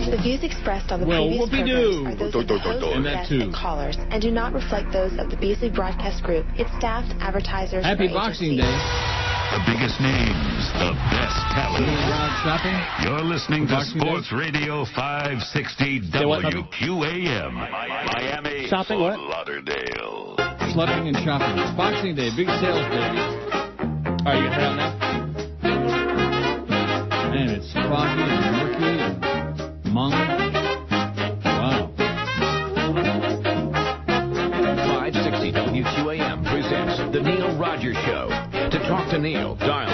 The views expressed on the previous programs are those of the host, guests, and callers, and do not reflect those of the Beasley Broadcast Group, its staff, advertisers, Happy or Boxing agencies. Day. The biggest names, the best talent. Shopping? You're listening to Boxing Sports Day? Radio 560 WQAM. Miami, Shopping, Fort what? Lauderdale. Slutting and shopping. It's Boxing Day. Big sales, baby. Are you going to head out now? And it's foggy and murky and mung. Wow. 560 WQAM presents The Neil Rogers Show. To talk to Neil, dial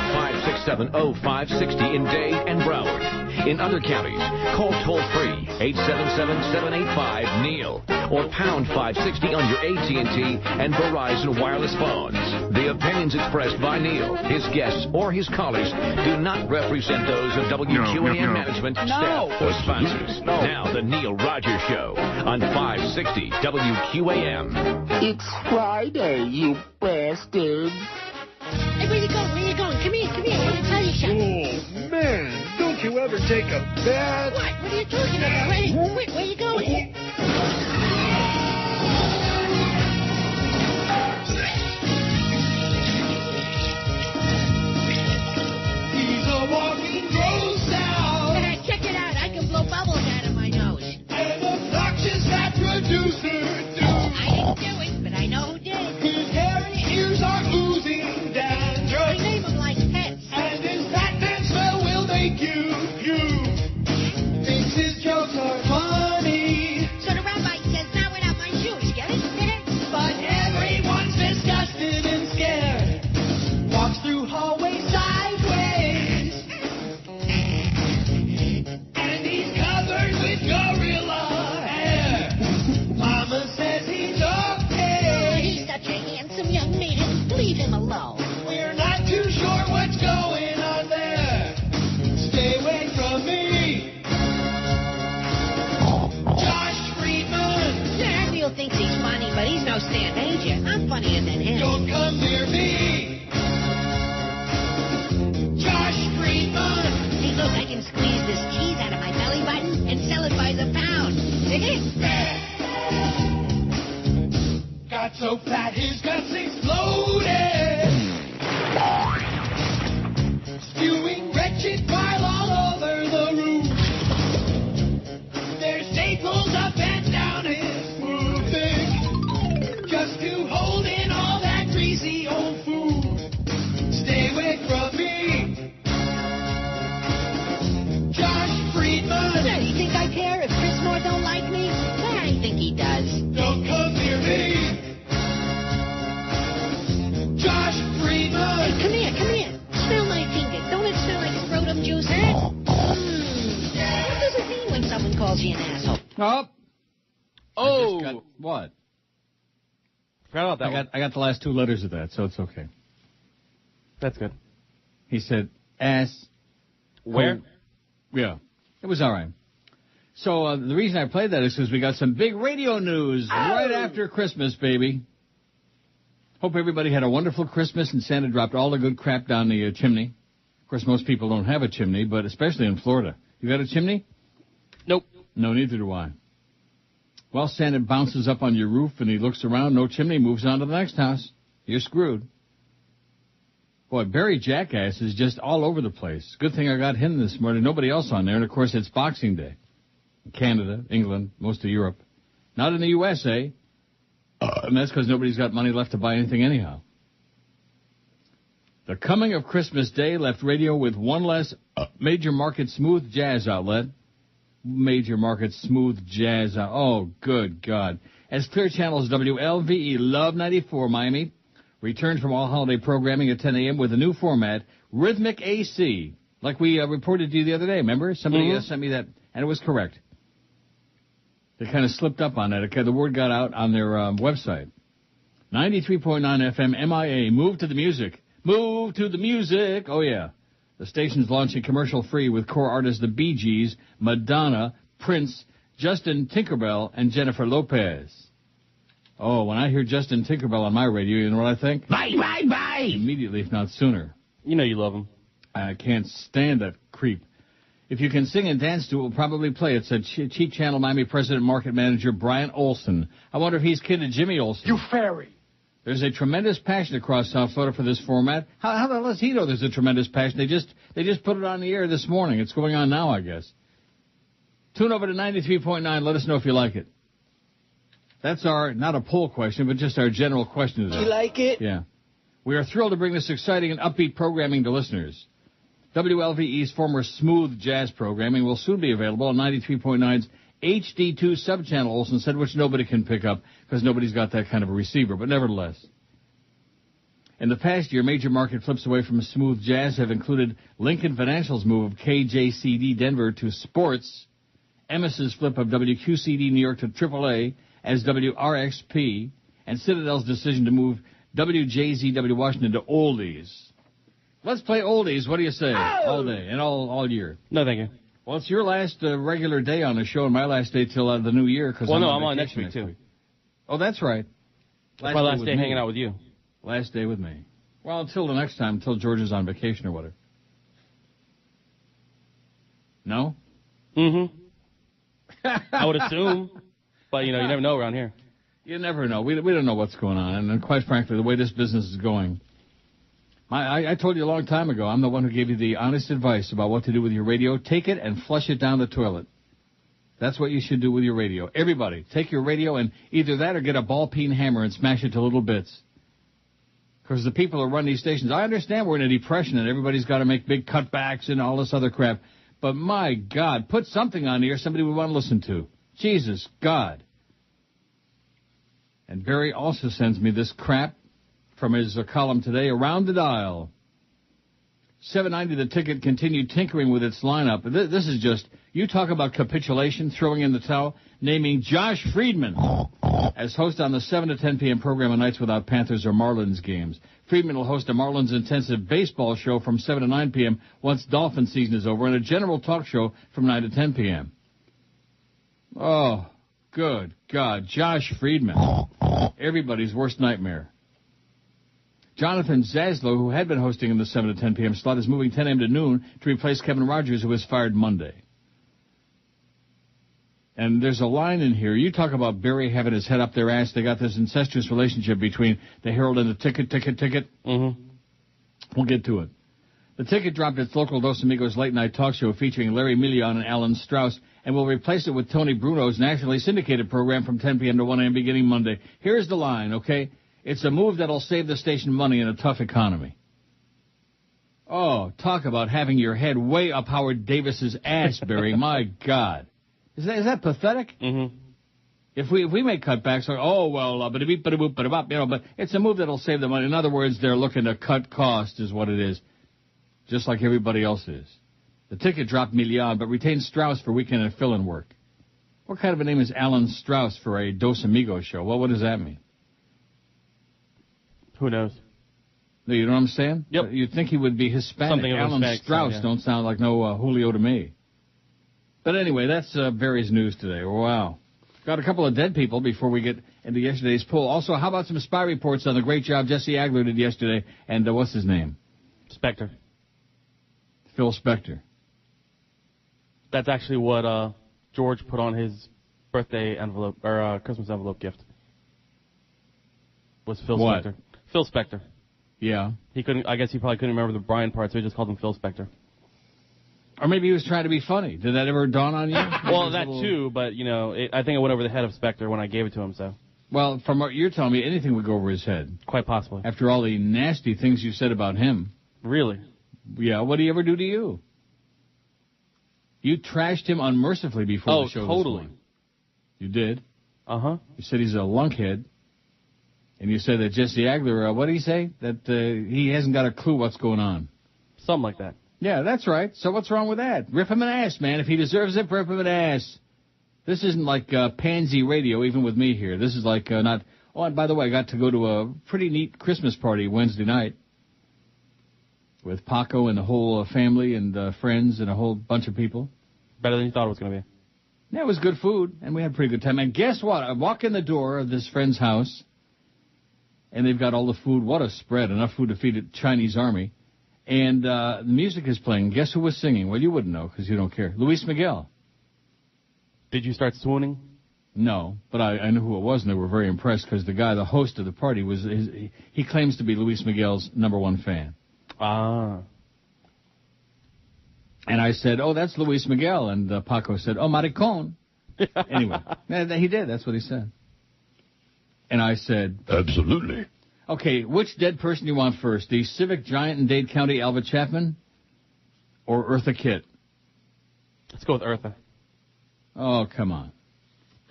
567-0560 in Dade and Broward. In other counties, call toll-free 877-785-NEIL or pound 560 on your AT&T and Verizon wireless phones. The opinions expressed by Neil, his guests, or his callers do not represent those of WQAM management, staff, or sponsors. Now, The Neil Rogers Show on 560 WQAM. It's Friday, you bastards. Hey, where you going? Where you going? Come here. I want to tell you something. Oh, man, don't you ever take a bath? What? What are you talking about? Where you going? He's a walking gross now. Check it out. I can blow bubbles out of my nose. And obnoxious that producer do. I didn't do it, but I know who did. His hairy ears are oozing I dandruff. name them like pets. And his Batman smell will make you puke. Thinks his jokes are funny. So the rabbi says, now without my shoes. Get it? But everyone's disgusted and scared. Walks through hallways sideways. And he's covered with gorilla hair. Mama says he's okay. He's such a handsome young man. Leave him alone. We're not too sure what's going on there. Stay away from me. Josh Friedman. Yeah, Neil thinks he's funny, but he's no Stan Major. I'm funnier than him. Don't come near me. Josh Friedman. Hey, look, I can squeeze this cheese out of my belly button and sell it by the pound. Dig it? Got so fat his guts exploded. Spewing wretched bile all over the room. There's staples up and down his smooth thing. Just to hold in all that greasy old food. Stay away from me. Josh Friedman. Yeah, you think I care if Chris Moore don't like me? Yeah, I think he does. Don't come near me. Josh Friedman. Hey, come here. Smell my finger. Don't it smell like scrotum juice, huh? What does it mean when someone calls you an asshole? Oh! What? Forgot about that one. I got the last two letters of that, so it's okay. That's good. He said, ass. Where? Yeah. It was all right. So the reason I played that is because we got some big radio news right after Christmas, baby. Hope everybody had a wonderful Christmas and Santa dropped all the good crap down the chimney. Of course, most people don't have a chimney, but especially in Florida. You got a chimney? Nope. No, neither do I. Well, Santa bounces up on your roof and he looks around, no chimney, moves on to the next house. You're screwed. Boy, Barry Jackass is just all over the place. Good thing I got him this morning. Nobody else on there. And, of course, it's Boxing Day. Canada, England, most of Europe. Not in the USA. And that's because nobody's got money left to buy anything anyhow. The coming of Christmas Day left radio with one less major market smooth jazz outlet. Major market smooth jazz. Oh, good God. As Clear Channel's WLVE Love 94 Miami returned from all holiday programming at 10 a.m. with a new format, Rhythmic AC, like we reported to you the other day. Remember? Somebody sent me that, and it was correct. They kind of slipped up on that. Okay, the word got out on their website. 93.9 FM MIA. Move to the music. Move to the music. Oh, yeah. The station's launching commercial-free with core artists the Bee Gees, Madonna, Prince, Justin Tinkerbell, and Jennifer Lopez. Oh, when I hear Justin Tinkerbell on my radio, you know what I think? Bye. Immediately, if not sooner. You know you love him. I can't stand that creep. If you can sing and dance to it, we'll probably play it, said Cheat Channel Miami President Market Manager Brian Olson. I wonder if he's kin to Jimmy Olson. You fairy. There's a tremendous passion across South Florida for this format. How the hell does he know there's a tremendous passion? They just put it on the air this morning. It's going on now, I guess. Tune over to 93.9. Let us know if you like it. That's our, not a poll question, but just our general question today. You like it? Yeah. We are thrilled to bring this exciting and upbeat programming to listeners. WLVE's former smooth jazz programming will soon be available on 93.9's HD2 subchannel, Olson said, which nobody can pick up because nobody's got that kind of a receiver, but nevertheless. In the past year, major market flips away from smooth jazz have included Lincoln Financial's move of KJCD Denver to sports, Emerson's flip of WQCD New York to AAA as WRXP, and Citadel's decision to move WJZW Washington to oldies. Let's play oldies. What do you say? All day and all year. No, thank you. Well, it's your last regular day on the show and my last day till the new year. Cause I'm on next week, too. Oh, that's right. That's my last day hanging out with you. Last day with me. Well, until the next time, until George is on vacation or whatever. No? Mm-hmm. I would assume. But, you never know around here. You never know. We don't know what's going on. And quite frankly, the way this business is going, I told you a long time ago, I'm the one who gave you the honest advice about what to do with your radio. Take it and flush it down the toilet. That's what you should do with your radio. Everybody, take your radio and either that or get a ball-peen hammer and smash it to little bits. Because the people who run these stations, I understand we're in a depression and everybody's got to make big cutbacks and all this other crap. But my God, put something on here somebody would want to listen to. Jesus God. And Barry also sends me this crap from his column today, Around the Dial. 790 The Ticket continued tinkering with its lineup. This is just, you talk about capitulation, throwing in the towel, naming Josh Friedman as host on the 7 to 10 p.m. program on nights without Panthers or Marlins games. Friedman will host a Marlins intensive baseball show from 7 to 9 p.m. once Dolphin season is over and a general talk show from 9 to 10 p.m. Oh, good God, Josh Friedman. Everybody's worst nightmare. Jonathan Zaslow, who had been hosting in the 7 to 10 p.m. slot, is moving 10 a.m. to noon to replace Kevin Rogers, who was fired Monday. And there's a line in here. You talk about Barry having his head up their ass. They got this incestuous relationship between the Herald and the Ticket. Mm-hmm. We'll get to it. The Ticket dropped its local Dos Amigos late-night talk show featuring Larry Million and Alan Strauss and will replace it with Tony Bruno's nationally syndicated program from 10 p.m. to 1 a.m. beginning Monday. Here's the line, okay? It's a move that'll save the station money in a tough economy. Oh, talk about having your head way up Howard Davis's ass, Barry. My God. Is that pathetic? Mm-hmm. If we make cutbacks, but it's a move that'll save the money. In other words, they're looking to cut cost is what it is, just like everybody else is. The Ticket dropped Million, but retained Strauss for weekend and fill-in work. What kind of a name is Alan Strauss for a Dos Amigos show? Well, what does that mean? Who knows? No, you know what I'm saying? Yep. You'd think he would be Hispanic. Something of Alan Hispanic, Strauss yeah. don't sound like no Julio to me. But anyway, that's Barry's news today. Wow. Got a couple of dead people before we get into yesterday's poll. Also, how about some spy reports on the great job Jesse Agler did yesterday? And what's his name? Spectre. Phil Spector. That's actually what George put on his birthday envelope, or Christmas envelope gift. Was Phil What? Spector. Phil Spector. Yeah. I guess he probably couldn't remember the Brian part, so he just called him Phil Spector. Or maybe he was trying to be funny. Did that ever dawn on you? Well, that too, but, I think it went over the head of Spector when I gave it to him, so. Well, from what you're telling me, anything would go over his head. Quite possibly. After all the nasty things you said about him. Really? Yeah, what did he ever do to you? You trashed him unmercifully before the show. Oh, totally. This morning. You did? Uh-huh. You said he's a lunkhead. And you said that Jesse Agler, what did he say? That he hasn't got a clue what's going on. Something like that. Yeah, that's right. So what's wrong with that? Rip him an ass, man. If he deserves it, rip him an ass. This isn't like pansy radio, even with me here. This is like not... Oh, and by the way, I got to go to a pretty neat Christmas party Wednesday night with Paco and the whole family and friends and a whole bunch of people. Better than you thought it was going to be. Yeah, it was good food, and we had a pretty good time. And guess what? I walk in the door of this friend's house, and they've got all the food. What a spread. Enough food to feed a Chinese army. And the music is playing. Guess who was singing? Well, you wouldn't know because you don't care. Luis Miguel. Did you start swooning? No, but I knew who it was, and they were very impressed because the host of the party, he claims to be Luis Miguel's #1 fan. Ah. And I said, oh, that's Luis Miguel. And Paco said, oh, maricón. Anyway, he did. That's what he said. And I said, Absolutely. okay, which dead person do you want first? The civic giant in Dade County, Alva Chapman, or Eartha Kitt? Let's go with Eartha. Oh, come on.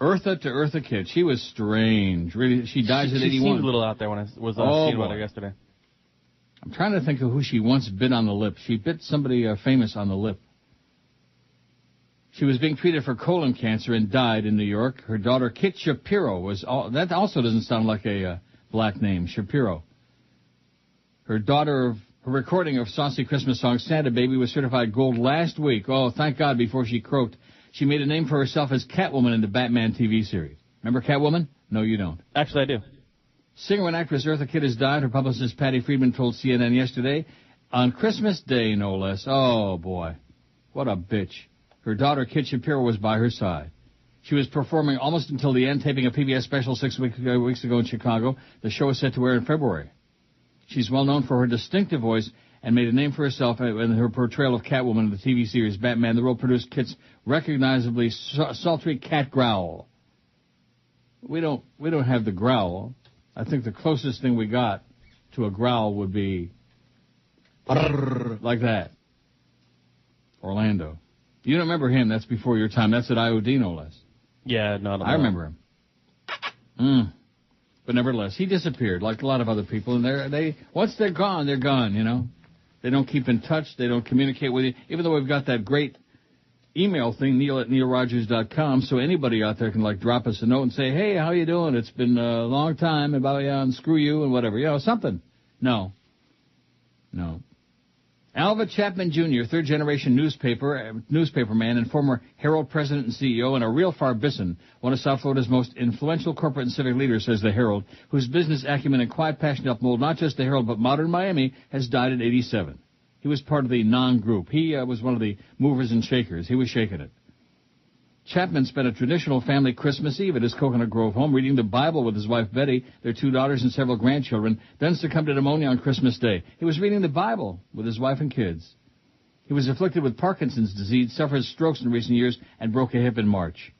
Eartha to Eartha Kitt. She was strange. Really, she dies at 81. She seemed a little out there when I was seeing about her yesterday. I'm trying to think of who she once bit on the lip. She bit somebody famous on the lip. She was being treated for colon cancer and died in New York. Her daughter, Kit Shapiro, that also doesn't sound like a black name, Shapiro. Her recording of Saucy Christmas song, Santa Baby, was certified gold last week. Oh, thank God, before she croaked. She made a name for herself as Catwoman in the Batman TV series. Remember Catwoman? No, you don't. Actually, I do. Singer and actress Eartha Kitt has died. Her publicist Patty Friedman told CNN yesterday, on Christmas Day, no less. Oh, boy. What a bitch. Her daughter, Kit Shapiro, was by her side. She was performing almost until the end, taping a PBS special 6 weeks ago in Chicago. The show is set to air in February. She's well known for her distinctive voice and made a name for herself in her portrayal of Catwoman in the TV series Batman. The role produced Kit's recognizably sultry cat growl. We don't have the growl. I think the closest thing we got to a growl would be like that. Orlando. You don't remember him. That's before your time. That's at IOD, no less. Yeah, no. I remember him. But nevertheless, he disappeared like a lot of other people. And once they're gone, they're gone, you know. They don't keep in touch. They don't communicate with you. Even though we've got that great email thing, Neil@neilrogers.com, so anybody out there can, drop us a note and say, hey, how you doing? It's been a long time, and screw you and whatever. You know, something. No. Alva Chapman Jr., third-generation newspaperman and former Herald president and CEO, and a real Farbisson, one of South Florida's most influential corporate and civic leaders, says the Herald, whose business acumen and quiet passion helped mold not just the Herald but modern Miami, has died at 87. He was part of the non-group. He was one of the movers and shakers. He was shaking it. Chapman spent a traditional family Christmas Eve at his Coconut Grove home, reading the Bible with his wife Betty, their 2 daughters, and several grandchildren, then succumbed to pneumonia on Christmas Day. He was reading the Bible with his wife and kids. He was afflicted with Parkinson's disease, suffered strokes in recent years, and broke a hip in March.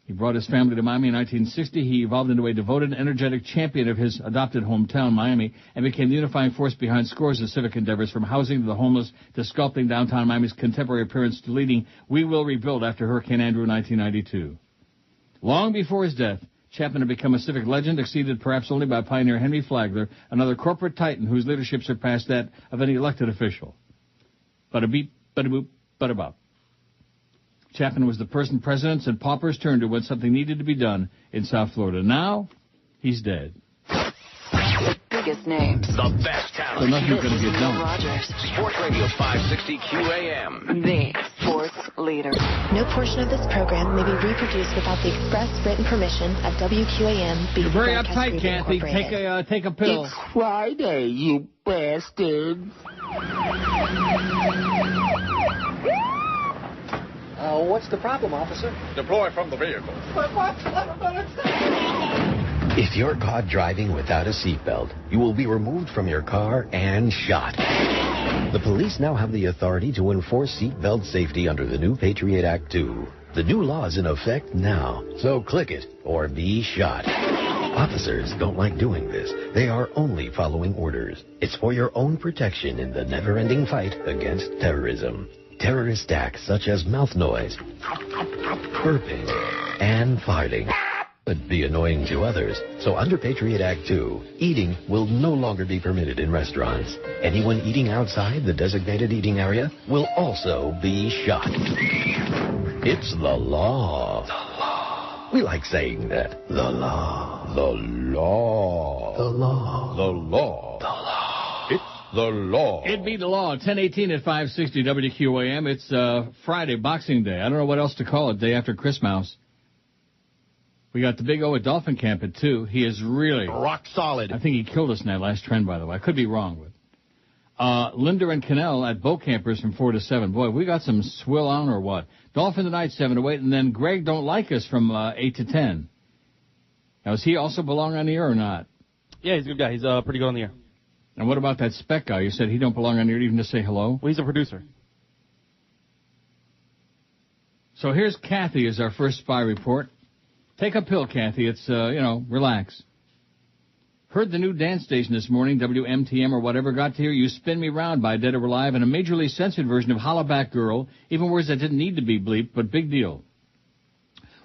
He brought his family to Miami in 1960. He evolved into a devoted and energetic champion of his adopted hometown, Miami, and became the unifying force behind scores of civic endeavors, from housing to the homeless to sculpting downtown Miami's contemporary appearance to leading We Will Rebuild after Hurricane Andrew in 1992. Long before his death, Chapman had become a civic legend, exceeded perhaps only by pioneer Henry Flagler, another corporate titan whose leadership surpassed that of any elected official. Bada-beep, bada-boop, bada-bop. Chapman was the person presidents and paupers turned to when something needed to be done in South Florida. Now, he's dead. Biggest names. The best talent. So nothing's going to get done. Rogers. Sports Radio 560 QAM. The sports leader. No portion of this program may be reproduced without the express written permission of WQAM. You're very uptight, Kathy. Take a pill. It's Friday, you bastards. What's the problem, officer? Deploy from the vehicle. If you're caught driving without a seatbelt, you will be removed from your car and shot. The police now have the authority to enforce seatbelt safety under the new Patriot Act 2. The new law is in effect now, so click it or be shot. Officers don't like doing this. They are only following orders. It's for your own protection in the never-ending fight against terrorism. Terrorist acts such as mouth noise, burping, and farting could be annoying to others. So under Patriot Act 2, eating will no longer be permitted in restaurants. Anyone eating outside the designated eating area will also be shot. It's the law. The law. We like saying that. The law. The law. The law. The law. The law. It's the law. It'd be the law. 10:18 at 560 WQAM. It's Friday, Boxing Day. I don't know what else to call it. Day after Christmas. We got the Big O at Dolphin Camp at 2. He is really rock solid. I think he killed us in that last trend, by the way. I could be wrong, but Linda and Cannell at Boat Campers from 4 to 7. Boy, we got some swill on or what? Dolphin tonight, 7 to 8. And then Greg Don't Like Us from 8 to 10. Now, does he also belong on the air or not? Yeah, he's a good guy. He's pretty good on the air. And what about that spec guy? You said he don't belong on the air even to say hello? Well, he's a producer. So here's Kathy as our first spy report. Take a pill, Kathy. It's, relax. Heard the new dance station this morning, WMTM or whatever, got to hear You Spin Me Round by Dead or Alive and a majorly censored version of Hollaback Girl, even words that didn't need to be bleeped, but big deal.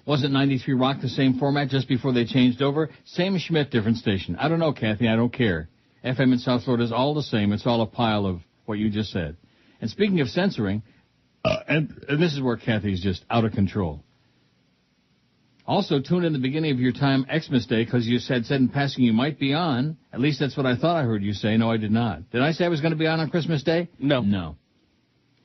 Wasn't 93 Rock the same format just before they changed over? Same Schmidt, different station. I don't know, Kathy, I don't care. FM in South Florida is all the same. It's all a pile of what you just said. And speaking of censoring, and this is where Kathy's just out of control. Also, tune in the beginning of your time Xmas Day because you said in passing you might be on. At least that's what I thought I heard you say. No, I did not. Did I say I was going to be on Christmas Day? No. No.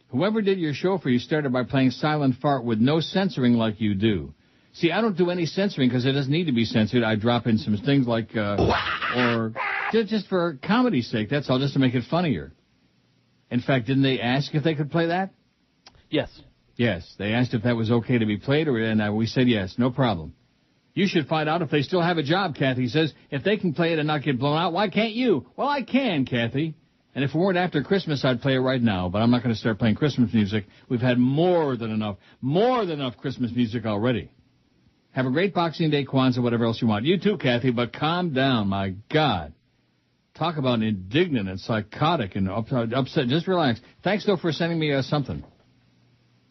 Whoever did your show for you started by playing Silent Fart with no censoring like you do. See, I don't do any censoring because it doesn't need to be censored. I drop in some things like, or just for comedy's sake. That's all, just to make it funnier. In fact, didn't they ask if they could play that? Yes. Yes, they asked if that was okay to be played, and we said yes, no problem. You should find out if they still have a job, Kathy says. If they can play it and not get blown out, why can't you? Well, I can, Kathy. And if it weren't after Christmas, I'd play it right now, but I'm not going to start playing Christmas music. We've had more than enough Christmas music already. Have a great Boxing Day, Kwanzaa, whatever else you want. You too, Kathy, but calm down, my God. Talk about indignant and psychotic and upset. Just relax. Thanks, though, for sending me something.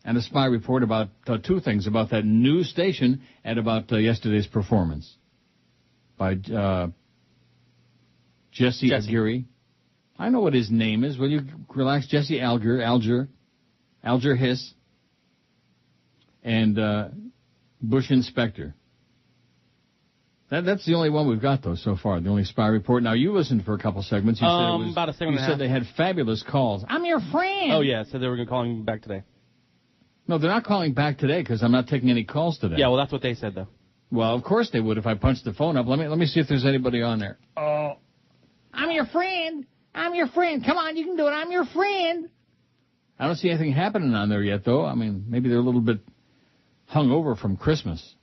And a spy report about two things, about that new station and about yesterday's performance by Jesse Aguirre. I know what his name is. Will you relax? Jesse Alger Hiss, and Bush Inspector. That's the only one we've got, though, so far, the only spy report. Now, you listened for a couple segments. You said it was, about a segment and a said half. they had fabulous calls. I'm your friend. Oh, yeah, said they were going to call him back today. No, they're not calling back today because I'm not taking any calls today. Yeah, well, that's what they said, though. Well, of course they would if I punched the phone up. Let me see if there's anybody on there. Oh, I'm your friend. I'm your friend. Come on, you can do it. I'm your friend. I don't see anything happening on there yet, though. I mean, maybe they're a little bit hung over from Christmas.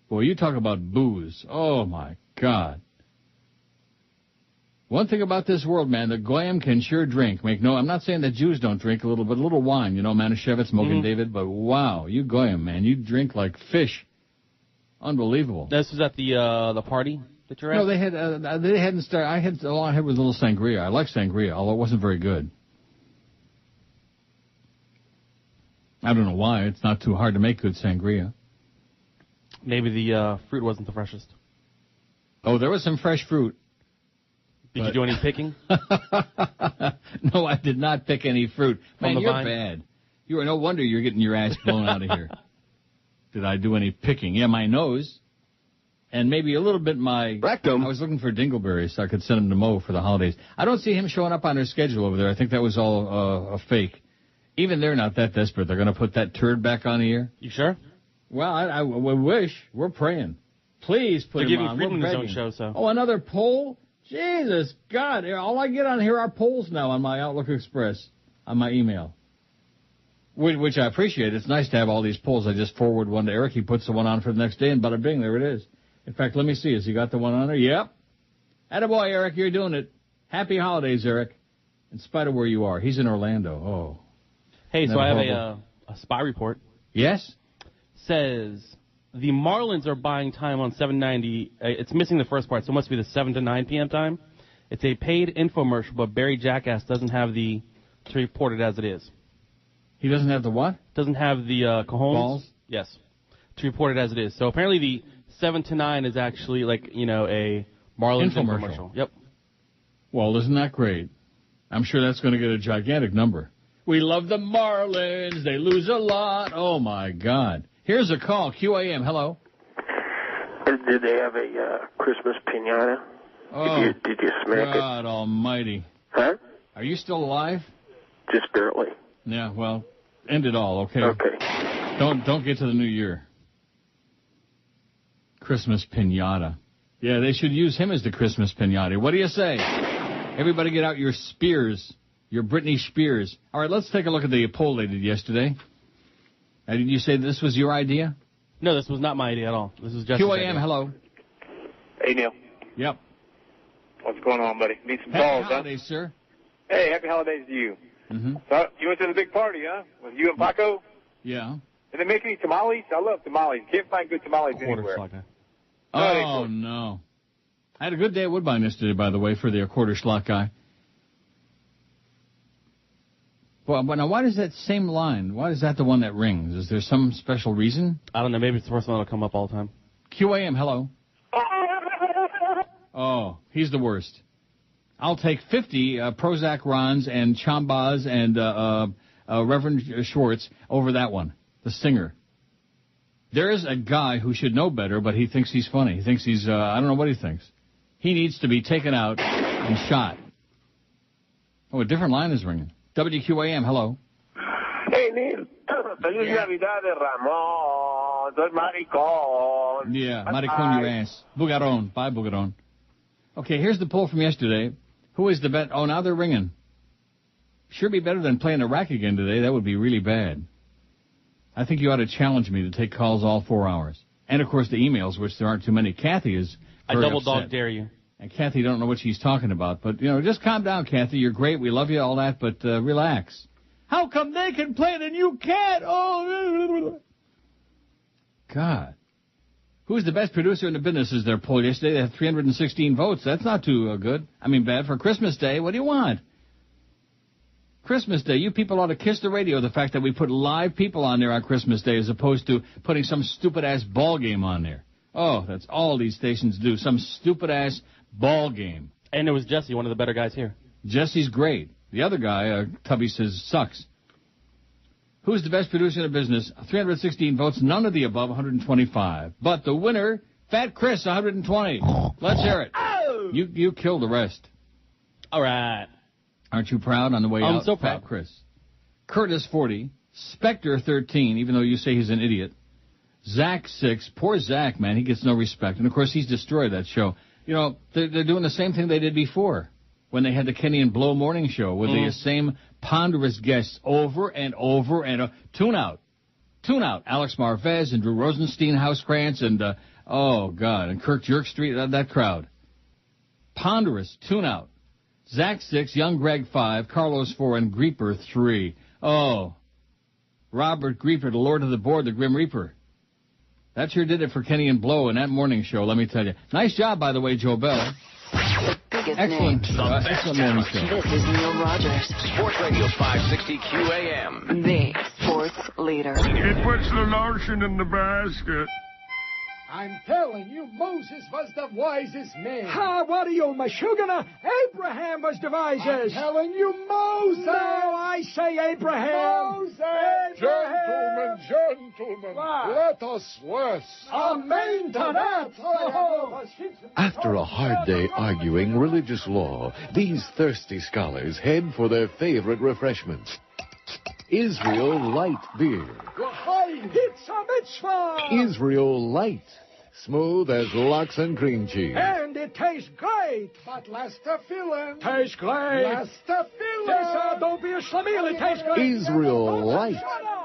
Boy, you talk about booze. Oh, my God. One thing about this world, man, the Goyim can sure drink. I'm not saying that Jews don't drink a little wine. You know, Manischewitz, Mogen David, but wow, you Goyim, man, you drink like fish. Unbelievable. This was at the party that you're at? No, they hadn't started. All I had was a little sangria. I like sangria, although it wasn't very good. I don't know why. It's not too hard to make good sangria. Maybe the fruit wasn't the freshest. Oh, there was some fresh fruit. Did you do any picking? No, I did not pick any fruit. Man, you're vine? bad. You are no wonder you're getting your ass blown out of here. Did I do any picking? Yeah, my nose. And maybe a little bit my rectum. I was looking for dingleberries so I could send them to Mo for the holidays. I don't see him showing up on their schedule over there. I think that was all a fake. Even they're not that desperate. They're going to put that turd back on the air. You sure? Well, I wish. We're praying. Please put him on. They're giving Friedman his own show, so. Oh, another poll? Jesus, God. All I get on here are polls now on my Outlook Express, on my email. Which I appreciate. It's nice to have all these polls. I just forward one to Eric. He puts the one on for the next day, and bada bing, there it is. In fact, let me see. Has he got the one on there? Yep. Attaboy, Eric. You're doing it. Happy holidays, Eric. In spite of where you are. He's in Orlando. Oh. Hey, so I have a spy report. Yes? Says the Marlins are buying time on 790. It's missing the first part, so it must be the 7 to 9 p.m. time. It's a paid infomercial, but Barry Jackass doesn't have to report it as it is. He doesn't have the what? Doesn't have the cojones. Balls? Yes. To report it as it is. So apparently the 7 to 9 is actually like, a Marlins infomercial. Yep. Well, isn't that great? I'm sure that's going to get a gigantic number. We love the Marlins. They lose a lot. Oh, my God. Here's a call. QAM. Hello. Did they have a Christmas piñata? Oh, did you smack it? God almighty. Huh? Are you still alive? Just barely. Yeah, well, end it all, okay? Okay. Don't get to the new year. Christmas piñata. Yeah, they should use him as the Christmas piñata. What do you say? Everybody get out your Spears, your Britney Spears. All right, let's take a look at the poll they did yesterday. Did you say this was your idea? No, this was not my idea at all. This was just QAM, hello. Hey, Neil. Yep. What's going on, buddy? Need some Happy calls, holidays, sir. Hey, happy holidays to you. Mm-hmm. So, you went to the big party, huh? With you and Paco? Yeah. Did they make any tamales? I love tamales. Can't find good tamales anywhere. Oh, no. I had a good day at Woodbine yesterday, by the way, for the quarter slot guy. Well, but now, why does that same line, why is that the one that rings? Is there some special reason? I don't know. Maybe it's the first one that'll come up all the time. QAM, hello. Oh, he's the worst. I'll take 50 Prozac Rons and Chambas and Reverend Schwartz over that one, the singer. There is a guy who should know better, but he thinks he's funny. He thinks he's, I don't know what he thinks. He needs to be taken out and shot. Oh, a different line is ringing. WQAM, hello. Hey, Neil. Feliz Navidad de Ramon. Soy maricón. Yeah, maricón your ass. Bugaron. Bye, Bugaron. Okay, here's the poll from yesterday. Who is the bet? Oh, now they're ringing. Sure be better than playing Iraq again today. That would be really bad. I think you ought to challenge me to take calls all 4 hours. And, of course, the emails, which there aren't too many. Kathy is very I double upset. dog dare you. And Kathy don't know what she's talking about. But, you know, just calm down, Kathy. You're great. We love you, all that. But relax. How come they can play it and you can't? Oh, God. Who's the best producer in the business is their poll yesterday. They have 316 votes. That's not too good. I mean, bad for Christmas Day. What do you want? Christmas Day. You people ought to kiss the radio, the fact that we put live people on there on Christmas Day as opposed to putting some stupid-ass ball game on there. Oh, that's all these stations do, some stupid-ass ball game. And it was Jesse, one of the better guys here. Jesse's great. The other guy, Tubby says, sucks. Who's the best producer in the business? 316 votes, none of the above, 125. But the winner, Fat Chris, 120. Let's hear it. Oh! You killed the rest. All right. Aren't you proud on the way out? I'm so proud. Fat Chris. Curtis, 40. Spectre, 13, even though you say he's an idiot. Zach, 6. Poor Zach, man. He gets no respect. And, of course, he's destroyed that show. You know, they're doing the same thing they did before when they had the Kenny and Blow morning show with the same ponderous guests over and over and over. Tune out. Alex Marvez and Drew Rosenstein, Housecrantz, and, oh, God, and Kirk Jerkstreet, that crowd. Ponderous. Tune out. Zach, 6, Young Greg, 5, Carlos, 4, and Grieper, 3. Oh, Robert Grieper, the Lord of the Board, the Grim Reaper. That sure did it for Kenny and Blow in that morning show, let me tell you. Nice job, by the way, Joe Bell. Excellent morning show. This is Neil Rogers. Sports Radio 560 QAM. The sports leader. He puts the lotion in the basket. I'm telling you, Moses was the wisest man. Ha, what are you, Meshuggah? Abraham was the wisest. I'm telling you, Moses. No, I say Abraham. Moses. Gentlemen, let us rest. Amen to that. After a hard day arguing religious law, these thirsty scholars head for their favorite refreshments. Israel Light Beer. It's a mitzvah. Israel Light. Smooth as lox and cream cheese. And it tastes great. But less the filling. Tastes great. Less the filling. Don't be a schlemiel. It tastes great. Israel Light.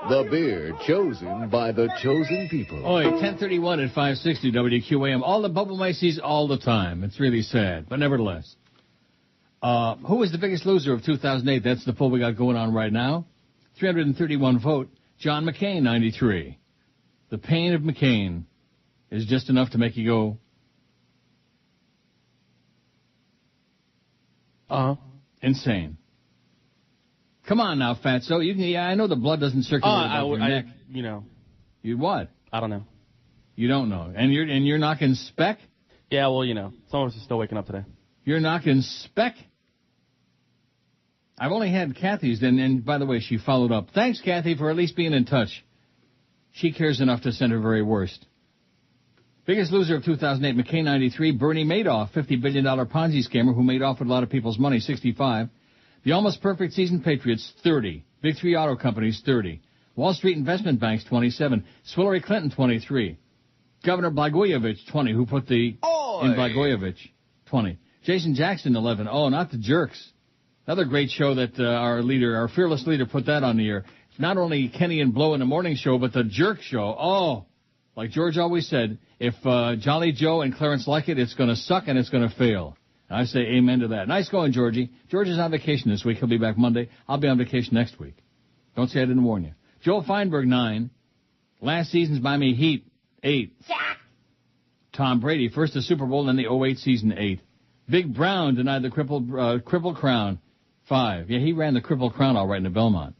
The beer chosen by the chosen people. Oi, 1031 at 560 WQAM. All the Bubble Macy's all the time. It's really sad, but nevertheless. Who was the biggest loser of 2008? That's the poll we got going on right now. 331 vote. John McCain, 93. The pain of McCain is just enough to make you go insane. Come on now, Fatso. I know the blood doesn't circulate up your neck. You know. You what? I don't know. You don't know. And you're knocking spec? Yeah, well, you know. Some of us are still waking up today. You're knocking spec? I've only had Kathy's, and by the way, she followed up. Thanks, Kathy, for at least being in touch. She cares enough to send her very worst. Biggest loser of 2008, McCain, 93. Bernie Madoff, $50 billion Ponzi scammer who made off with a lot of people's money, 65. The almost perfect season Patriots, 30. Big three auto companies, 30. Wall Street investment banks, 27. Swillery Clinton, 23. Governor Blagojevich, 20. Who put the in Blagojevich, 20. Jason Jackson, 11. Oh, not the Jerks. Another great show that our fearless leader, put that on the air. Not only Kenny and Blow in the morning show, but the Jerk show. Oh, like George always said, if Jolly Joe and Clarence like it, it's going to suck and it's going to fail. And I say amen to that. Nice going, Georgie. George is on vacation this week. He'll be back Monday. I'll be on vacation next week. Don't say I didn't warn you. Joel Feinberg, 9. Last season's Miami Heat, 8. Tom Brady, first the Super Bowl, then the 08 season, 8. Big Brown denied the crippled crown, 5. Yeah, he ran the crippled crown all right in the Belmont.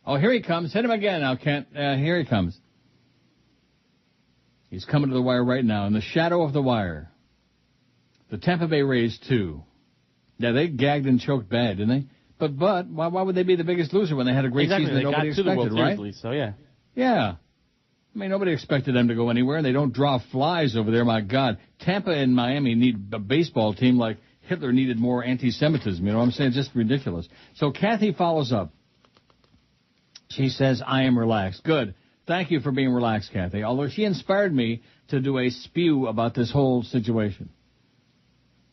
Oh, here he comes. Hit him again now, Kent. Here he comes. He's coming to the wire right now. In the shadow of the wire, the Tampa Bay Rays, 2. Yeah, they gagged and choked bad, didn't they? But why would they be the biggest loser when they had a great season that nobody expected, right? So, yeah. Yeah. I mean, nobody expected them to go anywhere, and they don't draw flies over there, my God. Tampa and Miami need a baseball team like Hitler needed more anti-Semitism. You know what I'm saying? It's just ridiculous. So Kathy follows up. She says, I am relaxed. Good. Thank you for being relaxed, Kathy. Although she inspired me to do a spew about this whole situation.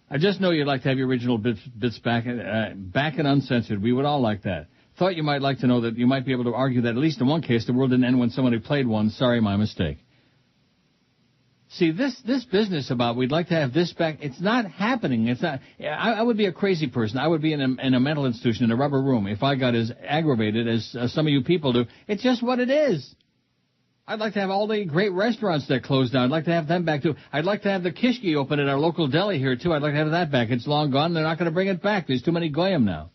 I just know you'd like to have your original bits back and uncensored. We would all like that. Thought you might like to know that you might be able to argue that at least in one case the world didn't end when somebody played one. Sorry, my mistake. See, this business about we'd like to have this back, it's not happening. It's not. I would be a crazy person. I would be in a mental institution, in a rubber room, if I got as aggravated as some of you people do. It's just what it is. I'd like to have all the great restaurants that closed down. I'd like to have them back, too. I'd like to have the kishki open at our local deli here, too. I'd like to have that back. It's long gone. They're not going to bring it back. There's too many goyim now.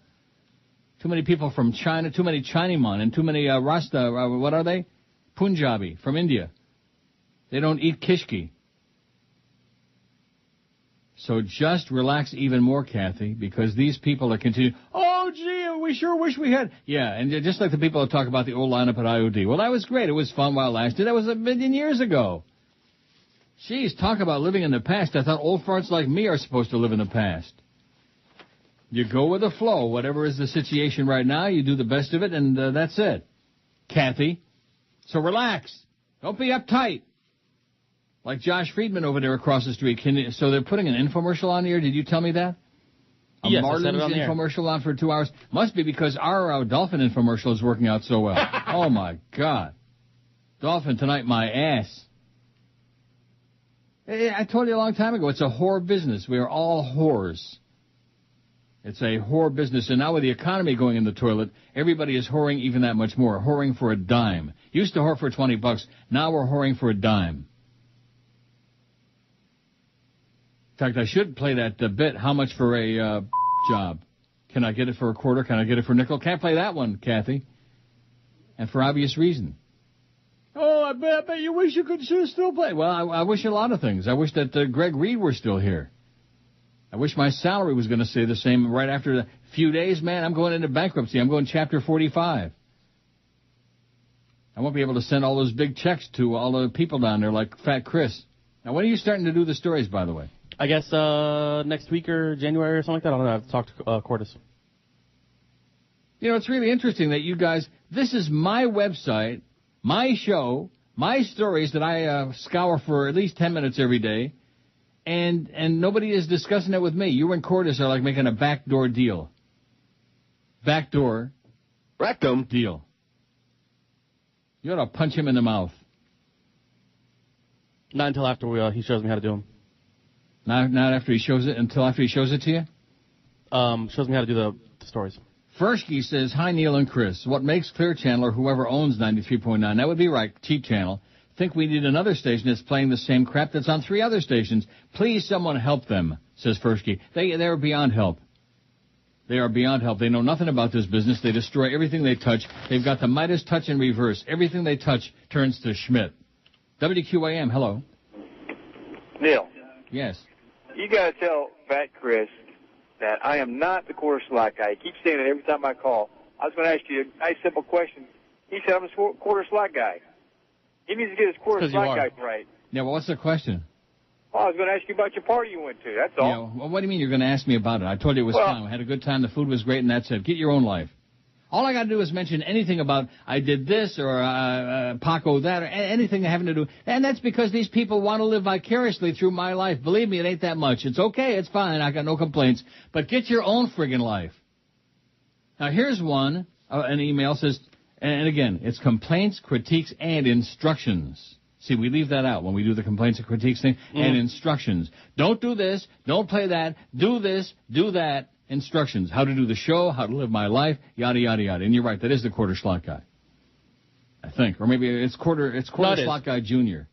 Too many people from China, too many Chinaman, and too many Rasta, what are they? Punjabi, from India. They don't eat kishki. So just relax even more, Kathy, because these people are continuing, oh, gee, we sure wish we had. Yeah, and just like the people that talk about the old lineup at IOD. Well, that was great. It was fun while it lasted. That was 1 million years ago. Jeez, talk about living in the past. I thought old farts like me are supposed to live in the past. You go with the flow. Whatever is the situation right now, you do the best of it, and that's it. Kathy. So relax. Don't be uptight. Like Josh Friedman over there across the street. So they're putting an infomercial on here? Did you tell me that? Yes, Marlin's infomercial on for 2 hours? Must be because our Dolphin infomercial is working out so well. Oh, my God. Dolphin tonight, my ass. I told you a long time ago, it's a whore business. We are all whores. It's a whore business, and now with the economy going in the toilet, everybody is whoring even that much more, whoring for a dime. Used to whore for $20, now we're whoring for a dime. In fact, I should play that bit, how much for a job? Can I get it for a quarter? Can I get it for a nickel? Can't play that one, Kathy. And for obvious reason. Oh, I bet you wish you could still play. Well, I wish a lot of things. I wish that Greg Reed were still here. I wish my salary was going to stay the same right after a few days. Man, I'm going into bankruptcy. I'm going Chapter 45. I won't be able to send all those big checks to all the people down there like Fat Chris. Now, when are you starting to do the stories, by the way? I guess next week or January or something like that. I don't know. I have to talk to Cordis. You know, it's really interesting that you guys, this is my website, my show, my stories that I scour for at least 10 minutes every day. And nobody is discussing it with me. You and Cordis are like making a backdoor deal. Backdoor. Rectum. Deal. You ought to punch him in the mouth. Not until after he shows me how to do them. Not after he shows it, until after he shows it to you? Shows me how to do the stories. Fershke says, hi, Neil and Chris. What makes Clear Channel or whoever owns 93.9, that would be right, Cheap Channel, think we need another station that's playing the same crap that's on 3 other stations. Please, someone help them, says Fershke. They're beyond help. They are beyond help. They know nothing about this business. They destroy everything they touch. They've got the Midas touch in reverse. Everything they touch turns to Schmidt. WQAM, hello. Neil. Yes. You got to tell Fat Chris that I am not the quarter slot guy. He keeps saying it every time I call. I was going to ask you a nice, simple question. He said I'm a quarter slot guy. He needs to get his quarter slot guy right. Yeah, well, what's the question? Well, I was going to ask you about your party you went to. That's all. Yeah, well, what do you mean you're going to ask me about it? I told you it was fun. We had a good time. The food was great, and that's it. Get your own life. All I got to do is mention anything about I did this or Paco that or anything having to do. And that's because these people want to live vicariously through my life. Believe me, it ain't that much. It's okay. It's fine. I got no complaints. But get your own friggin' life. Now, here's one. An email says, and again, it's complaints, critiques, and instructions. See, we leave that out when we do the complaints and critiques thing. And instructions. Don't do this. Don't play that. Do this. Do that. Instructions. How to do the show. How to live my life. Yada, yada, yada. And you're right. That is the quarter slot guy. I think. Or maybe it's quarter slot guy junior.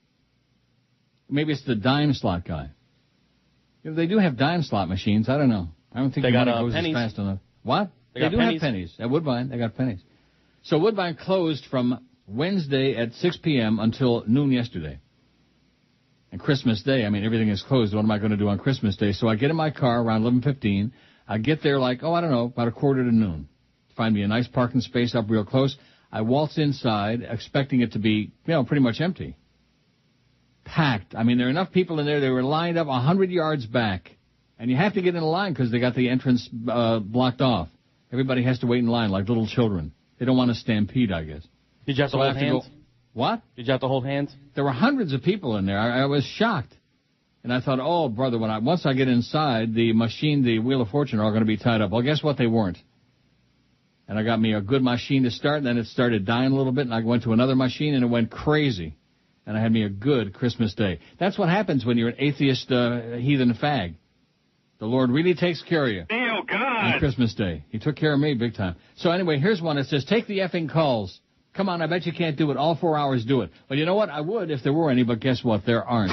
Maybe it's the dime slot guy. If they do have dime slot machines, I don't know. I don't think they got goes pennies. as fast enough. What? They do pennies. have pennies. At Woodbine, they got pennies. So Woodbine closed from Wednesday at 6 p.m. until noon yesterday. And Christmas Day, I mean, everything is closed. What am I going to do on Christmas Day? So I get in my car around 11:15. I get there like, about a quarter to noon. Find me a nice parking space up real close. I waltz inside, expecting it to be, pretty much empty. Packed. I mean, there are enough people in there. They were lined up 100 yards back. And you have to get in a line because they got the entrance blocked off. Everybody has to wait in line like little children. They don't want to stampede, I guess. Did you have to hold hands? What? Did you have to hold hands? There were hundreds of people in there. I was shocked. And I thought, oh, brother, once I get inside, the machine, the Wheel of Fortune are all going to be tied up. Well, guess what? They weren't. And I got me a good machine to start, and then it started dying a little bit, and I went to another machine, and it went crazy. And I had me a good Christmas Day. That's what happens when you're an atheist, heathen fag. The Lord really takes care of you. Oh, God. On Christmas Day. He took care of me big time. So anyway, here's one that says, take the effing calls. Come on, I bet you can't do it. All 4 hours, do it. Well, you know what? I would if there were any, but guess what? There aren't.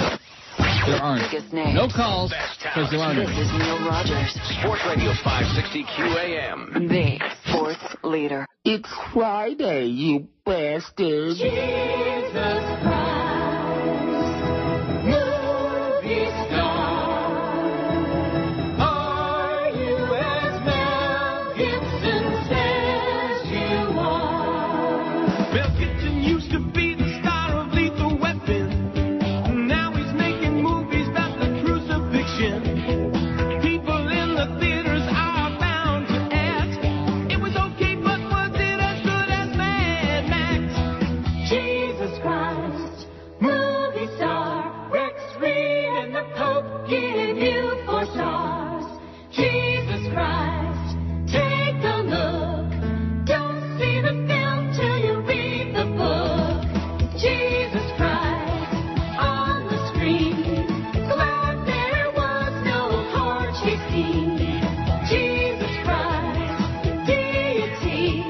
There aren't. No calls, because there aren't any. This is Neil Rogers. Sports Radio 560 QAM. The sports leader. It's Friday, you bastard. Jesus Christ, movie star. Are you as Mel Gibson says you are? Mel Gibson used to be the star of Lethal Weapon. Now he's making movies about the crucifixion. People in the theaters are bound to ask, it was okay, but was it as good as Mad Max? Jesus Christ, movie star. Rex Reed and the Pope give you 4 stars. Jesus Christ, take a look. Don't see the film till you read the book. Jesus Christ, on the screen. Glad there was no car chase scene. Jesus Christ, deity.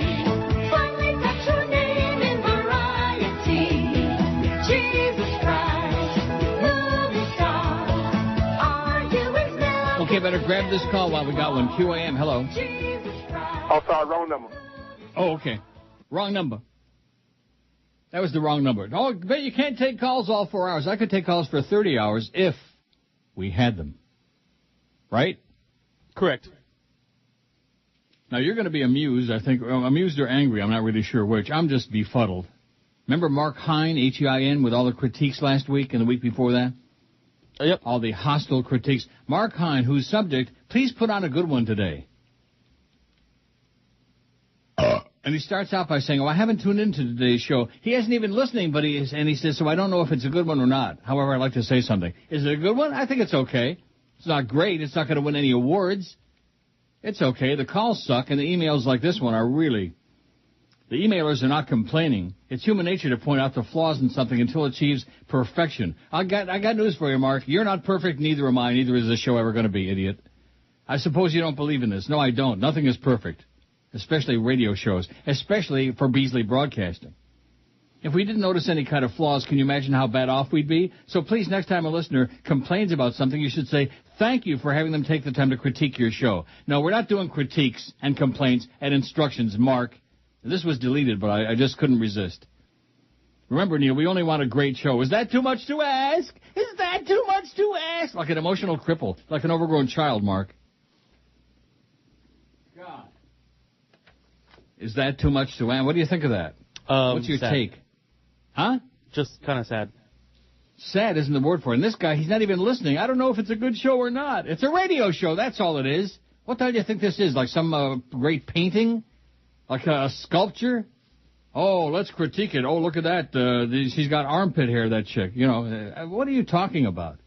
Finally got your name in Variety. Jesus Christ, movie star. Are you as Mel? Okay, better grab this call while we got one. QAM, hello. Jesus Christ. Oh, sorry, wrong number. Oh, okay. Wrong number. That was the wrong number. Oh, but you can't take calls all 4 hours. I could take calls for 30 hours if we had them. Right? Correct. Now, you're going to be amused, I think. Amused or angry, I'm not really sure which. I'm just befuddled. Remember Mark Hine, H-E-I-N, with all the critiques last week and the week before that? Yep. All the hostile critiques. Mark Hine, whose subject, please put on a good one today. And he starts out by saying, I haven't tuned into today's show. He isn't even listening, but he says, so I don't know if it's a good one or not. However, I'd like to say something. Is it a good one? I think it's okay. It's not great. It's not going to win any awards. It's okay. The calls suck, and the emails like this one are really... The emailers are not complaining. It's human nature to point out the flaws in something until it achieves perfection. I got news for you, Mark. You're not perfect, neither am I, neither is this show ever going to be, idiot. I suppose you don't believe in this. No, I don't. Nothing is perfect. Especially radio shows, especially for Beasley Broadcasting. If we didn't notice any kind of flaws, can you imagine how bad off we'd be? So please, next time a listener complains about something, you should say, thank you for having them take the time to critique your show. No, we're not doing critiques and complaints and instructions, Mark. This was deleted, but I just couldn't resist. Remember, Neil, we only want a great show. Is that too much to ask? Is that too much to ask? Like an emotional cripple, like an overgrown child, Mark. God. Is that too much to ask? What do you think of that? What's your sad. take? Huh? Just kind of sad. Sad isn't the word for it. And this guy, he's not even listening. I don't know if it's a good show or not. It's a radio show. That's all it is. What the hell do you think this is? Like some great painting? Like a sculpture? Oh, let's critique it. Oh, look at that. She's got armpit hair, that chick. You know, what are you talking about?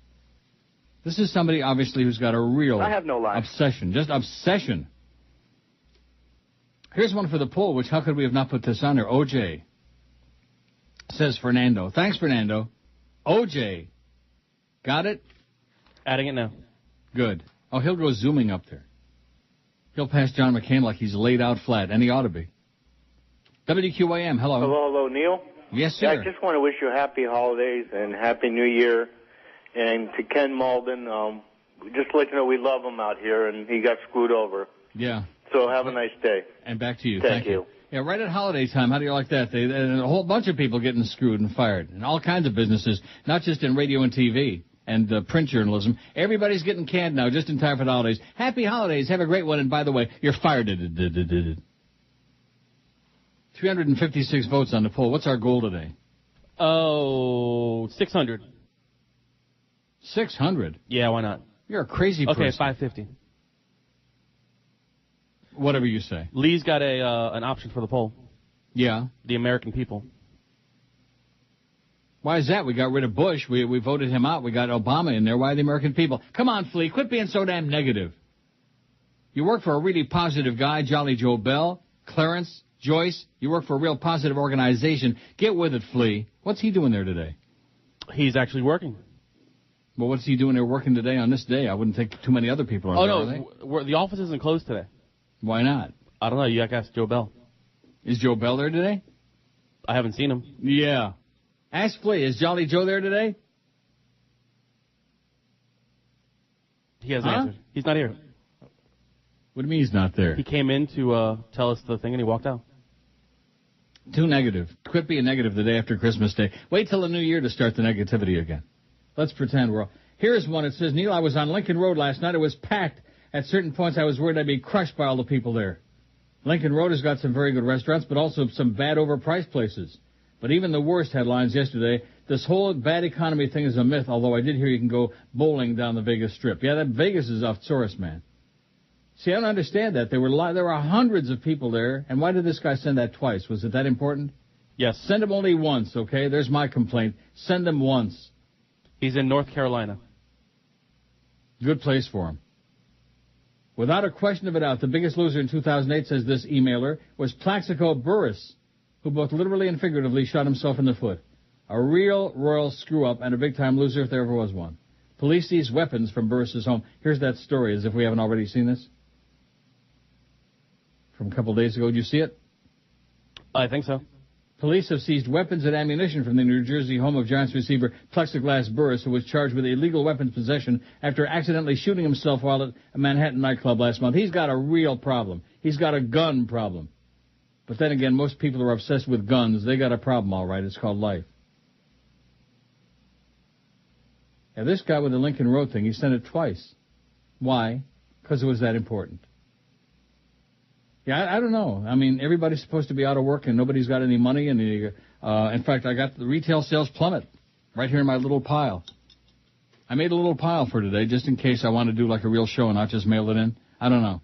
This is somebody, obviously, who's got a real I have no life. obsession. Just obsession. Here's one for the poll, which how could we have not put this on there? OJ, says Fernando. Thanks, Fernando. OJ. Got it? Adding it now. Good. Oh, he'll go zooming up there. He'll pass John McCain like he's laid out flat, and he ought to be. WQAM, hello. Hello, Neil. Yes, sir. Yeah, I just want to wish you happy holidays and happy New Year. And to Ken Malden, just to let you know we love him out here, and he got screwed over. Yeah. So have a nice day. And back to you. Thank you. Yeah, right at holiday time. How do you like that? And a whole bunch of people getting screwed and fired, and all kinds of businesses, not just in radio and TV and print journalism. Everybody's getting canned now, just in time for the holidays. Happy holidays. Have a great one. And by the way, you're fired. 356 votes on the poll. What's our goal today? Oh, 600. 600? Yeah, why not? You're a crazy person. Okay, 550. Whatever you say. Lee's got an option for the poll. Yeah. The American people. Why is that? We got rid of Bush. We voted him out. We got Obama in there. Why the American people? Come on, Flea. Quit being so damn negative. You work for a really positive guy, Jolly Joe Bell, Clarence, Joyce. You work for a real positive organization. Get with it, Flea. What's he doing there today? He's actually working. Well, what's he doing there working today on this day? I wouldn't think too many other people are there, the office isn't closed today. Why not? I don't know. You got to ask Joe Bell. Is Joe Bell there today? I haven't seen him. Yeah. Ask Flea, is Jolly Joe there today? He hasn't answered. He's not here. What do you mean he's not there? He came in to tell us the thing and he walked out. Too negative. Quit being negative the day after Christmas Day. Wait till the new year to start the negativity again. Let's pretend we're all... Here's one. It says, Neil, I was on Lincoln Road last night. It was packed. At certain points, I was worried I'd be crushed by all the people there. Lincoln Road has got some very good restaurants, but also some bad overpriced places. But even the worst headlines yesterday, this whole bad economy thing is a myth, although I did hear you can go bowling down the Vegas Strip. Yeah, that Vegas is off Soros, man. See, I don't understand that. There were hundreds of people there, and why did this guy send that twice? Was it that important? Yes. Send him only once, okay? There's my complaint. Send him once. He's in North Carolina. Good place for him. Without a question of a doubt, the biggest loser in 2008, says this emailer, was Plaxico Burress, who both literally and figuratively shot himself in the foot. A real royal screw-up and a big-time loser if there ever was one. Police seized weapons from Burress's home. Here's that story, as if we haven't already seen this. From a couple days ago. Did you see it? I think so. Police have seized weapons and ammunition from the New Jersey home of Giants receiver Plexiglass Burress, who was charged with illegal weapons possession after accidentally shooting himself while at a Manhattan nightclub last month. He's got a real problem. He's got a gun problem. But then again, most people are obsessed with guns. They got a problem, all right. It's called life. Now, this guy with the Lincoln Road thing, he sent it twice. Why? Because it was that important. Yeah, I don't know. I mean, everybody's supposed to be out of work and nobody's got any money. And in fact, I got the retail sales plummet right here in my little pile. I made a little pile for today just in case I want to do like a real show and not just mail it in. I don't know.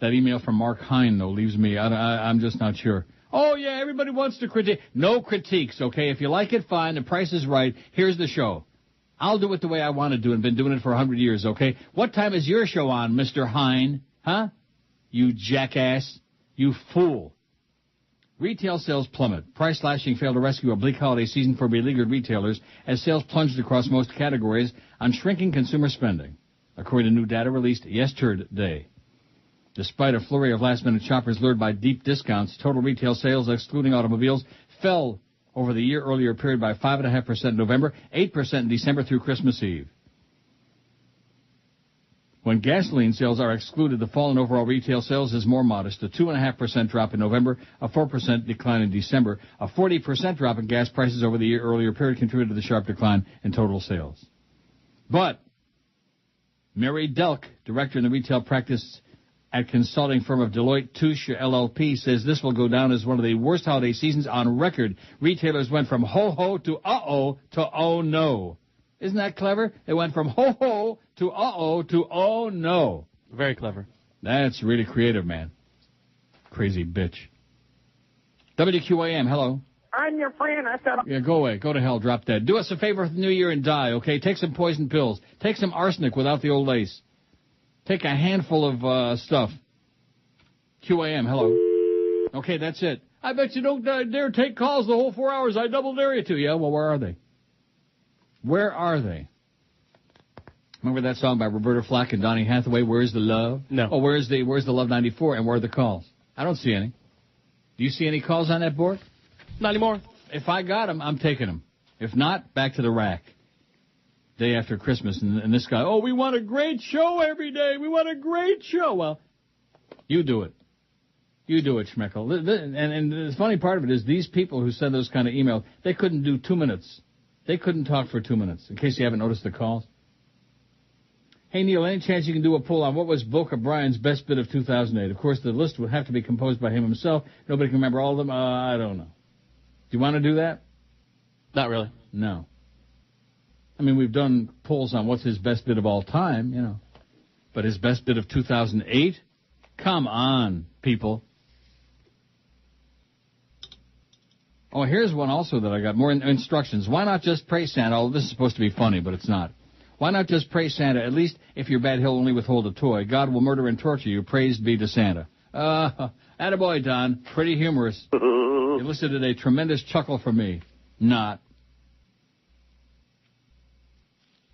That email from Mark Hine, though, leaves me, I'm just not sure. Oh, yeah, everybody wants to critique. No critiques, okay? If you like it, fine. The price is right. Here's the show. I'll do it the way I want to do it. I've been doing it for 100 years, okay? What time is your show on, Mr. Hine? Huh? You jackass. You fool. Retail sales plummet. Price slashing failed to rescue a bleak holiday season for beleaguered retailers as sales plunged across most categories on shrinking consumer spending, according to new data released yesterday. Despite a flurry of last-minute shoppers lured by deep discounts, total retail sales, excluding automobiles, fell over the year-earlier period by 5.5% in November, 8% in December through Christmas Eve. When gasoline sales are excluded, the fall in overall retail sales is more modest, a 2.5% drop in November, a 4% decline in December. A 40% drop in gas prices over the year-earlier period contributed to the sharp decline in total sales. But Mary Delk, director in the retail practice at consulting firm of Deloitte Touche LLP, says this will go down as one of the worst holiday seasons on record. Retailers went from ho-ho to uh-oh to oh no. Isn't that clever? They went from ho-ho to uh-oh to oh no. Very clever. That's really creative, man. Crazy bitch. WQAM, hello. I'm your friend. I said. Yeah, go away. Go to hell. Drop dead. Do us a favor for the new year and die, okay? Take some poison pills. Take some arsenic without the old lace. Take a handful of stuff. QAM, hello. Okay, that's it. I bet you don't dare take calls the whole 4 hours. I double dare you to. Yeah, well, where are they? Where are they? Remember that song by Roberta Flack and Donny Hathaway, Where's the Love? No. Oh, where's the Love 94, and where are the calls? I don't see any. Do you see any calls on that board? Not anymore. If I got them, I'm taking them. If not, back to the rack. Day after Christmas, and this guy, oh, we want a great show every day. We want a great show. Well, you do it. You do it, Schmeckel. And the funny part of it is these people who send those kind of emails, they couldn't do 2 minutes. They couldn't talk for 2 minutes, in case you haven't noticed the calls. Hey, Neil, any chance you can do a poll on what was Boca Brian's best bit of 2008? Of course, the list would have to be composed by him himself. Nobody can remember all of them. I don't know. Do you want to do that? Not really. No. I mean, we've done polls on what's his best bit of all time, you know. But his best bit of 2008? Come on, people. Oh, here's one also that I got. More instructions. Why not just pray Santa? Oh, this is supposed to be funny, but it's not. Why not just pray Santa? At least if you're bad, he'll only withhold a toy. God will murder and torture you. Praise be to Santa. Attaboy, Don. Pretty humorous. You elicited a tremendous chuckle from me. Not.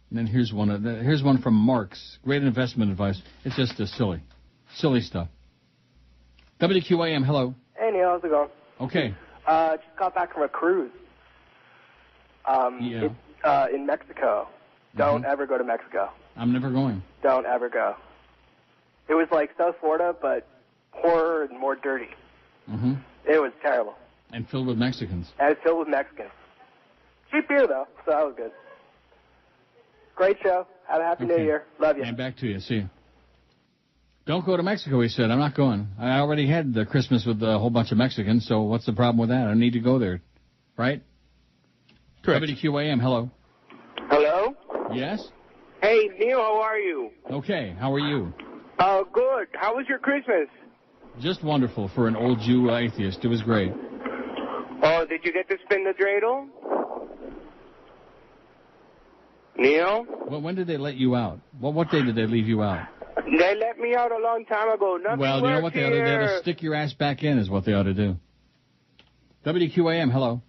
And then here's one from Marks. Great investment advice. It's just silly stuff. WQAM, hello. Hey, Neil, how's it going? Okay. Just got back from a cruise. In Mexico. Don't ever go to Mexico. I'm never going. Don't ever go. It was like South Florida, but poorer and more dirty. Mm-hmm. It was terrible. And filled with Mexicans. And it's filled with Mexicans. Cheap beer, though, so that was good. Great show. Have a happy New Year. Love you. And back to you. See you. Don't go to Mexico, he said. I'm not going. I already had the Christmas with a whole bunch of Mexicans, so what's the problem with that? I don't need to go there. Right? Correct. WQAM, hello. Hello? Yes? Hey, Neil, how are you? Okay, how are you? Good. How was your Christmas? Just wonderful for an old Jew atheist. It was great. Oh, did you get to spin the dreidel? Neil? Well, when did they let you out? What day did they leave you out? They let me out a long time ago. Nothing well, you know what they ought to do? They ought to stick your ass back in is what they ought to do. WQAM, hello.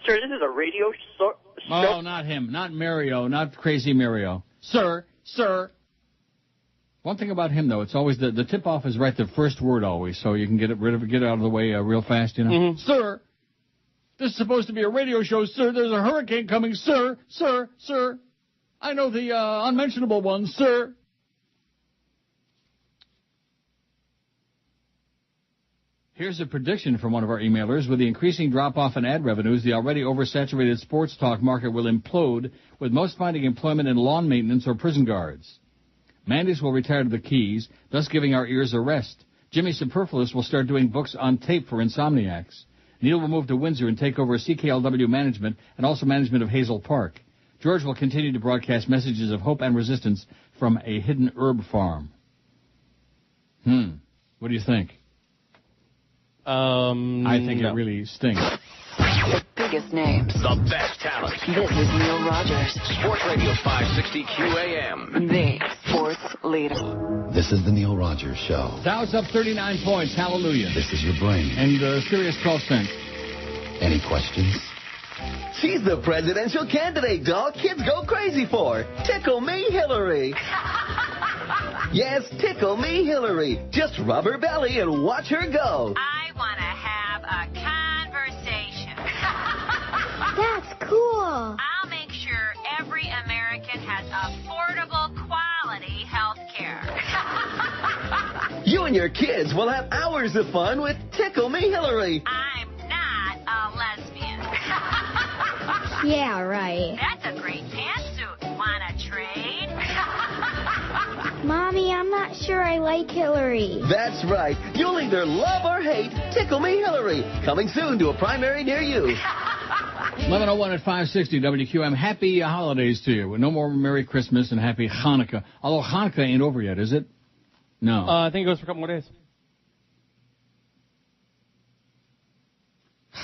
Sir, this is a radio show. Oh, not him. Not Mario. Not crazy Mario. Sir. One thing about him, though, it's always the tip-off is right the first word always, so you can get it out of the way real fast, you know. Mm-hmm. Sir, this is supposed to be a radio show, sir. There's a hurricane coming, sir. I know the unmentionable one, sir. Here's a prediction from one of our emailers. With the increasing drop-off in ad revenues, the already oversaturated sports talk market will implode, with most finding employment in lawn maintenance or prison guards. Mandis will retire to the Keys, thus giving our ears a rest. Jimmy Superfluous will start doing books on tape for insomniacs. Neil will move to Windsor and take over CKLW management and also management of Hazel Park. George will continue to broadcast messages of hope and resistance from a hidden herb farm. What do you think? I think it really stinks. The biggest names. The best talent. This is Neil Rogers. Sports Radio 560 QAM. The sports leader. This is the Neil Rogers Show. Dow's up 39 points. Hallelujah. This is your brain. And Sirius 12 cents. Any questions? She's the presidential candidate, dog. Kids go crazy for. Tickle me, Hillary. Yes, tickle me, Hillary. Just rub her belly and watch her go. I want to have a conversation. That's cool. I'll make sure every American has affordable, quality health care. You and your kids will have hours of fun with Tickle Me, Hillary. I'm not a lesbian. Yeah, right. That's a great pantsuit. Want to trade? Mommy, I'm not sure I like Hillary. That's right. You'll either love or hate Tickle Me, Hillary. Coming soon to a primary near you. 11:01 at 560 WQM. Happy holidays to you. No more Merry Christmas and Happy Hanukkah. Although Hanukkah ain't over yet, is it? No. I think it goes for a couple more days.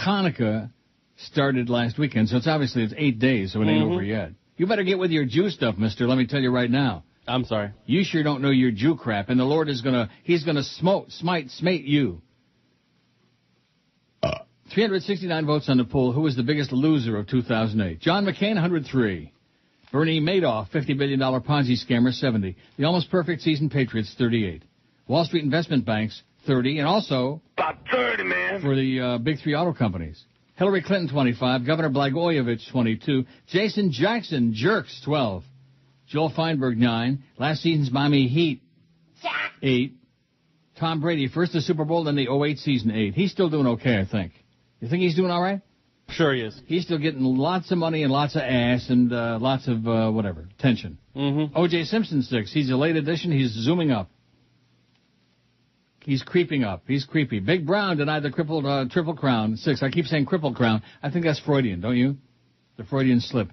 Hanukkah started last weekend, so it's 8 days, so it ain't over yet. You better get with your Jew stuff, mister, let me tell you right now. I'm sorry. You sure don't know your Jew crap, and the Lord is he's gonna smite you. 369 votes on the poll. Who was the biggest loser of 2008? John McCain, 103. Bernie Madoff, $50 billion Ponzi scammer, 70. The almost perfect season Patriots, 38. Wall Street investment banks, 30. And also, about 30, man. For the big three auto companies. Hillary Clinton, 25. Governor Blagojevich, 22. Jason Jackson, jerks, 12. Joel Feinberg, 9. Last season's Miami Heat, 8. Tom Brady, first the Super Bowl, then the 08 season, 8. He's still doing okay, I think. You think he's doing all right? Sure he is. He's still getting lots of money and lots of ass and lots of, attention. O.J. Simpson, 6. He's a late addition. He's zooming up. He's creeping up. He's creepy. Big Brown denied the Triple Crown, 6. I keep saying Cripple Crown. I think that's Freudian, don't you? The Freudian slip.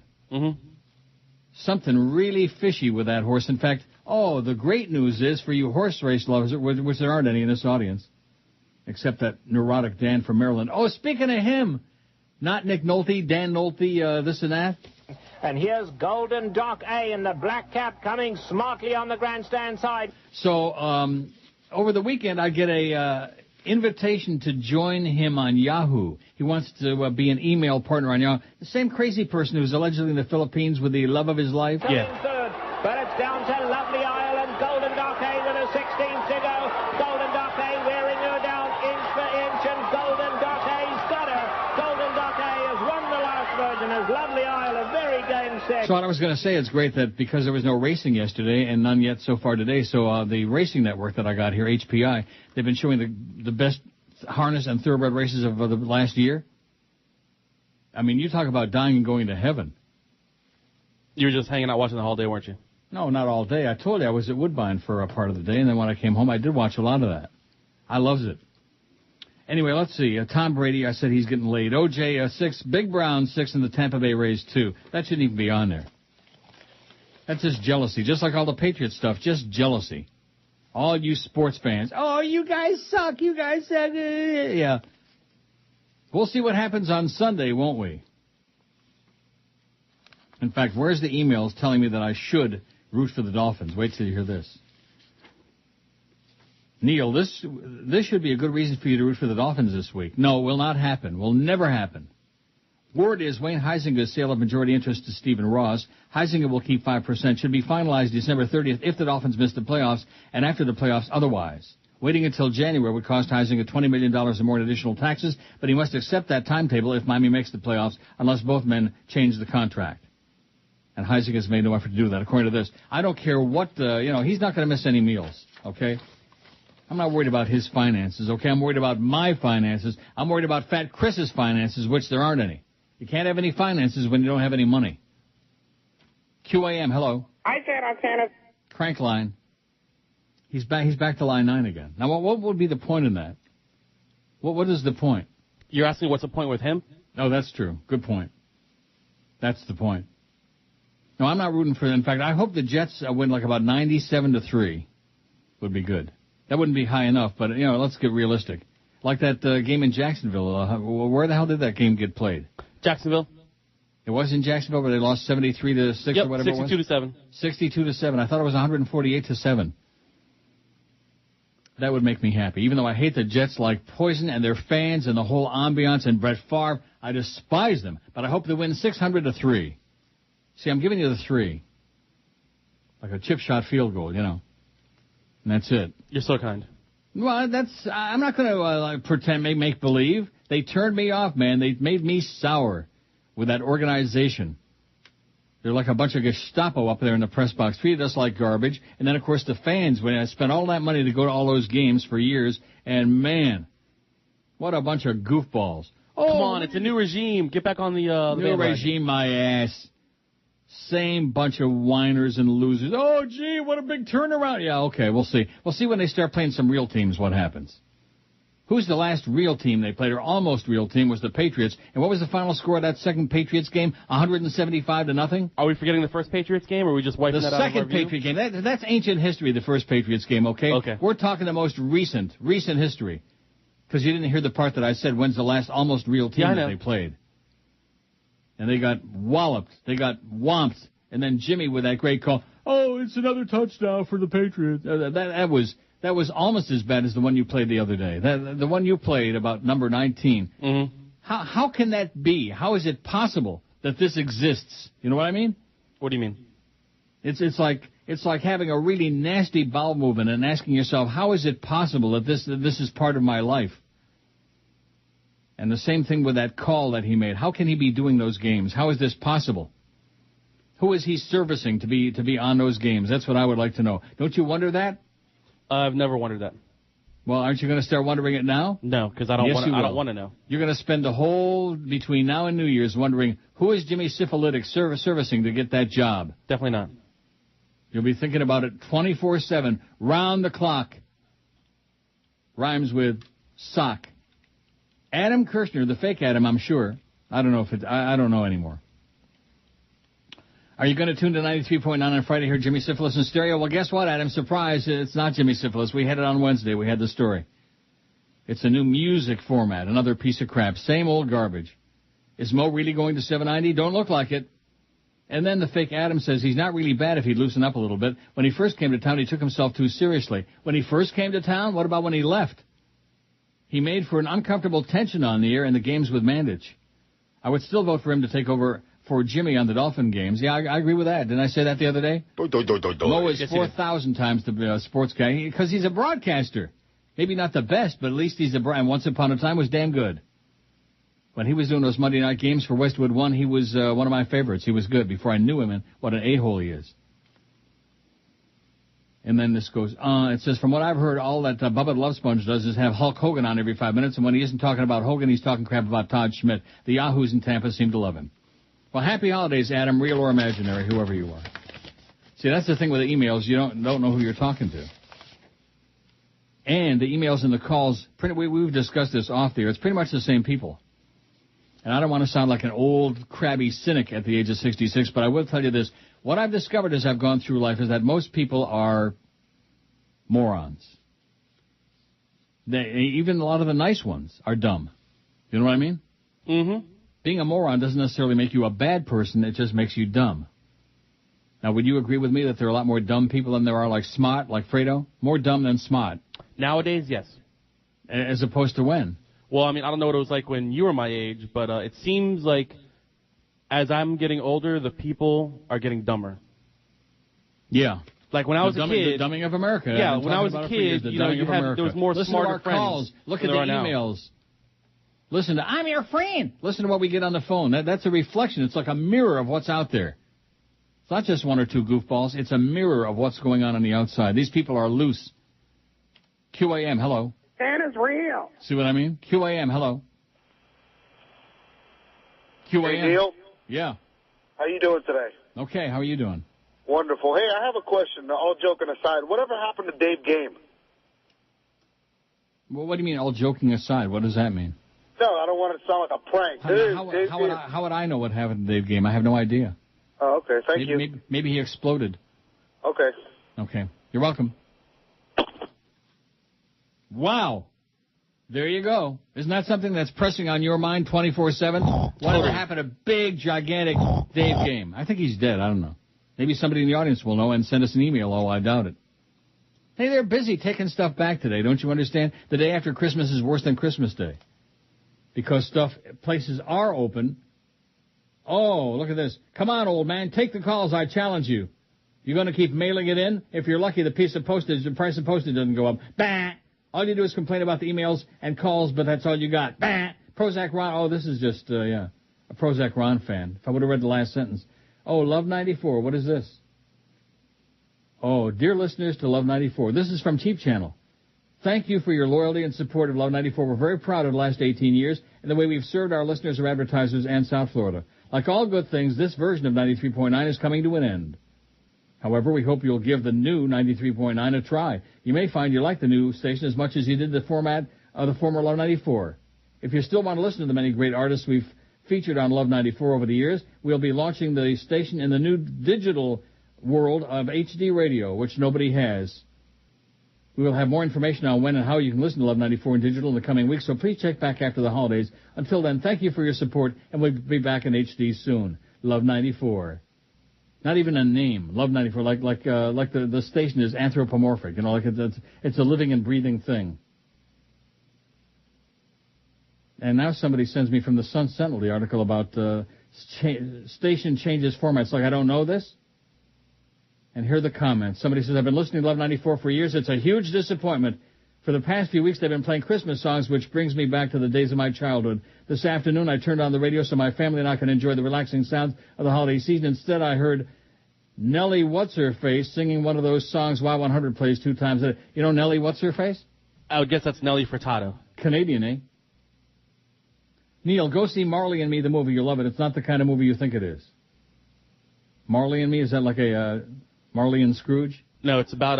Something really fishy with that horse. In fact, the great news is for you horse race lovers, which there aren't any in this audience, except that neurotic Dan from Maryland. Oh, speaking of him, not Nick Nolte, Dan Nolte, this and that. And here's Golden Doc A in the black cap coming smartly on the grandstand side. So, over the weekend, I get a invitation to join him on Yahoo. He wants to be an email partner on Yahoo. The same crazy person who's allegedly in the Philippines with the love of his life. Yeah. Third, but it's down to Lovely Isle and Golden Doc A with a 16th to go. Golden Doc A wearing her down inch for inch, and Golden Doc A's got her. Golden Doc A has won the last Virgin as Lovely Isle a very game set. So what I was going to say, it's great that because there was no racing yesterday and none yet so far today, so the racing network that I got here, HPI, they've been showing the best harness and thoroughbred races of the last year. I mean, you talk about dying and going to heaven. You were just hanging out watching the whole day, weren't you? No, not all day. I told you I was at Woodbine for a part of the day, and then when I came home, I did watch a lot of that. I loves it. Anyway, let's see. Tom Brady, I said he's getting laid. OJ, 6. Big Brown, 6, and the Tampa Bay Rays, 2. That shouldn't even be on there. That's just jealousy, just like all the Patriot stuff, just jealousy. All you sports fans, oh, you guys suck, you guys suck. Yeah. We'll see what happens on Sunday, won't we? In fact, where's the emails telling me that I should root for the Dolphins? Wait till you hear this. Neil, this should be a good reason for you to root for the Dolphins this week. No, it will not happen. Will never happen. Word is Wayne Heisinger's sale of majority interest to Stephen Ross. Heisinger will keep 5%. Should be finalized December 30th if the Dolphins miss the playoffs and after the playoffs otherwise. Waiting until January would cost Heisinger $20 million or more in additional taxes, but he must accept that timetable if Miami makes the playoffs unless both men change the contract. And Heisinger's made no effort to do that, according to this. I don't care what, he's not going to miss any meals, okay? I'm not worried about his finances, okay? I'm worried about my finances. I'm worried about Fat Chris's finances, which there aren't any. You can't have any finances when you don't have any money. QAM, hello. Hi, Santa. Crank line. He's back to line 9 again. Now, what would be the point in that? What is the point? You're asking what's the point with him? Oh, that's true. Good point. That's the point. No, I'm not rooting for them. In fact, I hope the Jets win like about 97-3. Would be good. That wouldn't be high enough, but, let's get realistic. Like that game in Jacksonville. Where the hell did that game get played? Jacksonville. It was in Jacksonville where they lost 73-6 or whatever it was? 62-7. 62-7. I thought it was 148-7. That would make me happy. Even though I hate the Jets like poison and their fans and the whole ambiance and Brett Favre, I despise them. But I hope they win 600-3. See, I'm giving you the 3. Like a chip shot field goal, And that's it. You're so kind. Well, I'm not going to pretend, make believe. They turned me off, man. They made me sour with that organization. They're like a bunch of Gestapo up there in the press box, treated us like garbage. And then, of course, the fans, when I spent all that money to go to all those games for years, and man, what a bunch of goofballs. Come on, it's a new regime. Get back on the new regime, my ass. Same bunch of whiners and losers. Oh, gee, what a big turnaround. Yeah, okay, we'll see. We'll see when they start playing some real teams what happens. Who's the last real team they played, or almost real team, was the Patriots. And what was the final score of that second Patriots game? 175-0? Are we forgetting the first Patriots game, or are we just wiping that out of our view? The second Patriot game. That's ancient history, the first Patriots game, okay? Okay. We're talking the most recent history. Because you didn't hear the part that I said, when's the last almost real team that they played? And they got walloped. They got whomped. And then Jimmy with that great call, oh, it's another touchdown for the Patriots. That was almost as bad as the one you played the other day. The one you played about number 19. Mm-hmm. How can that be? How is it possible that this exists? You know what I mean? What do you mean? It's like having a really nasty bowel movement and asking yourself, how is it possible that this is part of my life? And the same thing with that call that he made. How can he be doing those games? How is this possible? Who is he servicing to be on those games? That's what I would like to know. Don't you wonder that? I've never wondered that. Well, aren't you going to start wondering it now? No, because I don't want to know. You're going to spend the whole between now and New Year's wondering who is Jimmy Syphilitic servicing to get that job. Definitely not. You'll be thinking about it 24/7, round the clock. Rhymes with sock. Adam Kirshner, the fake Adam, I'm sure. I don't know if I don't know anymore. Are you going to tune to 93.9 on Friday here, Jimmy Syphilis in stereo? Well, guess what, Adam? Surprise, it's not Jimmy Syphilis. We had it on Wednesday. We had the story. It's a new music format, another piece of crap. Same old garbage. Is Mo really going to 790? Don't look like it. And then the fake Adam says he's not really bad if he'd loosen up a little bit. When he first came to town, he took himself too seriously. When he first came to town, what about when he left? He made for an uncomfortable tension on the air in the games with Mandich. I would still vote for him to take over for Jimmy on the Dolphin games. Yeah, I agree with that. Didn't I say that the other day? Mo is 4,000 times the sports guy because he's a broadcaster. Maybe not the best, but at least he's and once upon a time was damn good. When he was doing those Monday night games for Westwood One, he was one of my favorites. He was good before I knew him and what an a-hole he is. And then this goes on. It says, from what I've heard, all that Bubba Love Sponge does is have Hulk Hogan on every 5 minutes, and when he isn't talking about Hogan, he's talking crap about Todd Schmidt. The Yahoos in Tampa seem to love him. Well, happy holidays, Adam, real or imaginary, whoever you are. See, that's the thing with the emails. You don't know who you're talking to. And the emails and the calls, we've discussed this off the air. It's pretty much the same people. And I don't want to sound like an old, crabby cynic at the age of 66, but I will tell you this. What I've discovered as I've gone through life is that most people are morons. Even a lot of the nice ones are dumb. You know what I mean? Mm-hmm. Being a moron doesn't necessarily make you a bad person. It just makes you dumb. Now, would you agree with me that there are a lot more dumb people than there are like smart, like Fredo? More dumb than smart. Nowadays, yes. As opposed to when? Well, I mean, I don't know what it was like when you were my age, but it seems like as I'm getting older, the people are getting dumber. Yeah. Like when I was a kid. The dumbing of America. Yeah, when I was a kid, there was more smarter friends. Calls. Look at the emails. Listen to, I'm your friend. Listen to what we get on the phone. That's a reflection. It's like a mirror of what's out there. It's not just one or two goofballs. It's a mirror of what's going on the outside. These people are loose. QAM, hello. Santa's real. See what I mean? QAM, hello. QAM. Hey, Neil. Yeah. How you doing today? Okay, how are you doing? Wonderful. Hey, I have a question. All joking aside, whatever happened to Dave Game? Well, what do you mean, all joking aside? What does that mean? No, I don't want it to sound like a prank. How would I know what happened to Dave Game? I have no idea. Oh, okay. Thank you. Maybe he exploded. Okay. Okay. You're welcome. Wow. There you go. Isn't that something that's pressing on your mind 24/7? Whatever happened to big, gigantic Dave Game? I think he's dead. I don't know. Maybe somebody in the audience will know and send us an email. Oh, I doubt it. Hey, they're busy taking stuff back today. Don't you understand? The day after Christmas is worse than Christmas Day. Because places are open. Oh, look at this. Come on, old man. Take the calls. I challenge you. You're going to keep mailing it in? If you're lucky, the price of postage doesn't go up. Bah! All you do is complain about the emails and calls, but that's all you got. Bah! Prozac Ron. Oh, this is just, a Prozac Ron fan. If I would have read the last sentence. Oh, Love 94. What is this? Oh, dear listeners to Love 94. This is from Cheap Channel. Thank you for your loyalty and support of Love 94. We're very proud of the last 18 years and the way we've served our listeners, our advertisers, and South Florida. Like all good things, this version of 93.9 is coming to an end. However, we hope you'll give the new 93.9 a try. You may find you like the new station as much as you did the format of the former Love 94. If you still want to listen to the many great artists we've featured on Love 94 over the years, we'll be launching the station in the new digital world of HD radio, which nobody has. We will have more information on when and how you can listen to Love 94 in digital in the coming weeks, so please check back after the holidays. Until then, thank you for your support, and we'll be back in HD soon. Love 94. Not even a name. Love 94, like the station is anthropomorphic. You know, like it's a living and breathing thing. And now somebody sends me from the Sun Sentinel the article about station changes formats. Like, I don't know this. And here are the comments. Somebody says, I've been listening to Love 94 for years. It's a huge disappointment. For the past few weeks, they've been playing Christmas songs, which brings me back to the days of my childhood. This afternoon, I turned on the radio so my family and I can enjoy the relaxing sounds of the holiday season. Instead, I heard Nellie What's-Her-Face singing one of those songs Y100 plays 2 times a day. You know Nellie What's-Her-Face? I would guess that's Nellie Furtado. Canadian, eh? Neil, go see Marley and Me, the movie. You'll love it. It's not the kind of movie you think it is. Marley and Me, is that like a Marley and Scrooge? No, it's about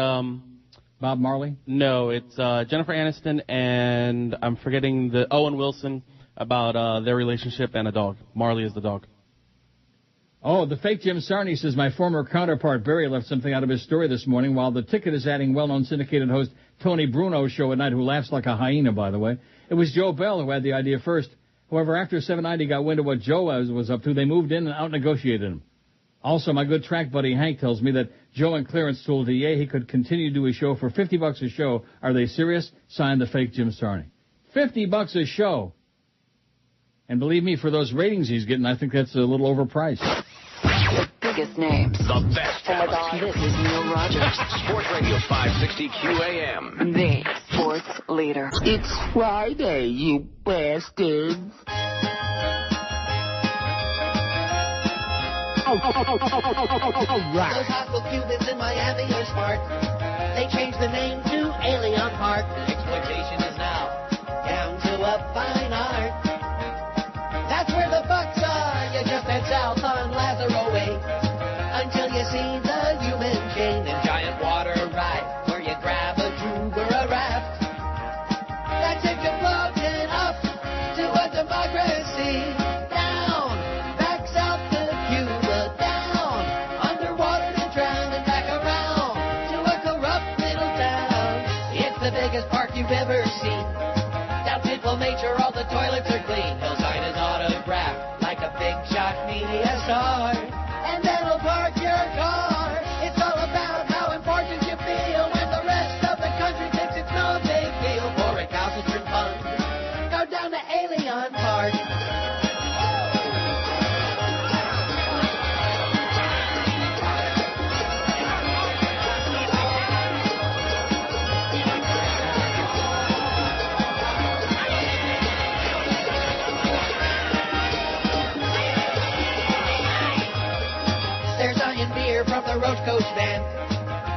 Bob Marley? No, it's Jennifer Aniston and I'm forgetting the Owen Wilson about their relationship and a dog. Marley is the dog. Oh, the fake Jim Sarney says, my former counterpart Barry left something out of his story this morning. While the ticket is adding well-known syndicated host Tony Bruno's show at night, who laughs like a hyena, by the way. It was Joe Bell who had the idea first. However, after 790 got wind of what Joe was up to, they moved in and out-negotiated him. Also, my good track buddy Hank tells me that Joe and Clarence told DA he could continue to do his show for $50 a show. Are they serious? Signed, the fake Jim Sarney. $50 a show. And believe me, for those ratings he's getting, I think that's a little overpriced. The biggest names. The best talent. This is Neil Rogers. Sports Radio 560 QAM. The sports leader. It's Friday, you bastards. Those hot little Cubans in Miami are smart. They changed the name to Alien Park. Exploitation is now down to a fine art. That's where the bucks are. You just head south on Lazaro Way until you see the human chain and giant water ride where you grab a tube or a raft. That takes you floating up to a democracy. You've ever seen. Down Pitbull Major, all the toilets are clean. He'll sign his autograph like a big shot media star. And then he'll park your car. It's all about how important you feel when the rest of the country thinks it's no big deal. For recalcitrant fun, go down to Alien Park. From the Roach Coach Band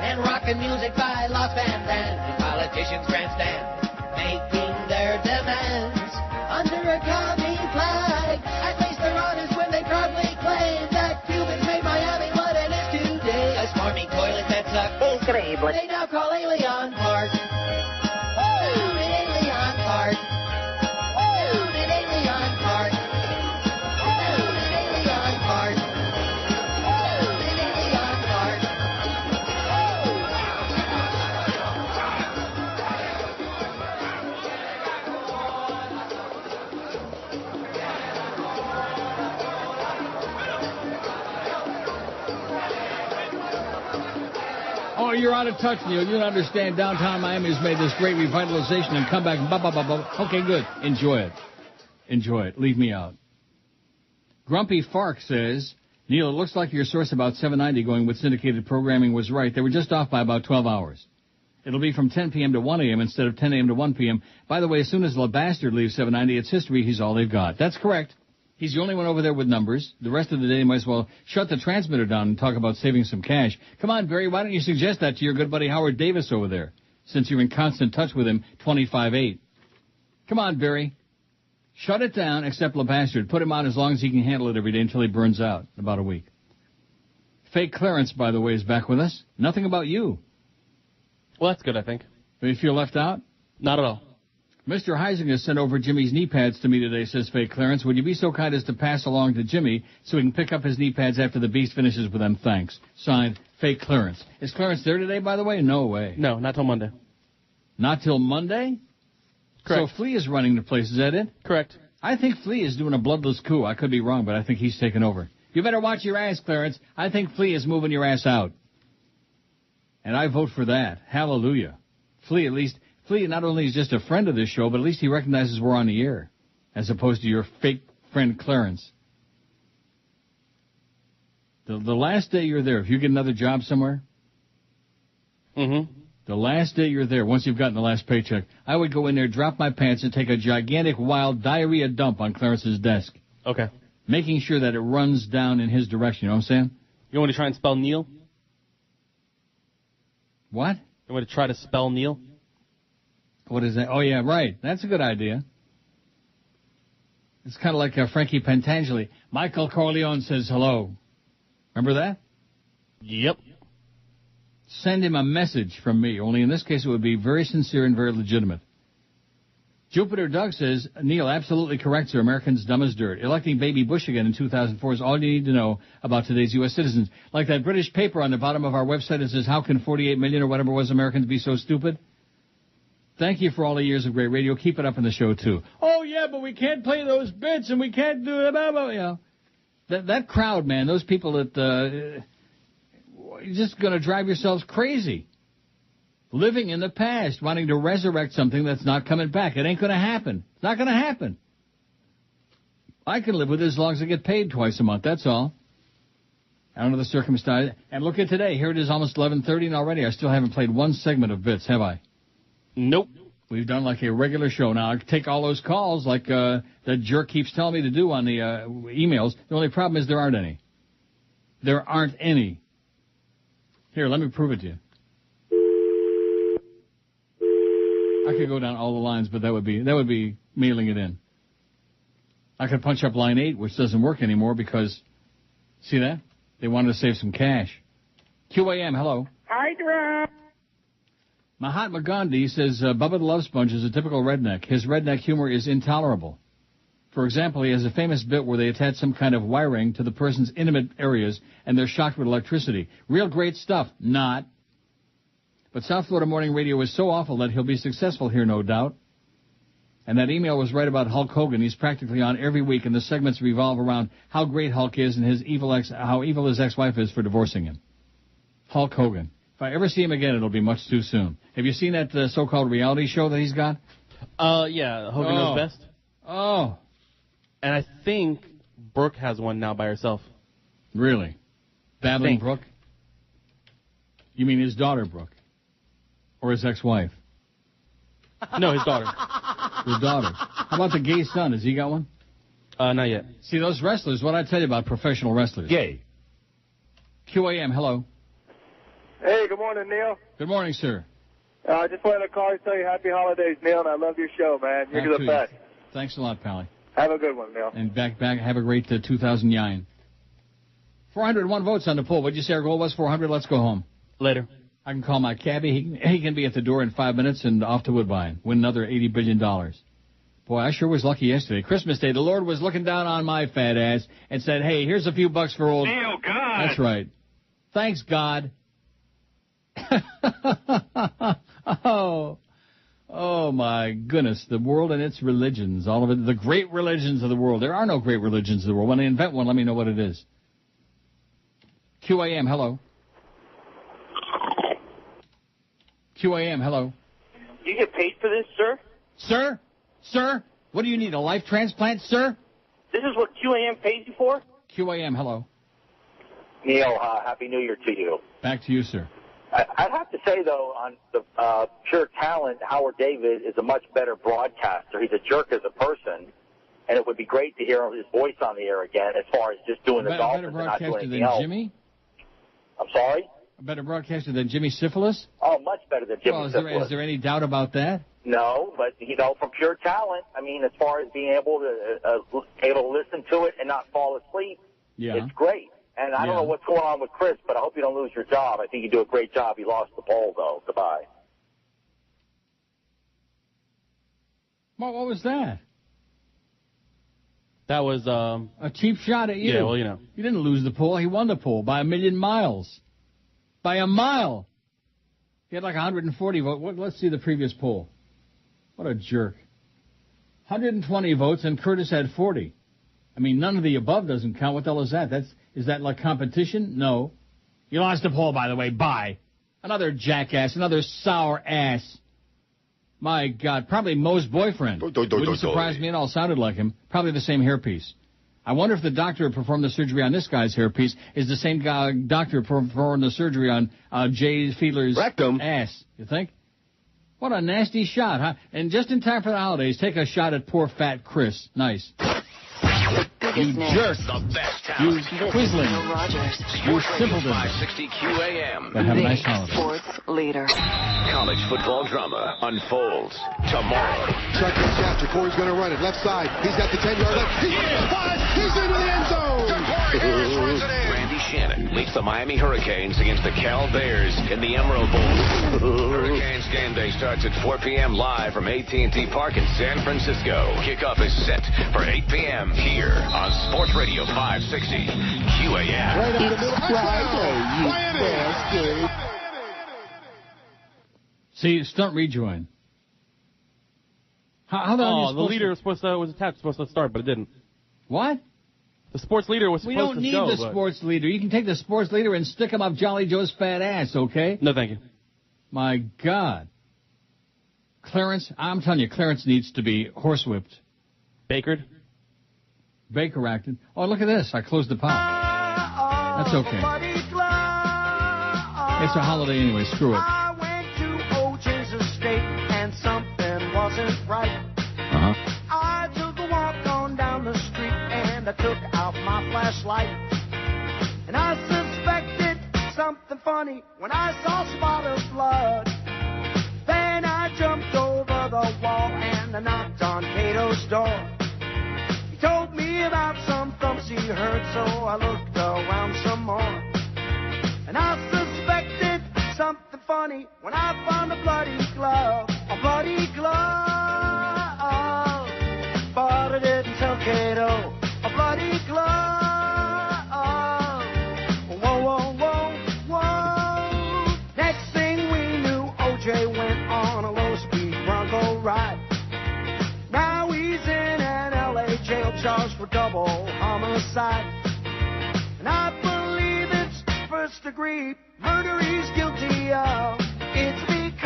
and rockin' music by Los Van Zandt. And politicians grandstand, making their demands under a commie flag. At least they're honest when they proudly claim that Cubans made Miami what it is today. A smarmy toilet that sucks. Incredible. They now call Alien Park. Down at Alien Park. Down at Alien Park. Down at Alien Park. Oh, you're out of touch, Neil. You don't understand. Downtown Miami has made this great revitalization and comeback. Okay, good. Enjoy it. Enjoy it. Leave me out. Grumpy Fark says, Neil, it looks like your source about 790 going with syndicated programming was right. They were just off by about 12 hours. It'll be from 10 p.m. to 1 a.m. instead of 10 a.m. to 1 p.m. By the way, as soon as La Bastard leaves 790, it's history. He's all they've got. That's correct. He's the only one over there with numbers. The rest of the day, might as well shut the transmitter down and talk about saving some cash. Come on, Barry, why don't you suggest that to your good buddy Howard Davis over there, since you're in constant touch with him 25/8. Come on, Barry. Shut it down, except La Bastard. Put him on as long as he can handle it every day until he burns out in about a week. Fake Clarence, by the way, is back with us. Nothing about you. Well, that's good, I think. Do you feel left out? Not at all. Mr. Heisinger sent over Jimmy's knee pads to me today, says Fake Clarence. Would you be so kind as to pass along to Jimmy so he can pick up his knee pads after the Beast finishes with them? Thanks. Signed, Fake Clarence. Is Clarence there today, by the way? No way. No, not till Monday. Not till Monday? Correct. So Flea is running the place, is that it? Correct. I think Flea is doing a bloodless coup. I could be wrong, but I think he's taking over. You better watch your ass, Clarence. I think Flea is moving your ass out. And I vote for that. Hallelujah. Flea not only is just a friend of this show, but at least he recognizes we're on the air, as opposed to your fake friend Clarence. The last day you're there, if you get another job somewhere, the last day you're there, once you've gotten the last paycheck, I would go in there, drop my pants, and take a gigantic, wild diarrhea dump on Clarence's desk. Okay. Making sure that it runs down in his direction, you know what I'm saying? You want me to try and spell Neil? What? You want me to try to spell Neil? What is that? Oh, yeah, right. That's a good idea. It's kind of like Frankie Pentangeli. Michael Corleone says hello. Remember that? Yep. Send him a message from me, only in this case it would be very sincere and very legitimate. Jupiter Doug says, Neil, absolutely correct, sir. Americans dumb as dirt. Electing Baby Bush again in 2004 is all you need to know about today's U.S. citizens. Like that British paper on the bottom of our website that says, how can 48 million or whatever it was Americans be so stupid? Thank you for all the years of great radio. Keep it up in the show, too. Oh, yeah, but we can't play those bits and we can't do it. Blah, blah, you know. That crowd, man, those people that... you're just going to drive yourselves crazy. Living in the past, wanting to resurrect something that's not coming back. It ain't going to happen. It's not going to happen. I can live with it as long as I get paid twice a month, that's all. I don't know the circumstance. And look at today. Here it is almost 11:30 and already I still haven't played one segment of bits, have I? Nope. We've done like a regular show. Now, I take all those calls like that jerk keeps telling me to do on the emails. The only problem is there aren't any. There aren't any. Here, let me prove it to you. I could go down all the lines, but that would be mailing it in. I could punch up line 8, which doesn't work anymore because, see that? They wanted to save some cash. QAM, hello. Hi, Drum. Mahatma Gandhi says Bubba the Love Sponge is a typical redneck. His redneck humor is intolerable. For example, he has a famous bit where they attach some kind of wiring to the person's intimate areas and they're shocked with electricity. Real great stuff. Not. But South Florida Morning Radio is so awful that he'll be successful here, no doubt. And that email was right about Hulk Hogan. He's practically on every week, and the segments revolve around how great Hulk is and how evil his ex-wife is for divorcing him. Hulk Hogan. If I ever see him again, it'll be much too soon. Have you seen that so-called reality show that he's got? Yeah, Hogan Knows Best. Oh. And I think Brooke has one now by herself. Really? Babbling Brooke? You mean his daughter, Brooke? Or his ex-wife? No, his daughter. His daughter. How about the gay son? Has he got one? Not yet. See, those wrestlers, what I tell you about professional wrestlers. Gay. QAM, hello. Hey, good morning, Neil. Good morning, sir. I just wanted to call and tell you happy holidays, Neil, and I love your show, man. You're the best. Thanks a lot, Pally. Have a good one, Neil. And back, have a great 2009. 401 votes on the poll. What'd you say our goal was? 400? Let's go home. Later. I can call my cabbie. He can be at the door in 5 minutes and off to Woodbine. Win another $80 billion. Boy, I sure was lucky yesterday. Christmas Day, the Lord was looking down on my fat ass and said, hey, here's a few bucks for old... Neil, God! That's right. Thanks, God. Oh, my goodness. The world and its religions, all of it, the great religions of the world. There are no great religions of the world. When they invent one, let me know what it is. QAM, hello. QAM, hello. You get paid for this, sir? Sir? Sir? What do you need, a life transplant, sir? This is what QAM pays you for? QAM, hello. Neil, Happy New Year to you. Back to you, sir. I'd have to say, though, on the pure talent, Howard David is a much better broadcaster. He's a jerk as a person, and it would be great to hear his voice on the air again as far as just doing the Dolphins and not doing anything else. Jimmy? I'm sorry? A better broadcaster than Jimmy Syphilis? Oh, much better than Jimmy Syphilis. Is there any doubt about that? No, but, from pure talent, I mean, as far as being able to listen to it and not fall asleep, it's great. And I don't know what's going on with Chris, but I hope you don't lose your job. I think you do a great job. You lost the poll, though. Goodbye. What was that? That was a cheap shot at you. Yeah, well, you know. You didn't lose the poll. He won the poll by 1,000,000 miles. By a mile. He had like 140 votes. Let's see the previous poll. What a jerk. 120 votes, and Curtis had 40. I mean, none of the above doesn't count. What the hell is that? Is that like competition? No. You lost the poll, by the way. Bye. Another jackass, another sour ass. My God, probably Moe's boyfriend. Wouldn't surprise me at all. Sounded like him. Probably the same hairpiece. I wonder if the doctor who performed the surgery on this guy's hairpiece is the same guy, doctor who performed the surgery on Jay Fiedler's ass. You think? What a nasty shot, huh? And just in time for the holidays, take a shot at poor fat Chris. Nice. You jerk. The best You talent. Quisling. Neil Rogers. You simpleton. 560 QAM. But have a nice holiday. Sports leader. College football drama unfolds tomorrow. Second catch. Corey's going to run it. Left side. He's at the 10-yard line. He's into the end zone. Randy Shannon leads the Miami Hurricanes against the Cal Bears in the Emerald Bowl. Hurricanes game day starts at 4 p.m. live from AT&T Park in San Francisco. Kickoff is set for 8 p.m. here on Sports Radio 560 QAM. See, stunt rejoin. How the leader was supposed to start, but it didn't. What? The sports leader was We supposed don't to need the sports leader. You can take the sports leader and stick him up Jolly Joe's fat ass, okay? No, thank you. My God. Clarence, I'm telling you, Clarence needs to be horsewhipped. Bakered? Baker acted. Oh, look at this. I closed the pot. That's okay. It's a holiday anyway. Screw it. I went to OJ's estate and something wasn't right. I took a walk on down the street and I took out my flashlight. And I suspected something funny when I saw a spot of blood. Then I jumped over the wall and I knocked on Cato's door. He told me about some thumps he heard, so I looked around some more. And I suspected something funny when I found a bloody glove. A bloody glove. But I didn't tell Cato. A bloody glove. Whoa, whoa, whoa, whoa. Next thing we knew, OJ went on a low-speed Bronco ride. Now he's in an L.A. jail charged for double homicide. And I believe it's first-degree murder he's guilty of. It's because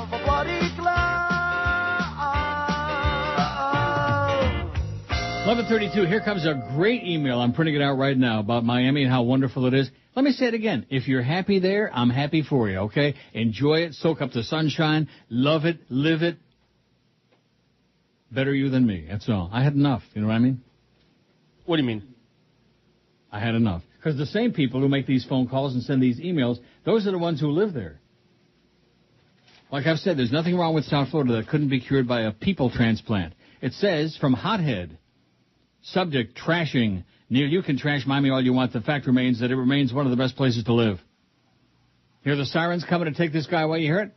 of a bloody glove. 11:32. Here comes a great email. I'm printing it out right now about Miami and how wonderful it is. Let me say it again. If you're happy there, I'm happy for you, okay? Enjoy it. Soak up the sunshine. Love it. Live it. Better you than me. That's all. I had enough. You know what I mean? What do you mean? I had enough. Because the same people who make these phone calls and send these emails, those are the ones who live there. Like I've said, there's nothing wrong with South Florida that couldn't be cured by a people transplant. It says, from Hothead, subject, trashing. Neil, you can trash Miami all you want. The fact remains that it remains one of the best places to live. Hear the sirens coming to take this guy away? You hear it?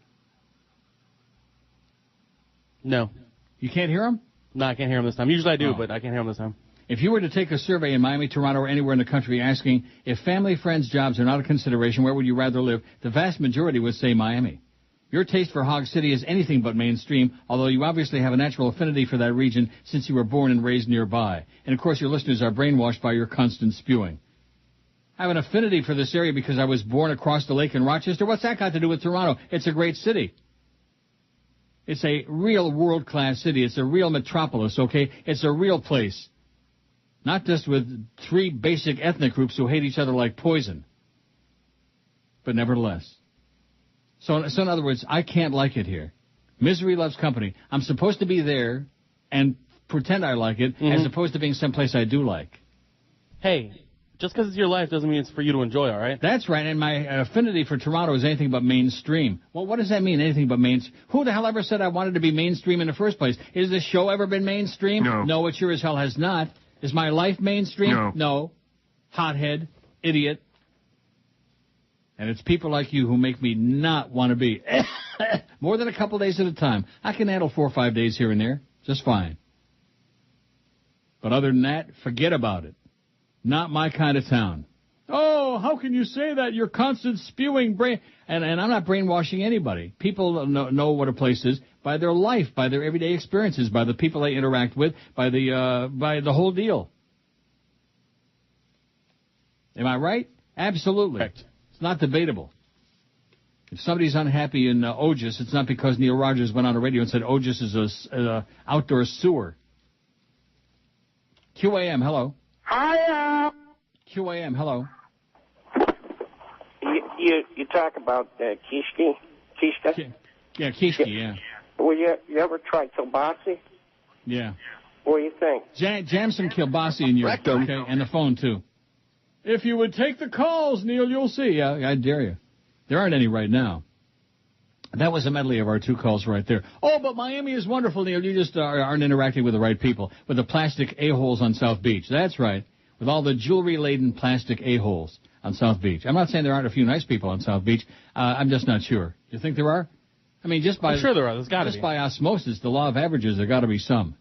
No. You can't hear them? No, I can't hear him this time. Usually I do, but I can't hear him this time. If you were to take a survey in Miami, Toronto, or anywhere in the country asking if family, friends, jobs are not a consideration, where would you rather live, the vast majority would say Miami. Your taste for Hog City is anything but mainstream, although you obviously have a natural affinity for that region since you were born and raised nearby. And, of course, your listeners are brainwashed by your constant spewing. I have an affinity for this area because I was born across the lake in Rochester. What's that got to do with Toronto? It's a great city. It's a real world-class city. It's a real metropolis, okay? It's a real place. Not just with three basic ethnic groups who hate each other like poison. But nevertheless. So in other words, I can't like it here. Misery loves company. I'm supposed to be there and pretend I like it as opposed to being someplace I do like. Hey, just because it's your life doesn't mean it's for you to enjoy, all right? That's right, and my affinity for Toronto is anything but mainstream. Well, what does that mean, anything but mainstream? Who the hell ever said I wanted to be mainstream in the first place? Has this show ever been mainstream? No, it sure as hell has not. Is my life mainstream? No. Hothead. Idiot. And it's people like you who make me not want to be. More than a couple days at a time. I can handle 4 or 5 days here and there. Just fine. But other than that, forget about it. Not my kind of town. Oh! oh, how can you say that? You're constant spewing brain. And I'm not brainwashing anybody. People know what a place is by their life, by their everyday experiences, by the people they interact with, by the whole deal. Am I right? Absolutely. Correct. It's not debatable. If somebody's unhappy in Ogis, it's not because Neil Rogers went on the radio and said Ogis is a outdoor sewer. QAM, hello. Hi. QAM, hello. You talk about Kishki? Yeah, Kishki, yeah. Well, you ever tried kielbasa? Yeah. What do you think? Jam some kielbasa in your Rectum. okay, and the phone, too. If you would take the calls, Neil, you'll see. Yeah, I dare you. There aren't any right now. That was a medley of our two calls right there. Oh, but Miami is wonderful, Neil. You just aren't interacting with the right people. With the plastic a-holes on South Beach. That's right. With all the jewelry-laden plastic a-holes on South Beach. I'm not saying there aren't a few nice people on South Beach. I'm just not sure. You think there are? I mean, just by... I'm sure there are. There's got to be. Just by osmosis, the law of averages, there got to be some.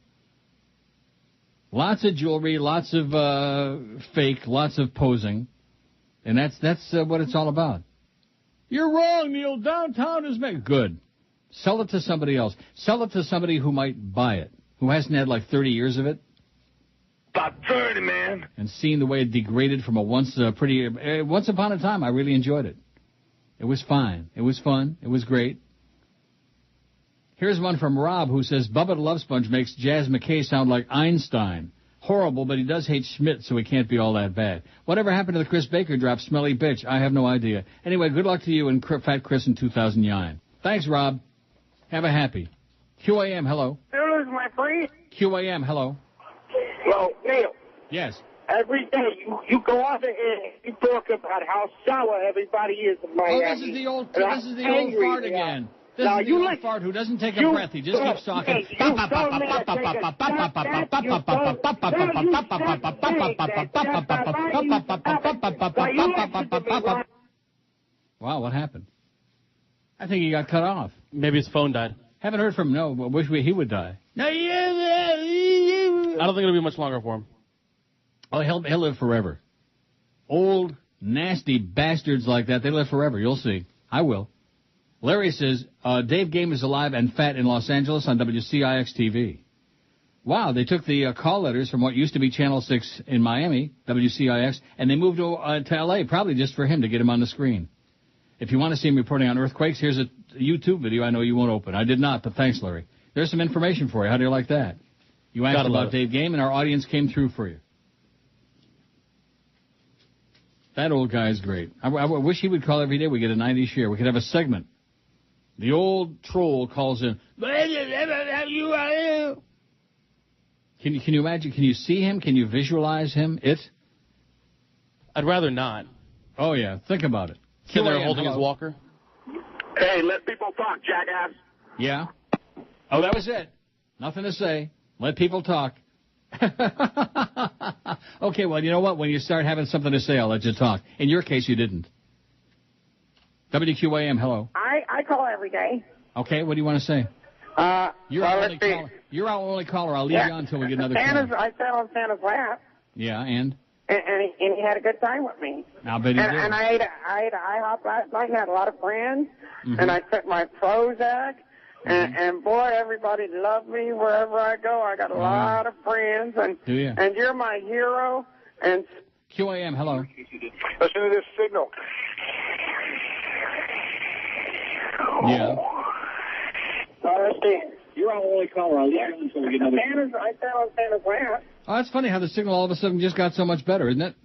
Lots of jewelry, lots of fake, lots of posing. And that's what it's all about. You're wrong, Neil. Downtown is good. Sell it to somebody else. Sell it to somebody who might buy it, who hasn't had like 30 years of it. About 30, man. And seen the way it degraded from a once upon a time. I really enjoyed it. It was fine. It was fun. It was great. Here's one from Rob who says, Bubba the Love Sponge makes Jazz McKay sound like Einstein. Horrible, but he does hate Schmidt, so he can't be all that bad. Whatever happened to the Chris Baker drop, Smelly Bitch? I have no idea. Anyway, good luck to you and Fat Chris in 2009. Thanks, Rob. Have a happy. QAM, hello. There's my friend. QAM, hello. Well, Neil. Yes. Every day you go on the air and you talk about how sour everybody is in Miami. Oh, this is the old fart again. This is the old fart who doesn't take a breath. He just keeps talking. Wow, what happened? I think he got cut off. Maybe his phone died. Haven't heard from him. No, but wish he would die. I don't think it'll be much longer for him. Oh, he'll live forever. Old, nasty bastards like that, they live forever. You'll see. I will. Larry says, Dave Game is alive and fat in Los Angeles on WCIX-TV. Wow, they took the call letters from what used to be Channel 6 in Miami, WCIX, and they moved to L.A., probably just for him to get him on the screen. If you want to see him reporting on earthquakes, here's a YouTube video I know you won't open. I did not, but thanks, Larry. There's some information for you. How do you like that? You asked about Dave Game, and our audience came through for you. That old guy is great. I wish he would call every day. We get a 90 share. We could have a segment. The old troll calls in. Can you imagine? Can you see him? Can you visualize him? I'd rather not. Oh, yeah. Think about it. Sitting there holding his walker. Hey, let people talk, jackass. Yeah. Oh, that was it. Nothing to say. Let people talk. Okay, well, you know what? When you start having something to say, I'll let you talk. In your case, you didn't. WQAM, hello. I call every day. Okay, what do you want to say? You're our only caller. You're our only caller. I'll leave you on until we get another caller. I sat on Santa's lap. Yeah, and he had a good time with me. I'll bet he did. And I ate IHOP last night and had a lot of friends. Mm-hmm. And I took my Prozac. Mm-hmm. And boy, everybody loved me wherever I go. I got a lot of friends. And do you? And you're my hero. And QAM, hello. Listen to this signal. Yeah. You're our only caller. I sat on Santa's lap. Oh, that's funny how the signal all of a sudden just got so much better, isn't it?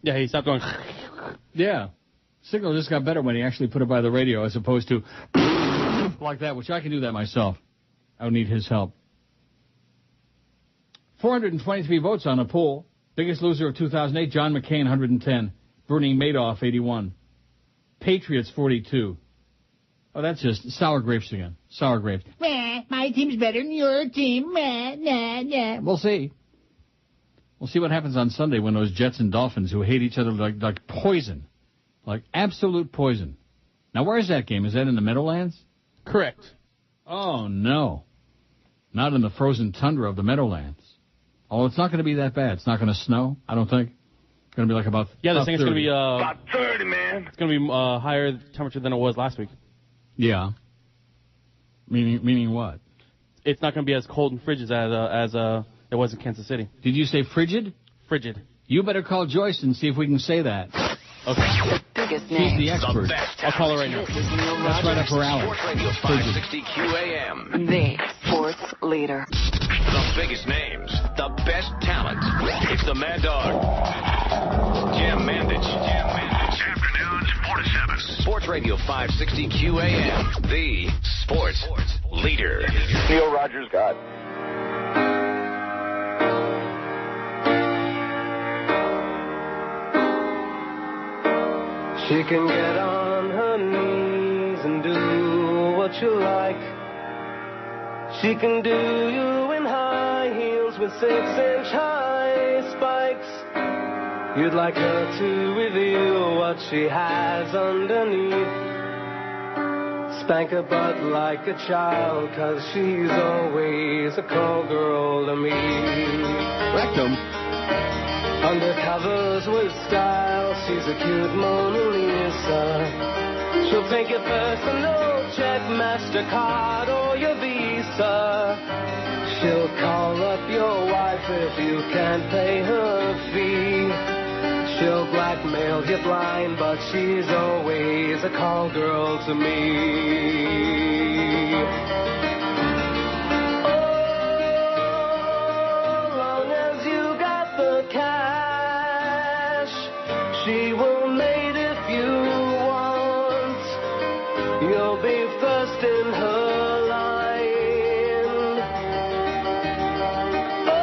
Yeah, he stopped going. Yeah. Signal just got better when he actually put it by the radio as opposed to like that, which I can do that myself. I don't need his help. 423 votes on a poll. Biggest loser of 2008, John McCain, 110. Bernie Madoff, 81. Patriots, 42. Oh, that's just sour grapes again. Sour grapes. My team's better than your team. We'll see. We'll see what happens on Sunday when those Jets and Dolphins, who hate each other like poison, like absolute poison. Now, where is that game? Is that in the Meadowlands? Correct. Oh, no. Not in the frozen tundra of the Meadowlands. Oh, it's not going to be that bad. It's not going to snow, I don't think. Going to be like about Yeah, they're saying it's going to be about 30, man. It's going to be higher temperature than it was last week. Yeah. Meaning what? It's not going to be as cold and frigid as it was in Kansas City. Did you say frigid? Frigid. You better call Joyce and see if we can say that. The Okay. biggest She's names. the expert. I'll call her right now. This is Neil That's right up Rogers, her alley. Sports Radio 560 QAM. the sports leader. The biggest names, the best talent. It's the Mad Dog. Jim Mandich. Afternoons 4 to 7. Sports Radio 560 QAM. The sports leader. Neil Rogers God. She can get on her knees and do what you like. She can do you in high heels with 6-inch high spikes. You'd like her to reveal what she has underneath. Spank her butt like a child, 'cause she's always a call girl to me. Rectum. Under covers with style, she's a cute Mona Lisa. She'll take your personal check, MasterCard or your Visa. She'll call up your wife if you can't pay her fee. She'll blackmail you blind, but she's always a call girl to me. She will mate if you want. You'll be first in her line. Oh,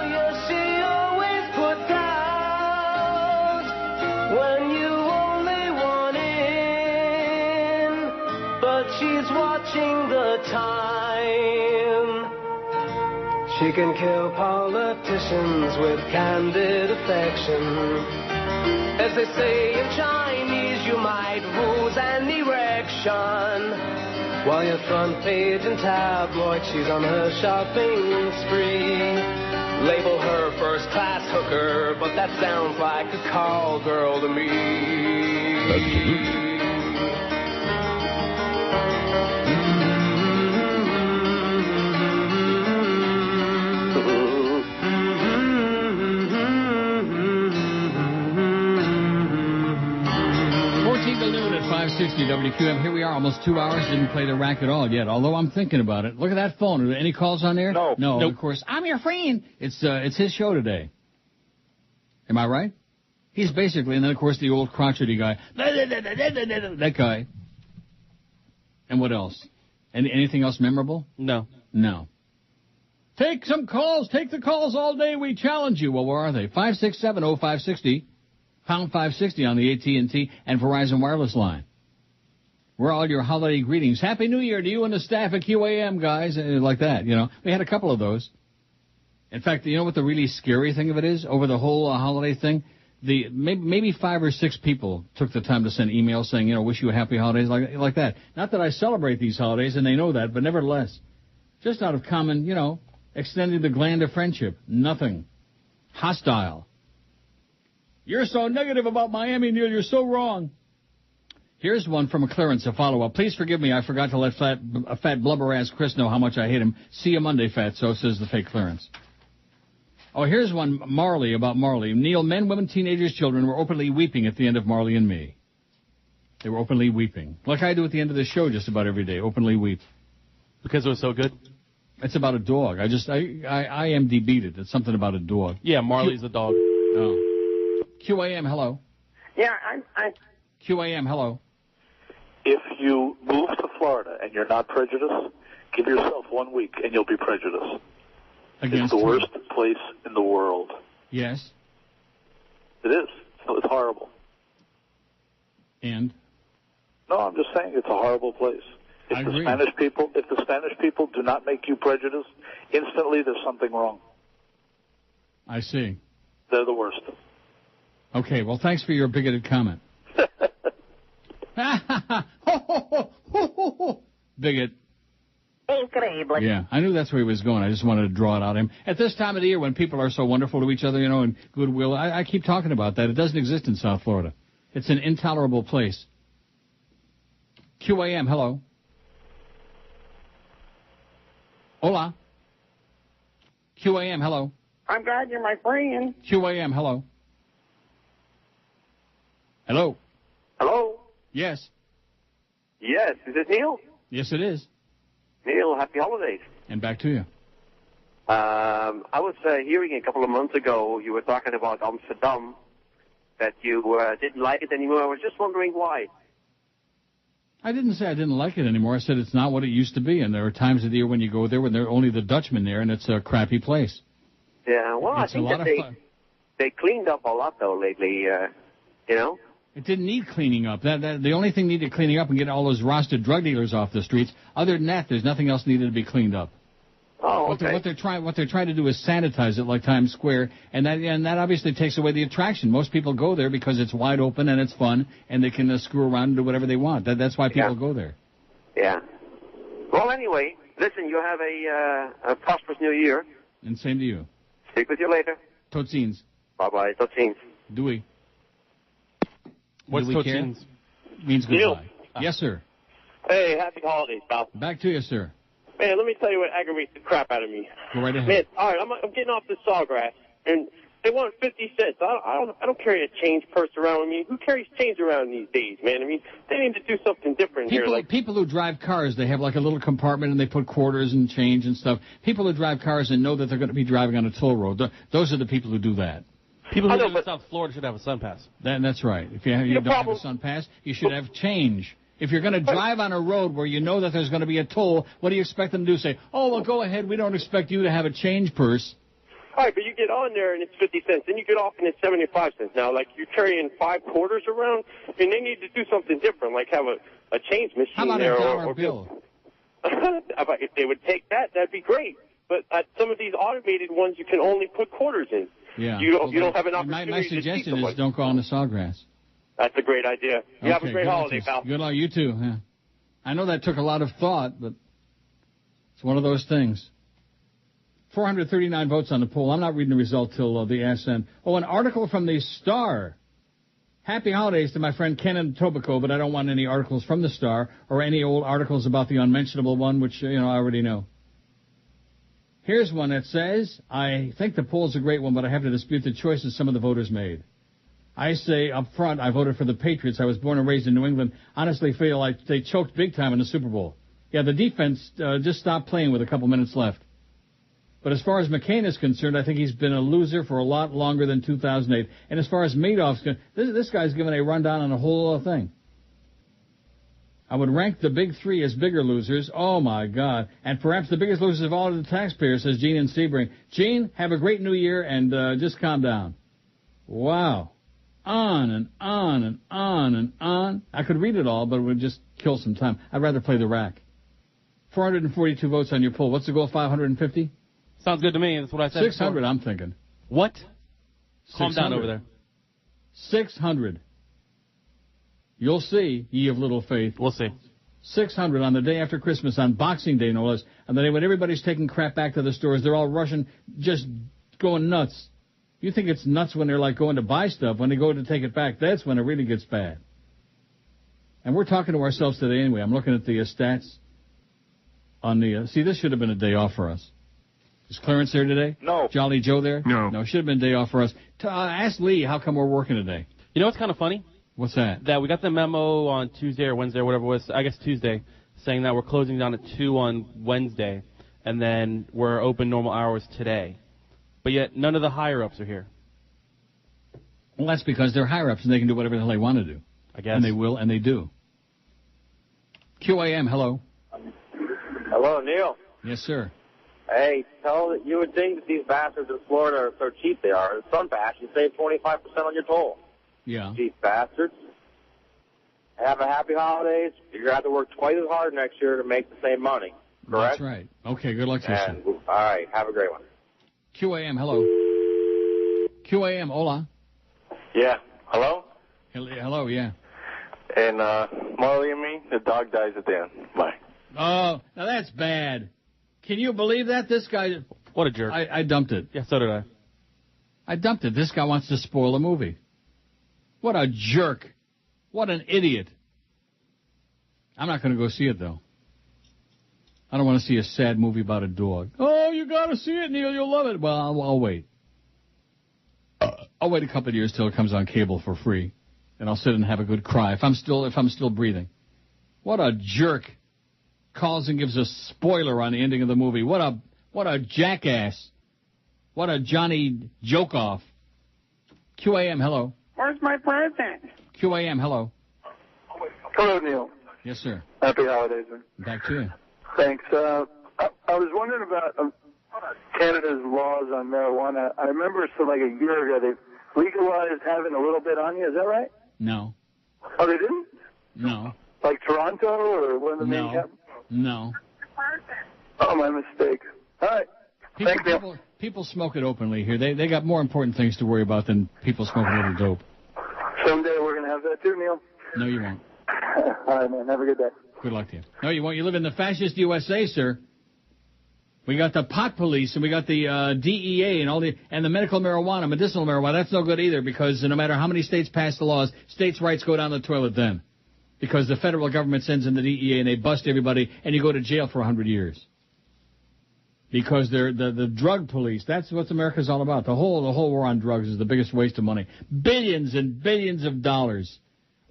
yes, she always puts out when you only want in. But she's watching the time. She can kill politicians with candid affection. As they say in Chinese, you might lose an erection. While your front page and tabloid, she's on her shopping spree. Label her first-class hooker, but that sounds like a call girl to me. Absolutely. Noon at 560 WQM. Here we are, almost 2 hours. Didn't play the rack at all yet, although I'm thinking about it. Look at that phone. Are there any calls on there? No. No, Nope. Of course. I'm your friend. It's his show today. Am I right? He's basically, and then, of course, the old crotchety guy. That guy. And what else? Anything else memorable? No. No. Take some calls. Take the calls all day. We challenge you. Well, where are they? 567-0560. Pound 560 on the AT&T and Verizon wireless line. Where are all your holiday greetings? Happy New Year to you and the staff at QAM, guys. Like that, you know. We had a couple of those. In fact, you know what the really scary thing of it is? Over the whole holiday thing, maybe 5 or 6 people took the time to send emails saying, you know, wish you a happy holidays, like that. Not that I celebrate these holidays, and they know that, but nevertheless, just out of common, you know, extending the gland of friendship. Nothing. Hostile. You're so negative about Miami, Neil. You're so wrong. Here's one from a clearance, a follow-up. Please forgive me. I forgot to let fat blubber-ass Chris know how much I hate him. See you Monday, Fatso, says the fake clearance. Oh, here's one, Marley, about Marley. Neil, men, women, teenagers, children were openly weeping at the end of Marley and Me. They were openly weeping. Like I do at the end of the show just about every day, openly weep. Because it was so good? It's about a dog. I IMDb'd it. It's something about a dog. Yeah, Marley's the dog. Oh. QAM, hello. Yeah, I QAM, hello. If you move to Florida and you're not prejudiced, give yourself 1 week and you'll be prejudiced. Against it's the worst place in the world. Yes. It is. It's horrible. And? No, I'm just saying it's a horrible place. If the Spanish people do not make you prejudiced, instantly there's something wrong. I see. They're the worst. Okay, well, thanks for your bigoted comment. Bigot. increíble. Yeah, I knew that's where he was going. I just wanted to draw it out of him. At this time of the year when people are so wonderful to each other, you know, and goodwill, I keep talking about that. It doesn't exist in South Florida. It's an intolerable place. QAM, hello. Hola. QAM, hello. I'm glad you're my friend. QAM, hello. Hello. Hello? Yes. Yes. Is it Neil? Yes, it is. Neil, happy holidays. And back to you. I was hearing a couple of months ago you were talking about Amsterdam, that you didn't like it anymore. I was just wondering why. I didn't say I didn't like it anymore. I said it's not what it used to be, and there are times of the year when you go there when there are only the Dutchmen there, and it's a crappy place. Yeah, well, It's I think a lot that of fun. they cleaned up a lot, though, lately, you know? It didn't need cleaning up. The only thing needed cleaning up and getting all those rostered drug dealers off the streets. Other than that, there's nothing else needed to be cleaned up. Oh, okay. What they're trying to do is sanitize it like Times Square, and that obviously takes away the attraction. Most people go there because it's wide open and it's fun, and they can screw around and do whatever they want. That's why people go there. Yeah. Well, anyway, listen, you have a prosperous new year. And same to you. Speak with you later. Totsines. Bye-bye. Totsines. Dewey. What's Do we care? Totsines? Means goodbye. Yes, sir. Hey, happy holidays, pal. Back to you, sir. Man, let me tell you what aggravates the crap out of me. Go right ahead. Man, all right, I'm getting off the sawgrass, and they want 50 cents. I don't carry a change purse around with me. Who carries change around these days, man? I mean, they need to do something different here. Like People who drive cars, they have like a little compartment and they put quarters and change and stuff. People who drive cars and know that they're going to be driving on a toll road, those are the people who do that. People who live in South Florida should have a sun pass. That's right. If you don't have a sun pass, you should have change. If you're going to drive on a road where you know that there's going to be a toll, what do you expect them to do? Say, oh, well, go ahead. We don't expect you to have a change purse. all right, but you get on there and it's 50 cents. Then you get off and it's 75 cents. Now, like, you're carrying 5 quarters around, and they need to do something different, like have a change machine How about there. a dollar bill? If they would take that, that'd be great. But at some of these automated ones, you can only put quarters in. Yeah. You don't have an opportunity My to see suggestion someone. is don't go on the sawgrass. That's a great idea. You have a great good holiday, luck, pal. Good luck, you too. Yeah. I know that took a lot of thought, but it's one of those things. 439 votes on the poll. I'm not reading the result till the ASN. Oh, an article from the Star. Happy holidays to my friend Ken in Tobaco, but I don't want any articles from the Star or any old articles about the unmentionable one, which, I already know. Here's one that says, I think the poll's a great one, but I have to dispute the choices some of the voters made. I say up front, I voted for the Patriots. I was born and raised in New England. Honestly feel like they choked big time in the Super Bowl. Yeah, the defense just stopped playing with a couple minutes left. But as far as McCain is concerned, I think he's been a loser for a lot longer than 2008. And as far as Madoff's concerned, this guy's given a rundown on the whole thing. I would rank the big three as bigger losers. Oh, my God. And perhaps the biggest losers of all are the taxpayers, says Gene in Sebring. Gene, have a great new year and just calm down. Wow. On and on and on and on. I could read it all, but it would just kill some time. I'd rather play the rack. 442 votes on your poll. What's the goal, 550? Sounds good to me. That's what I said. 600, before. I'm thinking. What? 600. Calm down over there. 600. You'll see, ye of little faith. We'll see. 600 on the day after Christmas, on Boxing Day, no less. On the day when everybody's taking crap back to the stores, they're all rushing, just going nuts. You think it's nuts when they're like going to buy stuff. When they go to take it back, that's when it really gets bad. And we're talking to ourselves today anyway. I'm looking at the stats on the... see, this should have been a day off for us. Is Clarence there today? No. Jolly Joe there? No. No, it should have been a day off for us. Ask Lee how come we're working today. You know what's kind of funny? What's that? That we got the memo on Tuesday or Wednesday or whatever it was, I guess Tuesday, saying that we're closing down at 2 on Wednesday, and then we're open normal hours today. But yet none of the higher-ups are here. Well, that's because they're higher-ups and they can do whatever the hell they want to do. I guess. And they will, and they do. QAM, hello. Hello, Neil. Yes, sir. Hey, you would think that these bastards in Florida are so cheap they are. At Sun Pass, you save 25% on your toll. Yeah. Cheap bastards. Have a happy holidays. You're going to have to work twice as hard next year to make the same money. Correct? That's right. Okay, good luck to you, sir. All right, have a great one. QAM, hello. QAM, hola. Yeah. Hello? Hello, yeah. And Marley and me, the dog dies at the end. Bye. Oh, now that's bad. Can you believe that? This guy... What a jerk. I dumped it. Yeah, so did I. I dumped it. This guy wants to spoil a movie. What a jerk. What an idiot. I'm not going to go see it, though. I don't want to see a sad movie about a dog. Oh, you got to see it, Neil. You'll love it. Well, I'll wait. I'll wait a couple of years till it comes on cable for free, and I'll sit and have a good cry if I'm still breathing. What a jerk. Calls and gives a spoiler on the ending of the movie. What a jackass. What a Johnny joke-off. QAM, hello. Where's my present? QAM, hello. Hello, Neil. Yes, sir. Happy holidays, man. Back to you. Thanks. I was wondering about Canada's laws on marijuana. I remember like a year ago they legalized having a little bit on you. Is that right? No. Oh, they didn't? No. Like Toronto or one of the main capitals? No. Oh, my mistake. All right. Thanks, Neil. People smoke it openly here. They got more important things to worry about than people smoking a little dope. Someday we're going to have that too, Neil. No, you won't. All right, man. Have a good day. Good luck to you. No, you won't. You live in the fascist USA, sir. We got the pot police, and we got the DEA, and the medical marijuana, medicinal marijuana. That's no good either, because no matter how many states pass the laws, states' rights go down the toilet then. Because the federal government sends in the DEA, and they bust everybody, and you go to jail for 100 years. Because they're the drug police. That's what America's all about. The whole war on drugs is the biggest waste of money. Billions and billions of dollars.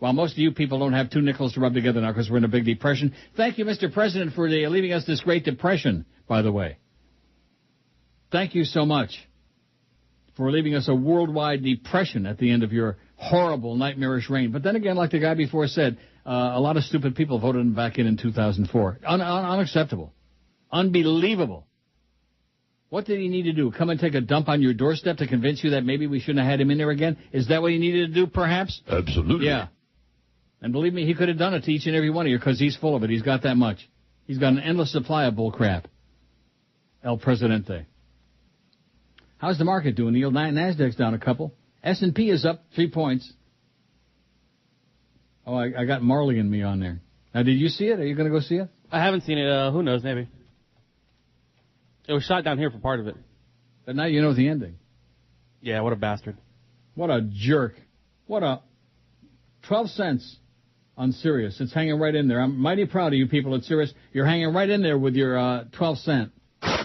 While most of you people don't have 2 nickels to rub together now because we're in a big depression. Thank you, Mr. President, for leaving us this great depression, by the way. Thank you so much for leaving us a worldwide depression at the end of your horrible, nightmarish reign. But then again, like the guy before said, a lot of stupid people voted him back in 2004. Unacceptable. Unbelievable. What did he need to do? Come and take a dump on your doorstep to convince you that maybe we shouldn't have had him in there again? Is that what he needed to do, perhaps? Absolutely. Yeah. And believe me, he could have done it to each and every one of you because he's full of it. He's got that much. He's got an endless supply of bull crap. El Presidente. How's the market doing, Neil? NASDAQ's down a couple. S&P is up 3 points. Oh, I got Marley and me on there. Now, did you see it? Are you going to go see it? I haven't seen it. Who knows? Maybe. It was shot down here for part of it. But now you know the ending. Yeah, what a bastard. What a jerk. What a... 12 cents on Sirius. It's hanging right in there. I'm mighty proud of you people at Sirius. You're hanging right in there with your 12 cent.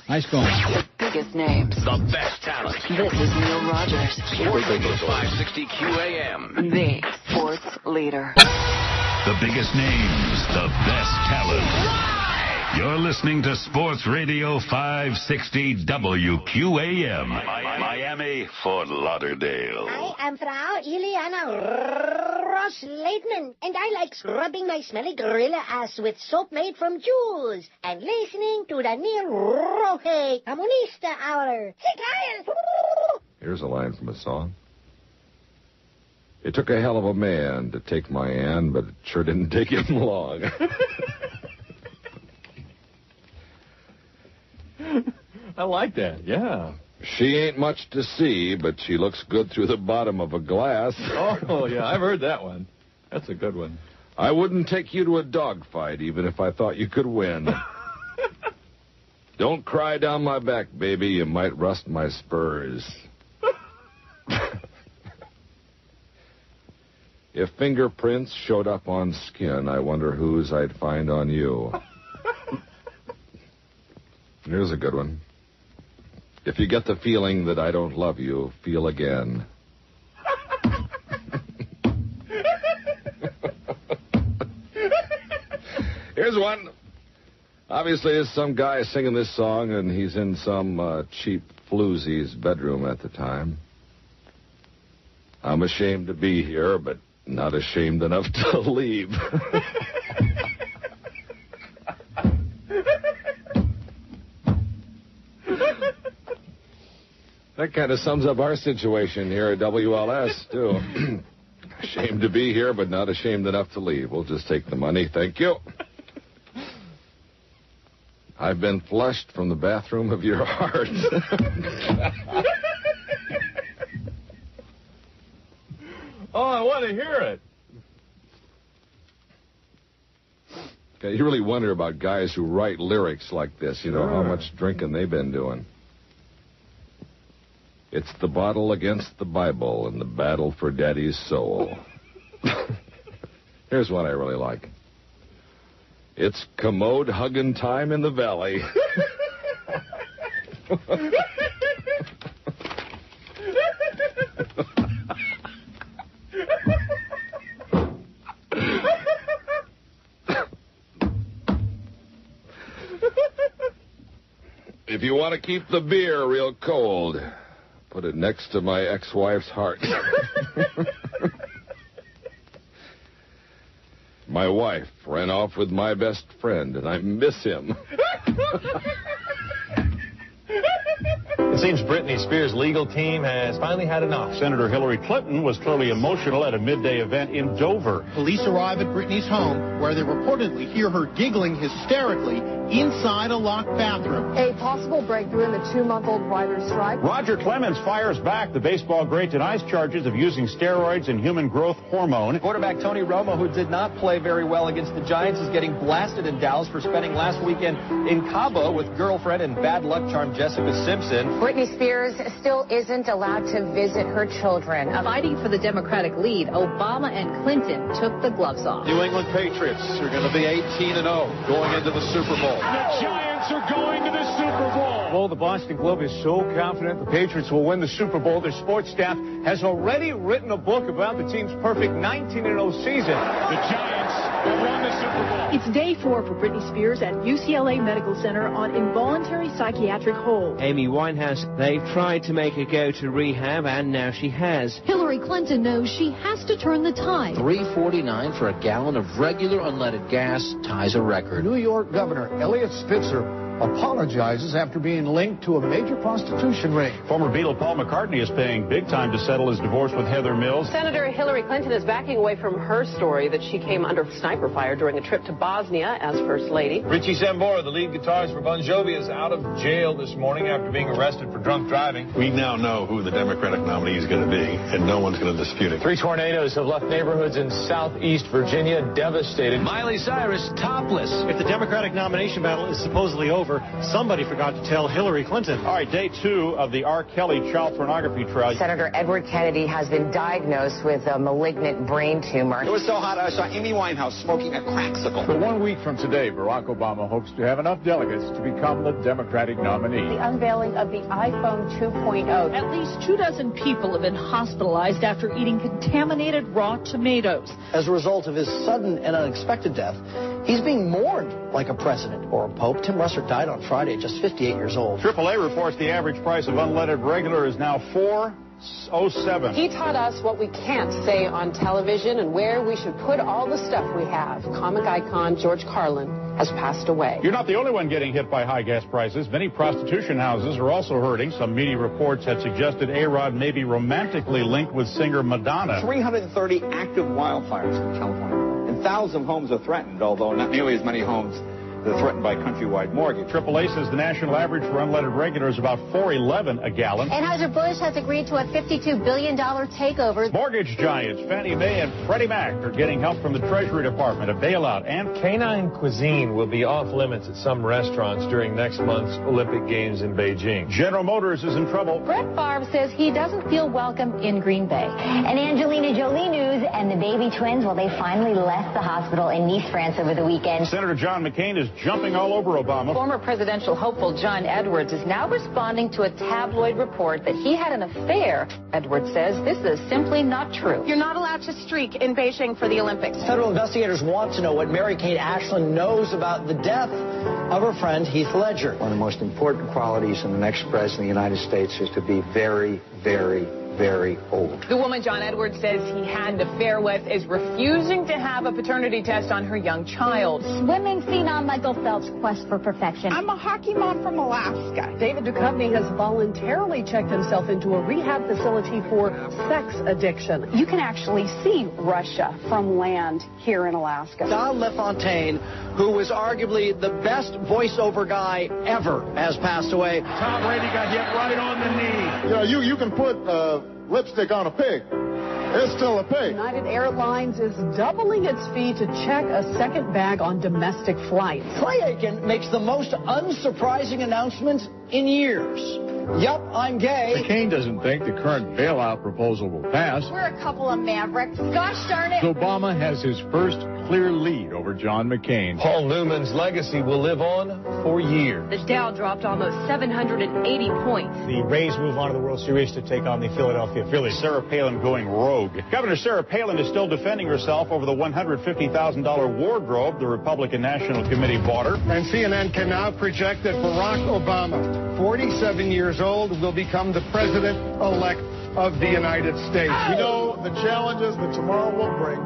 Nice going. The biggest names. The best talent. This is Neil Rogers. Sports Radio 560 QAM. The sports leader. The biggest names, the best talent. You're listening to Sports Radio 560 WQAM. Miami, Fort Lauderdale. I am Frau Ileana Ross-Leitman, and I like scrubbing my smelly gorilla ass with soap made from Jews and listening to the Neil Roque Comunista Hour. Here's a line from a song. It took a hell of a man to take my Ann, but it sure didn't take him long. I like that, yeah. She ain't much to see, but she looks good through the bottom of a glass. Oh, yeah, I've heard that one. That's a good one. I wouldn't take you to a dogfight, even if I thought you could win. Don't cry down my back, baby. You might rust my spurs. If fingerprints showed up on skin, I wonder whose I'd find on you. Here's a good one. If you get the feeling that I don't love you, feel again. Here's one. Obviously, there's some guy singing this song, and he's in some cheap floozy's bedroom at the time. I'm ashamed to be here, but not ashamed enough to leave. That kind of sums up our situation here at WLS, too. Ashamed to be here, but not ashamed enough to leave. We'll just take the money. Thank you. I've been flushed from the bathroom of your heart. Oh, I want to hear it. You really wonder about guys who write lyrics like this, how much drinking they've been doing. It's the bottle against the Bible and the battle for Daddy's soul. Here's one I really like. It's commode hugging time in the valley. If you want to keep the beer real cold, put it next to my ex-wife's heart. My wife ran off with my best friend, and I miss him. It seems Britney Spears' legal team has finally had enough. Senator Hillary Clinton was clearly emotional at a midday event in Dover. Police arrive at Britney's home, where they reportedly hear her giggling hysterically inside a locked bathroom. A possible breakthrough in the 2-month-old writer's strike. Roger Clemens fires back. The baseball great denies charges of using steroids and human growth hormone. Quarterback Tony Romo, who did not play very well against the Giants, is getting blasted in Dallas for spending last weekend in Cabo with girlfriend and bad luck charm Jessica Simpson. Britney Spears still isn't allowed to visit her children. Fighting for the Democratic lead, Obama and Clinton took the gloves off. New England Patriots are going to be 18-0 going into the Super Bowl. The Giants are going to the Super Bowl. Well, the Boston Globe is so confident the Patriots will win the Super Bowl. Their sports staff has already written a book about the team's perfect 19-0 season. The Giants have won the Super Bowl. It's day 4 for Britney Spears at UCLA Medical Center on involuntary psychiatric hold. Amy Winehouse, they've tried to make her go to rehab, and now she has. Hillary Clinton knows she has to turn the tide. $3.49 for a gallon of regular unleaded gas ties a record. New York Governor Eliot Spitzer apologizes after being linked to a major prostitution ring. Former Beatle Paul McCartney is paying big time to settle his divorce with Heather Mills. Senator Hillary Clinton is backing away from her story that she came under sniper fire during a trip to Bosnia as First Lady. Richie Sambora, the lead guitarist for Bon Jovi, is out of jail this morning after being arrested for drunk driving. We now know who the Democratic nominee is going to be, and no one's going to dispute it. 3 tornadoes have left neighborhoods in southeast Virginia devastated. Miley Cyrus topless. If the Democratic nomination battle is supposedly over, somebody forgot to tell Hillary Clinton. All right, day 2 of the R. Kelly child pornography trial. Senator Edward Kennedy has been diagnosed with a malignant brain tumor. It was so hot I saw Amy Winehouse smoking a cracksicle. For 1 week from today, Barack Obama hopes to have enough delegates to become the Democratic nominee. The unveiling of the iPhone 2.0. At least 24 people have been hospitalized after eating contaminated raw tomatoes. As a result of his sudden and unexpected death, he's being mourned like a president or a pope. Tim Russert died on Friday, just 58 years old. AAA reports the average price of unleaded regular is now $4.07. He taught us what we can't say on television and where we should put all the stuff we have. Comic icon George Carlin has passed away. You're not the only one getting hit by high gas prices. Many prostitution houses are also hurting. Some media reports had suggested A-Rod may be romantically linked with singer Madonna. 330 active wildfires in California, and thousands of homes are threatened, although not nearly as many homes that are threatened by countrywide mortgage. AAA says the national average for unleaded regular is about $4.11 a gallon. Anheuser-Busch has agreed to a $52 billion takeover. Mortgage giants Fannie Mae and Freddie Mac are getting help from the Treasury Department, a bailout, and Canine cuisine will be off limits at some restaurants during next month's Olympic Games in Beijing. General Motors is in trouble. Brett Favre says he doesn't feel welcome in Green Bay. And Angelina Jolie news and the baby twins, well, they finally left the hospital in Nice, France over the weekend. Senator John McCain is jumping all over Obama. Former presidential hopeful John Edwards is now responding to a tabloid report that he had an affair. Edwards says this is simply not true. You're not allowed to streak in Beijing for the Olympics. Federal investigators want to know what Mary-Kate Ashland knows about the death of her friend Heath Ledger. One of the most important qualities in the next president of the United States is to be very, very, very old. The woman John Edwards says he had an affair with is refusing to have a paternity test on her young child. Swimming phenom Michael Phelps' quest for perfection. I'm a hockey mom from Alaska. David Duchovny has voluntarily checked himself into a rehab facility for sex addiction. You can actually see Russia from land here in Alaska. Don LaFontaine, who was arguably the best voiceover guy ever, has passed away. Tom Brady got hit right on the knee. You know, you can put lipstick on a pig. There's still a pay. United Airlines is doubling its fee to check a second bag on domestic flights. Clay Aiken makes the most unsurprising announcement in years. Yup, I'm gay. McCain doesn't think the current bailout proposal will pass. We're a couple of mavericks. Gosh darn it. Obama has his first clear lead over John McCain. Paul Newman's legacy will live on for years. The Dow dropped almost 780 points. The Rays move on to the World Series to take on the Philadelphia Phillies. Sarah Palin going rogue. Governor Sarah Palin is still defending herself over the $150,000 wardrobe the Republican National Committee bought her. And CNN can now project that Barack Obama, 47 years old, will become the president-elect of the United States. We know the challenges that tomorrow will bring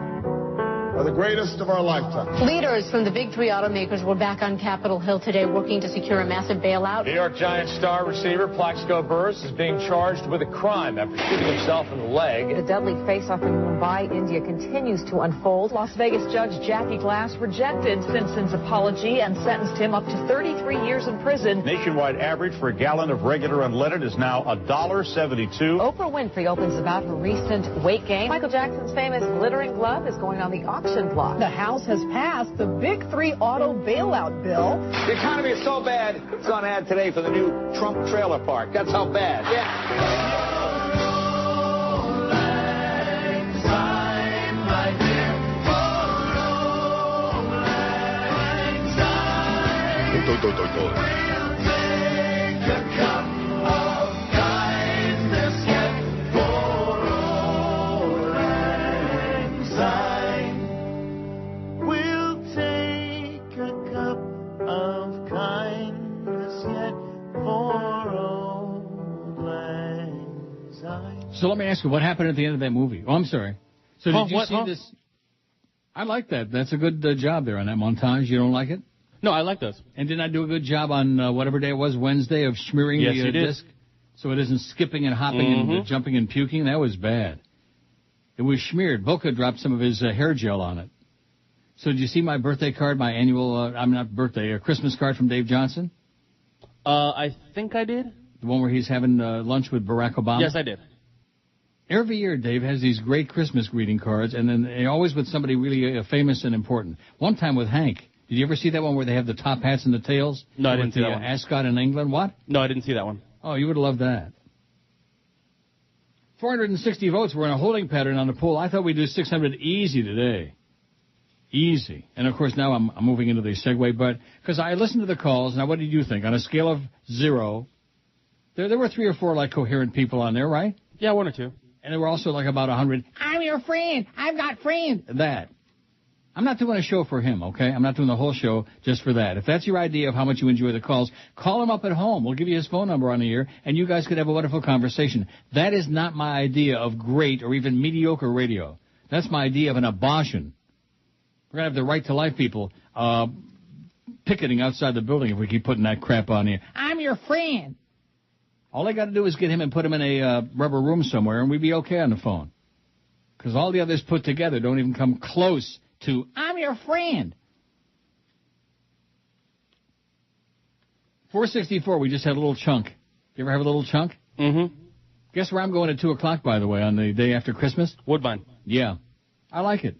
are the greatest of our lifetime. Leaders from the big three automakers were back on Capitol Hill today working to secure a massive bailout. New York Giants star receiver Plaxico Burress is being charged with a crime after shooting himself in the leg. The deadly face-off in Mumbai, India continues to unfold. Las Vegas Judge Jackie Glass rejected Simpson's apology and sentenced him up to 33 years in prison. Nationwide average for a gallon of regular unleaded is now $1.72. Oprah Winfrey opens about her recent weight gain. Michael Jackson's famous glittering glove is going on the auction block. The House has passed the big three auto bailout bill. The economy is so bad, it's on ad today for the new Trump trailer park. That's how bad. Yeah. So let me ask you, what happened at the end of that movie? Oh, I'm sorry. So did you see this? I like that. That's a good job there on that montage. You don't like it? No, I like those. And didn't I do a good job on whatever day it was, Wednesday, of smearing the disc? So it isn't skipping and hopping and jumping and puking? That was bad. It was smeared. Boca dropped some of his hair gel on it. So did you see my birthday card, my annual, Christmas card from Dave Johnson? I think I did. The one where he's having lunch with Barack Obama? Yes, I did. Every year, Dave has these great Christmas greeting cards, and then always with somebody really famous and important. One time with Hank. Did you ever see that one where they have the top hats and the tails? No, I didn't see that one. Ascot in England? What? No, I didn't see that one. Oh, you would have loved that. 460 votes. We're in a holding pattern on the poll. I thought we'd do 600 easy today. Easy. And, of course, now I'm moving into the segue, but because I listened to the calls. Now, what did you think? On a scale of 0, there were 3 or 4, like, coherent people on there, right? Yeah, 1 or 2. And there were also like about 100, I'm your friend, I've got friends. That. I'm not doing a show for him, okay? I'm not doing the whole show just for that. If that's your idea of how much you enjoy the calls, call him up at home. We'll give you his phone number on the air, and you guys could have a wonderful conversation. That is not my idea of great or even mediocre radio. That's my idea of an abortion. We're going to have the right to life people picketing outside the building if we keep putting that crap on here. I'm your friend. All I got to do is get him and put him in a rubber room somewhere, and we'd be okay on the phone. Because all the others put together don't even come close to, I'm your friend. 464, we just had a little chunk. You ever have a little chunk? Mm-hmm. Guess where I'm going at 2 o'clock, by the way, on the day after Christmas? Woodbine. Yeah. I like it.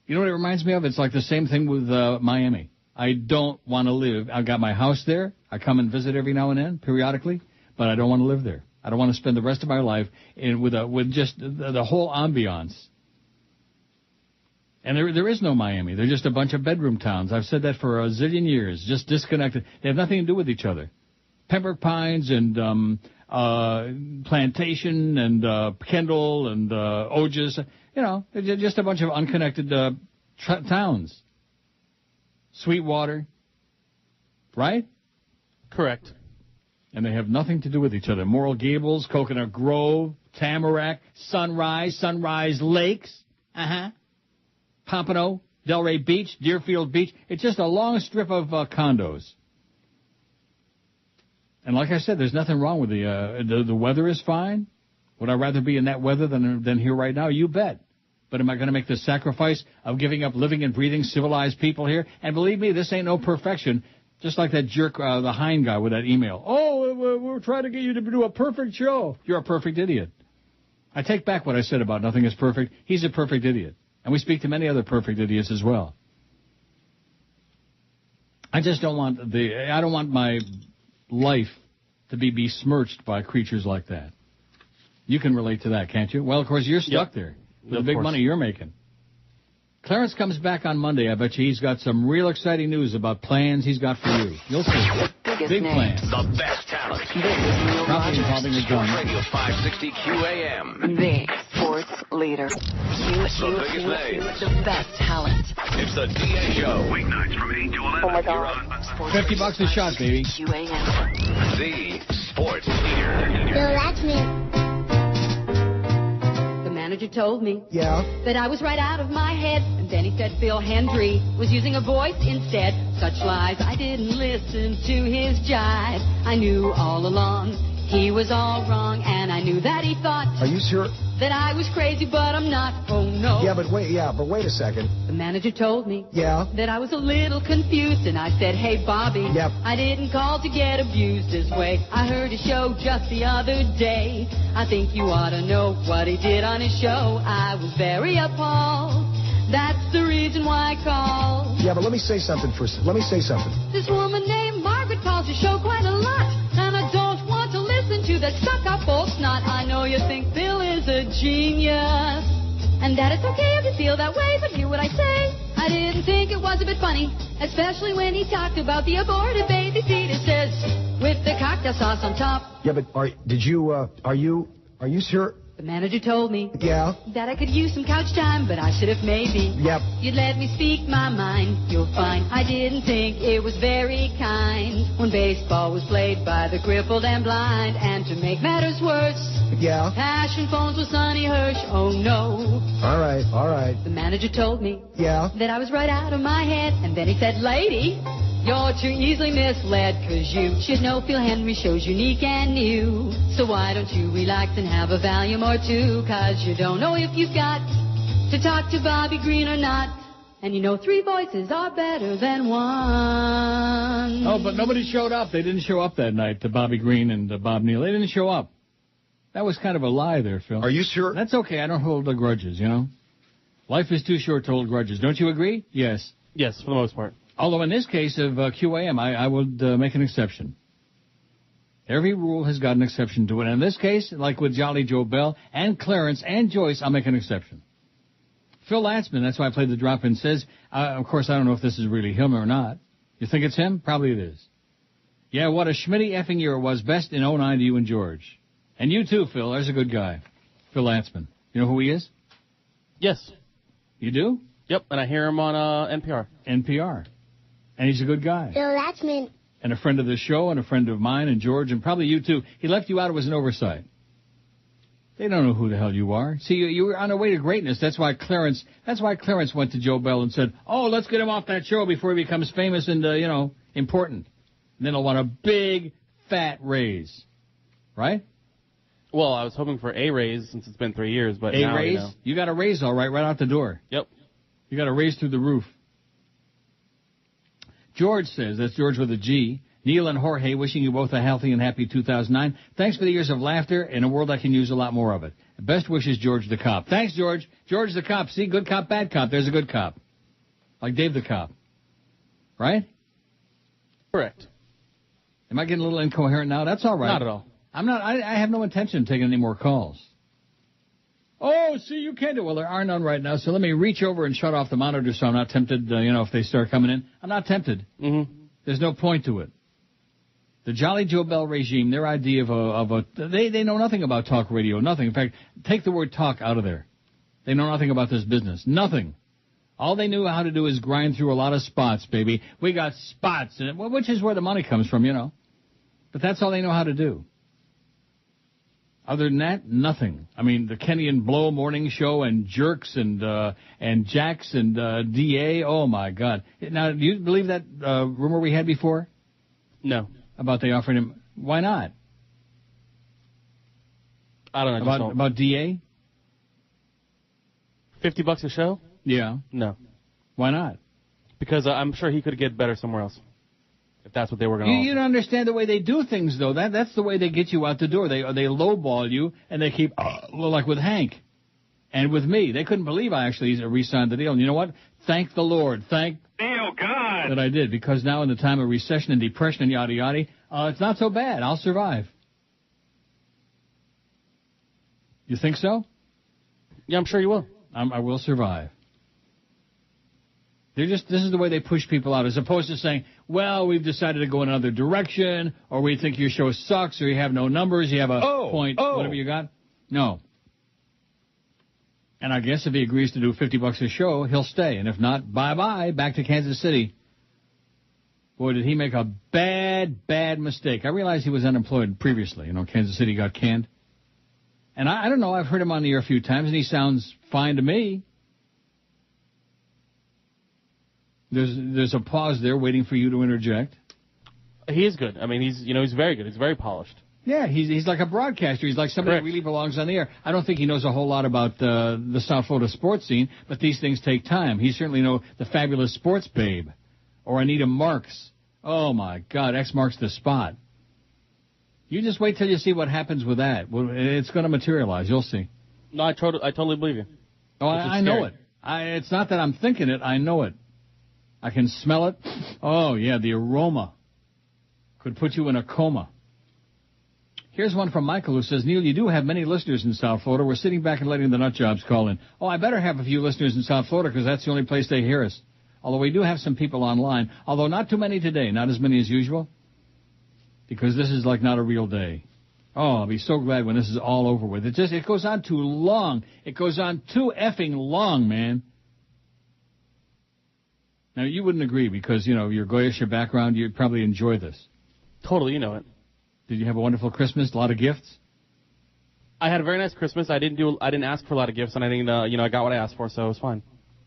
You know what it reminds me of? It's like the same thing with Miami. I don't want to live. I've got my house there. I come and visit every now and then, periodically, but I don't want to live there. I don't want to spend the rest of my life with just the whole ambiance. And there is no Miami. They're just a bunch of bedroom towns. I've said that for a zillion years, just disconnected. They have nothing to do with each other. Pembroke Pines and Plantation and Kendall and Oges, they're just a bunch of unconnected towns. Sweetwater, right? Correct. And they have nothing to do with each other. Moral Gables, Coconut Grove, Tamarack, Sunrise Lakes, Pompano, Delray Beach, Deerfield Beach. It's just a long strip of condos. And like I said, there's nothing wrong with the weather is fine. Would I rather be in that weather than here right now? You bet. But am I going to make the sacrifice of giving up living and breathing civilized people here? And believe me, this ain't no perfection. Just like that jerk, the Hein guy with that email. Oh, we're trying to get you to do a perfect show. You're a perfect idiot. I take back what I said about nothing is perfect. He's a perfect idiot. And we speak to many other perfect idiots as well. I just don't want I don't want my life to be besmirched by creatures like that. You can relate to that, can't you? Well, of course, you're stuck there with the big money you're making. Clarence comes back on Monday. I bet you he's got some real exciting news about plans he's got for you. You'll see. Big plans. The best talent. Probably involving a gun. Radio 560 QAM. The sports leader. The biggest names. The best talent. It's the DA Show. Weeknights from 8 to 11. Oh, my God. $50 a shot, baby. QAM. The sports leader. Bill, that's me. The manager told me Yeah? that I was right out of my head. And then he said Phil Hendry was using a voice instead. Such lies, I didn't listen to his jive. I knew all along he was all wrong. And I knew that he thought Are you sure? that I was crazy, but I'm not. Oh, no. Yeah, but wait a second. The manager told me Yeah? that I was a little confused. And I said, hey, Bobby, Yep. I didn't call to get abused this way. I heard a show just the other day. I think you ought to know what he did on his show. I was very appalled. That's the reason why I called. Yeah, but let me say something first. Let me say something. This woman named Margaret calls your show quite a lot. And I don't want to listen to that stuck-up old snot. I know you think Bill is a genius. And that it's okay if you feel that way, but hear what I say. I didn't think it was a bit funny, especially when he talked about the aborted baby fetus with the cocktail sauce on top. Yeah, but are you sure? The manager told me Yeah? that I could use some couch time, but I should have maybe. Yep. You'd let me speak my mind. You'll find I didn't think it was very kind when baseball was played by the crippled and blind. And to make matters worse, Yeah? passion phones with Sonny Hirsch. Oh no. All right. The manager told me Yeah? that I was right out of my head. And then he said, lady, you're too easily misled, 'cause you should know Phil Hendry shows unique and new. So why don't you relax and have a Valium or two, 'cause you don't know if you've got to talk to Bobby Green or not. And you know 3 voices are better than 1. Oh, but nobody showed up. They didn't show up that night, to Bobby Green and Bob Neal. They didn't show up. That was kind of a lie there, Phil. Are you sure? That's okay. I don't hold the grudges, you know. Life is too short to hold grudges. Don't you agree? Yes. Yes, for the most part. Although in this case of QAM, I would make an exception. Every rule has got an exception to it. And in this case, like with Jolly Joe Bell and Clarence and Joyce, I'll make an exception. Phil Latzman, that's why I played the drop-in, says, of course, I don't know if this is really him or not. You think it's him? Probably it is. Yeah, what a schmitty effing year it was. Best in 09 to you and George. And you too, Phil. There's a good guy. Phil Latzman. You know who he is? Yes. You do? Yep, and I hear him on NPR. NPR. And he's a good guy. Bill, that's me. And a friend of the show and a friend of mine and George and probably you too. He left you out. It was an oversight. They don't know who the hell you are. See, you were on the way to greatness. That's why Clarence went to Joe Bell and said, oh, let's get him off that show before he becomes famous and, important. And then he'll want a big, fat raise. Right? Well, I was hoping for a raise since it's been 3 years, but a now, raise? You got a raise, all right out the door. Yep. You got a raise through the roof. George says, that's George with a G, Neil and Jorge, wishing you both a healthy and happy 2009. Thanks for the years of laughter in a world that can use a lot more of it. Best wishes, George the Cop. Thanks, George. George the Cop. See, good cop, bad cop. There's a good cop. Like Dave the Cop. Right? Correct. Am I getting a little incoherent now? That's all right. Not at all. I have no intention of taking any more calls. Oh, see, you can't do it. Well, there are none right now, so let me reach over and shut off the monitor so I'm not tempted, if they start coming in. I'm not tempted. Mm-hmm. There's no point to it. The Jolly Joe Bell regime, their idea they know nothing about talk radio, nothing. In fact, take the word talk out of there. They know nothing about this business. Nothing. All they knew how to do is grind through a lot of spots, baby. We got spots, which is where the money comes from, But that's all they know how to do. Other than that, nothing. I mean, the Kenny and Blow morning show and Jerks and Jax and DA. Oh my God! Now, do you believe that rumor we had before? No. About they offering him? Why not? I don't know. About DA? $50 a show? Yeah. No. Why not? Because I'm sure he could get better somewhere else. if that's what they were going to You don't understand the way they do things, though. That's the way they get you out the door. They lowball you, and they keep, like with Hank and with me. They couldn't believe I actually re-signed the deal. And you know what? Thank the Lord. Thank God that I did, because now in the time of recession and depression and yada yada, it's not so bad. I'll survive. You think so? Yeah, I'm sure you will. I will survive. This is the way they push people out, as opposed to saying, well, we've decided to go in another direction, or we think your show sucks, or you have no numbers, you have a point, whatever you got. No. And I guess if he agrees to do $50 a show, he'll stay. And if not, bye-bye, back to Kansas City. Boy, did he make a bad, bad mistake. I realized he was unemployed previously. You know, Kansas City got canned. And I don't know, I've heard him on the air a few times, and he sounds fine to me. There's a pause there waiting for you to interject. He is good. I mean, he's very good. He's very polished. Yeah, he's like a broadcaster. He's like somebody that really belongs on the air. I don't think he knows a whole lot about the South Florida sports scene, but these things take time. He certainly knows the Fabulous Sports Babe or Anita Marks. Oh, my God, X marks the spot. You just wait till you see what happens with that. It's going to materialize. You'll see. No, I totally believe you. Oh, I know it. It's not that I'm thinking it. I know it. I can smell it. Oh, yeah, the aroma could put you in a coma. Here's one from Michael who says, Neil, you do have many listeners in South Florida. We're sitting back and letting the nut jobs call in. Oh, I better have a few listeners in South Florida because that's the only place they hear us. Although we do have some people online, although not too many today, not as many as usual, because this is like not a real day. Oh, I'll be so glad when this is all over with. It goes on too long. It goes on too effing long, man. Now, you wouldn't agree because, you know, your Goyish, your background, you'd probably enjoy this. Totally, you know it. Did you have a wonderful Christmas? A lot of gifts? I had a very nice Christmas. I didn't ask for a lot of gifts, and I think, I got what I asked for, so it was fine.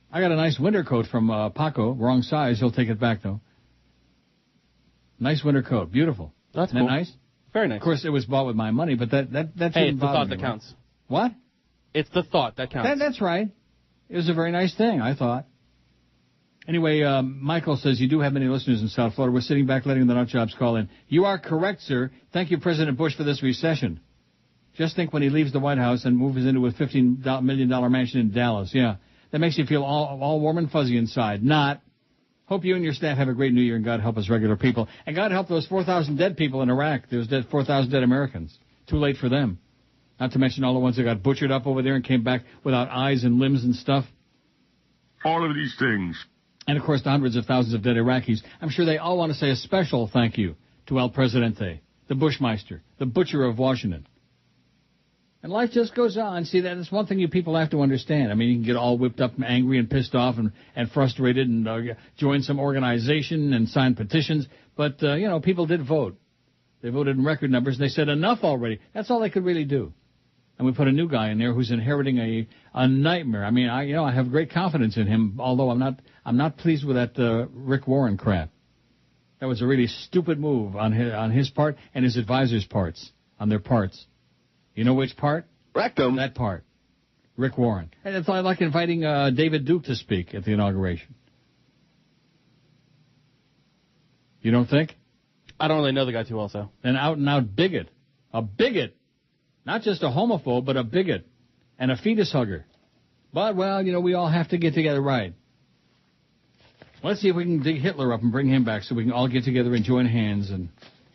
I got a nice winter coat from Paco. Wrong size. He'll take it back, though. Nice winter coat. Beautiful. That's Isn't cool. that nice? Very nice. Of course, it was bought with my money, but that hey, it's the thought that counts. What? It's the thought that counts. That's right. It was a very nice thing, I thought. Anyway, Michael says, you do have many listeners in South Florida. We're sitting back letting the nut jobs call in. You are correct, sir. Thank you, President Bush, for this recession. Just think when he leaves the White House and moves into a $15 million mansion in Dallas. Yeah, that makes you feel all warm and fuzzy inside. Not. Hope you and your staff have a great New Year, and God help us regular people. And God help those 4,000 dead people in Iraq. There's 4,000 dead Americans. Too late for them. Not to mention all the ones that got butchered up over there and came back without eyes and limbs and stuff. All of these things. And, of course, the hundreds of thousands of dead Iraqis. I'm sure they all want to say a special thank you to El Presidente, the Bushmeister, the butcher of Washington. And life just goes on. See, that's one thing you people have to understand. I mean, you can get all whipped up and angry and pissed off and frustrated and join some organization and sign petitions. But, people did vote. They voted in record numbers, and they said enough already. That's all they could really do. And we put a new guy in there who's inheriting a nightmare. I mean, I have great confidence in him, although I'm not pleased with that Rick Warren crap. That was a really stupid move on his part and his advisors' parts, on their parts. You know which part? Rectum. That part. Rick Warren. And it's like inviting David Duke to speak at the inauguration. You don't think? I don't really know the guy too well, so. An out-and-out bigot. A bigot. Not just a homophobe, but a bigot. And a fetus hugger. But, well, we all have to get together right. Let's see if we can dig Hitler up and bring him back so we can all get together and join hands and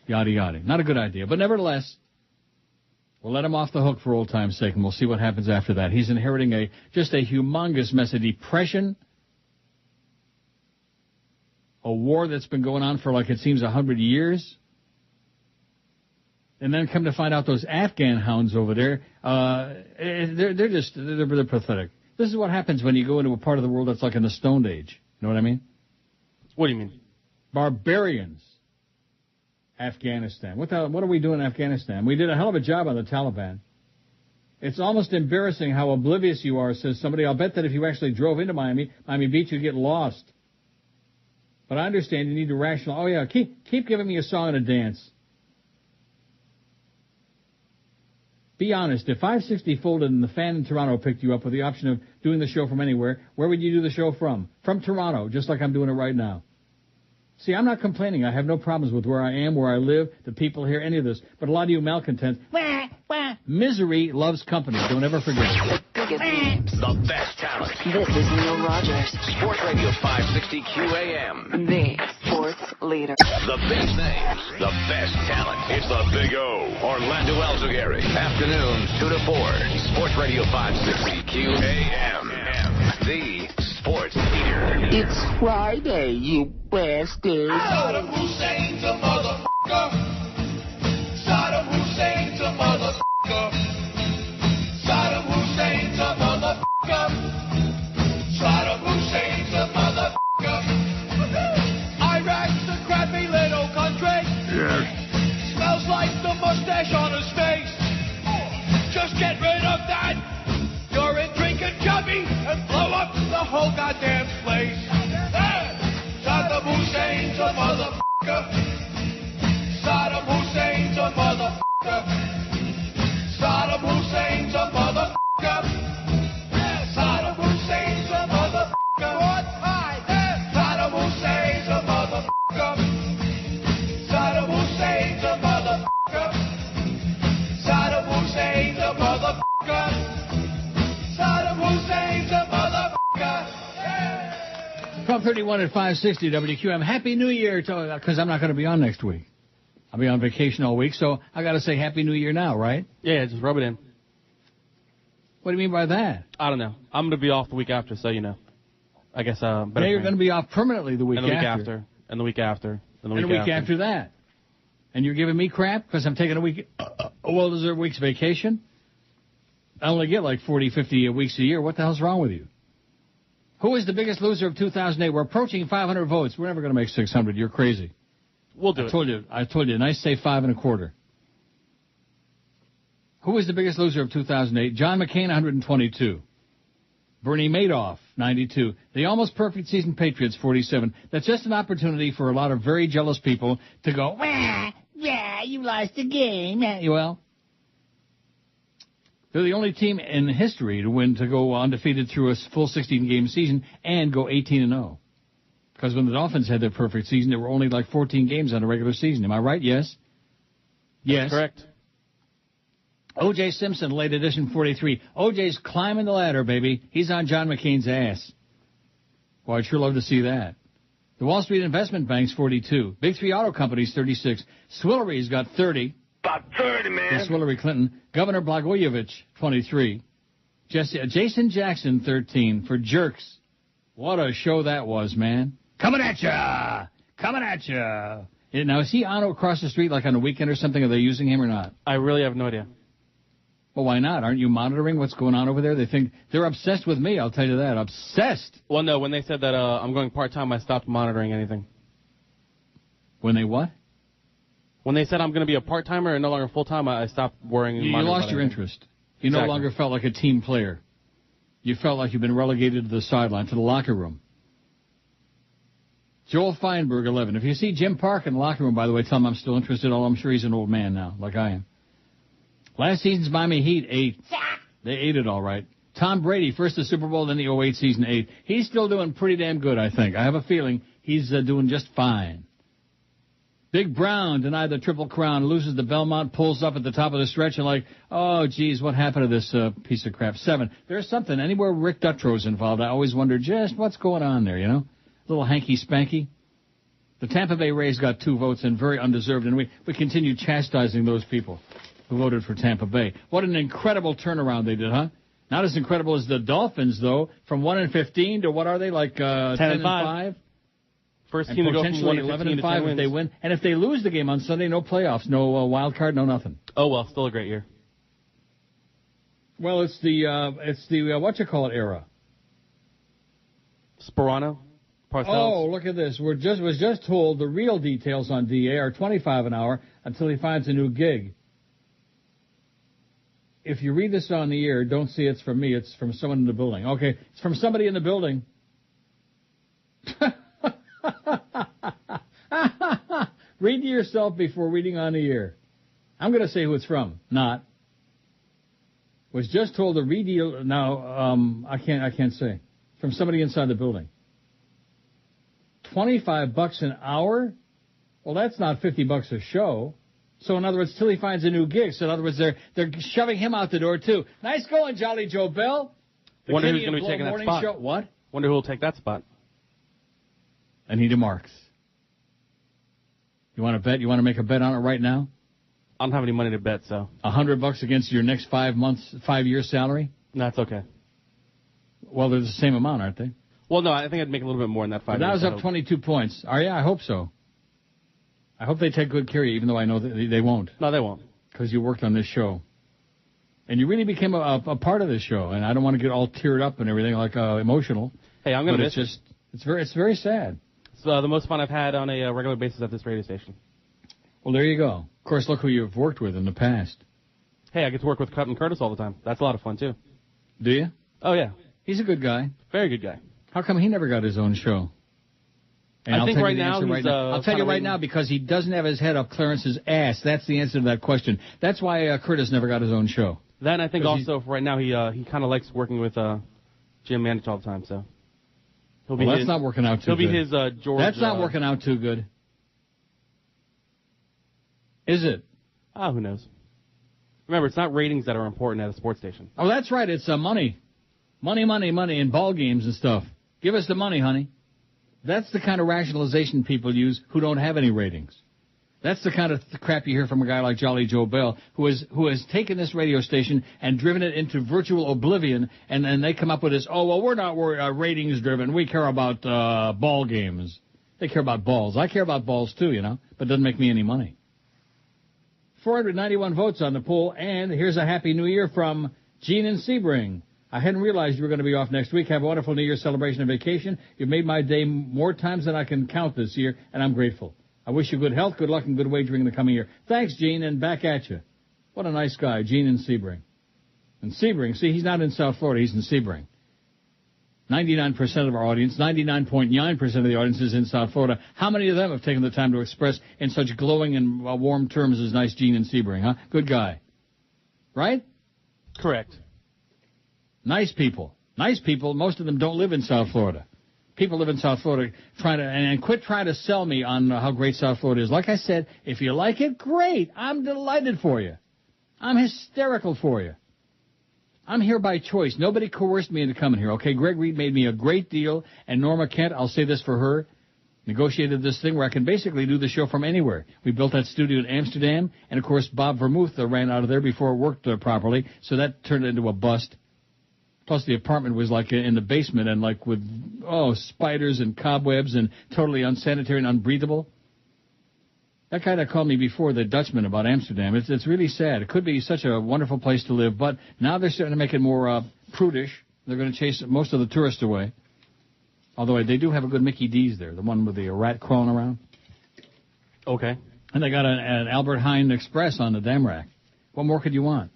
yada yada. Not a good idea. But nevertheless, we'll let him off the hook for old time's sake, and we'll see what happens after that. He's inheriting just a humongous mess of depression, a war that's been going on for, like it seems, 100 years. And then come to find out those Afghan hounds over there, they're pathetic. This is what happens when you go into a part of the world that's like in the Stone Age. You know what I mean? What do you mean? Barbarians. Afghanistan. What are we doing in Afghanistan? We did a hell of a job on the Taliban. It's almost embarrassing how oblivious you are, says somebody. I'll bet that if you actually drove into Miami Beach, you'd get lost. But I understand you need to rationalize. Oh, yeah, keep giving me a song and a dance. Be honest. If 560 folded and the fan in Toronto picked you up with the option of doing the show from anywhere, where would you do the show from? From Toronto, just like I'm doing it right now. See, I'm not complaining. I have no problems with where I am, where I live, the people here, any of this. But a lot of you malcontents, misery loves company. Don't ever forget it. The best talent. This is Neil Rogers. Sports Radio 560 QAM. The sports leader. The biggest names. The best talent. It's the Big O. Orlando Alzugari. Afternoons 2 to 4. Sports Radio 560 QAM. The sports leader. It's Friday, you bastards. Saddam Hussein's a motherfucker. Saddam Hussein's a motherfucker. Saddam Hussein's a motherfucker. Saddam Hussein's a motherfucker. Iraq's a crappy little country. Yes. Smells like the mustache on his face. Just get rid of that. You're in drinking chubby and blow up the whole goddamn place. Saddam Hussein's a motherfucker. Saddam Hussein's a motherfucker. Saddam Hussein's a motherfucker. Saddam Hussein's a motherfucker. Saddam Hussein's a motherfucker. Saddam Hussein's a motherfucker. Saddam Hussein's a motherfucker. Saddam Hussein's a motherfucker. 12:31 at 560 WQM. Happy New Year, because I'm not going to be on next week. I'll be on vacation all week, so I got to say Happy New Year now, right? Yeah, just rub it in. What do you mean by that? I don't know. I'm going to be off the week after, so you know. I guess Now you're going to be off permanently the week and the after. week after. And the week after. And the and week the week after that. And you're giving me crap because I'm taking a well-deserved week's vacation? I only get like 40, 50 weeks a year. What the hell's wrong with you? Who is the biggest loser of 2008? We're approaching 500 votes. We're never going to make 600. You're crazy. We'll do it. I told you. Nice say 5 1/4. Who was the biggest loser of 2008? John McCain, 122. Bernie Madoff, 92. The almost perfect season Patriots, 47. That's just an opportunity for a lot of very jealous people to go, wah, yeah, you lost the game. Well, they're the only team in history to go undefeated through a full 16-game season and go 18-0. Because when the Dolphins had their perfect season, there were only like 14 games on a regular season. Am I right? Yes? Yes. That's correct. O.J. Simpson, late edition 43. O.J.'s climbing the ladder, baby. He's on John McCain's ass. Well, I'd sure love to see that. The Wall Street Investment Bank's 42. Big Three Auto Company's 36. Swillery's got 30. About 30, man. Swillery Clinton. Governor Blagojevich, 23. Jason Jackson, 13. For Jerks. What a show that was, man. Coming at ya! Coming at ya! Now, is he on across the street like on a weekend or something? Are they using him or not? I really have no idea. Well, why not? Aren't you monitoring what's going on over there? They think they're obsessed with me, I'll tell you that. Obsessed! Well, no, when they said that I'm going part-time, I stopped monitoring anything. When they what? When they said I'm going to be a part-timer and no longer full-time, I stopped worrying. You lost your interest. You no longer felt like a team player. You felt like you've been relegated to the sideline, to the locker room. Joel Feinberg, 11. If you see Jim Park in the locker room, by the way, tell him I'm still interested. I'm sure he's an old man now, like I am. Last season's Miami Heat, 8. They ate it all right. Tom Brady, first the Super Bowl, then the 08 season, 8. He's still doing pretty damn good, I think. I have a feeling he's doing just fine. Big Brown denied the Triple Crown, loses the Belmont, pulls up at the top of the stretch and like, oh, geez, what happened to this piece of crap? 7. There's something. Anywhere Rick Dutrow is involved, I always wonder just what's going on there, you know? A little hanky-spanky. The Tampa Bay Rays got 2 votes and very undeserved, and we continue chastising those people who voted for Tampa Bay. What an incredible turnaround they did, huh? Not as incredible as the Dolphins, though, from 1-15 to what are they, like 10-5? First team to go from 1-11 to 10 if they win. And if they lose the game on Sunday, no playoffs, no wild card, no nothing. Oh, well, still a great year. Well, it's the era. Sperano? Parcells. Oh, look at this. Was just told the real details on DA are $25 an hour until he finds a new gig. If you read this on the air, don't see it's from me. It's from someone in the building. Okay, it's from somebody in the building. Read to yourself before reading on the air. I'm going to say who it's from. Not. Was just told to read the... Now, I can't say. From somebody inside the building. $25 an hour? Well, that's not $50 a show. So in other words, till he finds a new gig. So in other words, they're shoving him out the door too. Nice going, Jolly Joe Bell. Wonder who's going to be taking that spot. Show. What? Wonder who will take that spot. Anita Marks. You want to bet? You want to make a bet on it right now? I don't have any money to bet, so. $100 against your next 5-year salary? No, that's okay. Well, they're the same amount, aren't they? Well, no, I think I'd make a little bit more than that 5 years. That was up 22 points. Oh, yeah, I hope so. I hope they take good care of you, even though I know that they won't. No, they won't. Because you worked on this show. And you really became a part of this show. And I don't want to get all teared up and everything, like emotional. Hey, I'm going to miss it. It's very sad. It's the most fun I've had on a regular basis at this radio station. Well, there you go. Of course, look who you've worked with in the past. Hey, I get to work with Cutton Curtis all the time. That's a lot of fun, too. Do you? Oh, yeah. He's a good guy. Very good guy. How come he never got his own show? And I think right now he's I'll tell you right now, because he doesn't have his head up Clarence's ass. That's the answer to that question. That's why Curtis never got his own show. Then I think also right now he kind of likes working with Jim Mandich all the time. So he'll be that's not working out too good. He'll be his George. That's not working out too good. Is it? Who knows? Remember, it's not ratings that are important at a sports station. Oh, that's right. It's money. Money in ball games and stuff. Give us the money, honey. That's the kind of rationalization people use who don't have any ratings. That's the kind of crap you hear from a guy like Jolly Joe Bell, who has taken this radio station and driven it into virtual oblivion, and they come up with this, we're not ratings driven. We care about ball games. They care about balls. I care about balls too, but it doesn't make me any money. 491 votes on the poll, and here's a Happy New Year from Gene in Sebring. I hadn't realized you were going to be off next week. Have a wonderful New Year celebration and vacation. You've made my day more times than I can count this year, and I'm grateful. I wish you good health, good luck, and good wagering in the coming year. Thanks, Gene, and back at you. What a nice guy, Gene in Sebring. And Sebring, see, he's not in South Florida, he's in Sebring. 99% of our audience, 99.9% of the audience is in South Florida. How many of them have taken the time to express in such glowing and warm terms as nice Gene in Sebring, huh? Good guy. Right? Correct. Nice people. Nice people. Most of them don't live in South Florida. People live in South Florida and quit trying to sell me on how great South Florida is. Like I said, if you like it, great. I'm delighted for you. I'm hysterical for you. I'm here by choice. Nobody coerced me into coming here, okay? Greg Reed made me a great deal, and Norma Kent, I'll say this for her, negotiated this thing where I can basically do the show from anywhere. We built that studio in Amsterdam, and of course Bob Vermouth ran out of there before it worked properly, so that turned into a bust. Plus, the apartment was like in the basement and like with, spiders and cobwebs and totally unsanitary and unbreathable. That guy that called me before, the Dutchman, about Amsterdam, it's really sad. It could be such a wonderful place to live, but now they're starting to make it more prudish. They're going to chase most of the tourists away. Although they do have a good Mickey D's there, the one with the rat crawling around. Okay. And they got an Albert Heijn Express on the Damrak. What more could you want?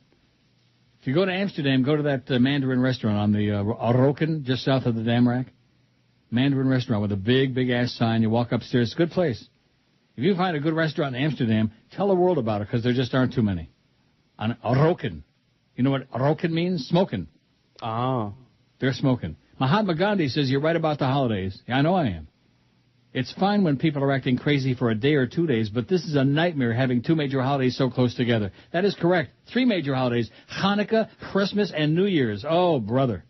If you go to Amsterdam, go to that Mandarin restaurant on the Aroken, just south of the Damrak. Mandarin restaurant with a big, big-ass sign. You walk upstairs. It's a good place. If you find a good restaurant in Amsterdam, tell the world about it, because there just aren't too many. On Aroken. You know what Aroken means? Smoking. Oh. They're smoking. Mahatma Gandhi says you're right about the holidays. Yeah, I know I am. It's fine when people are acting crazy for a day or 2 days, but this is a nightmare having two major holidays so close together. That is correct. 3 major holidays, Hanukkah, Christmas, and New Year's. Oh, brother.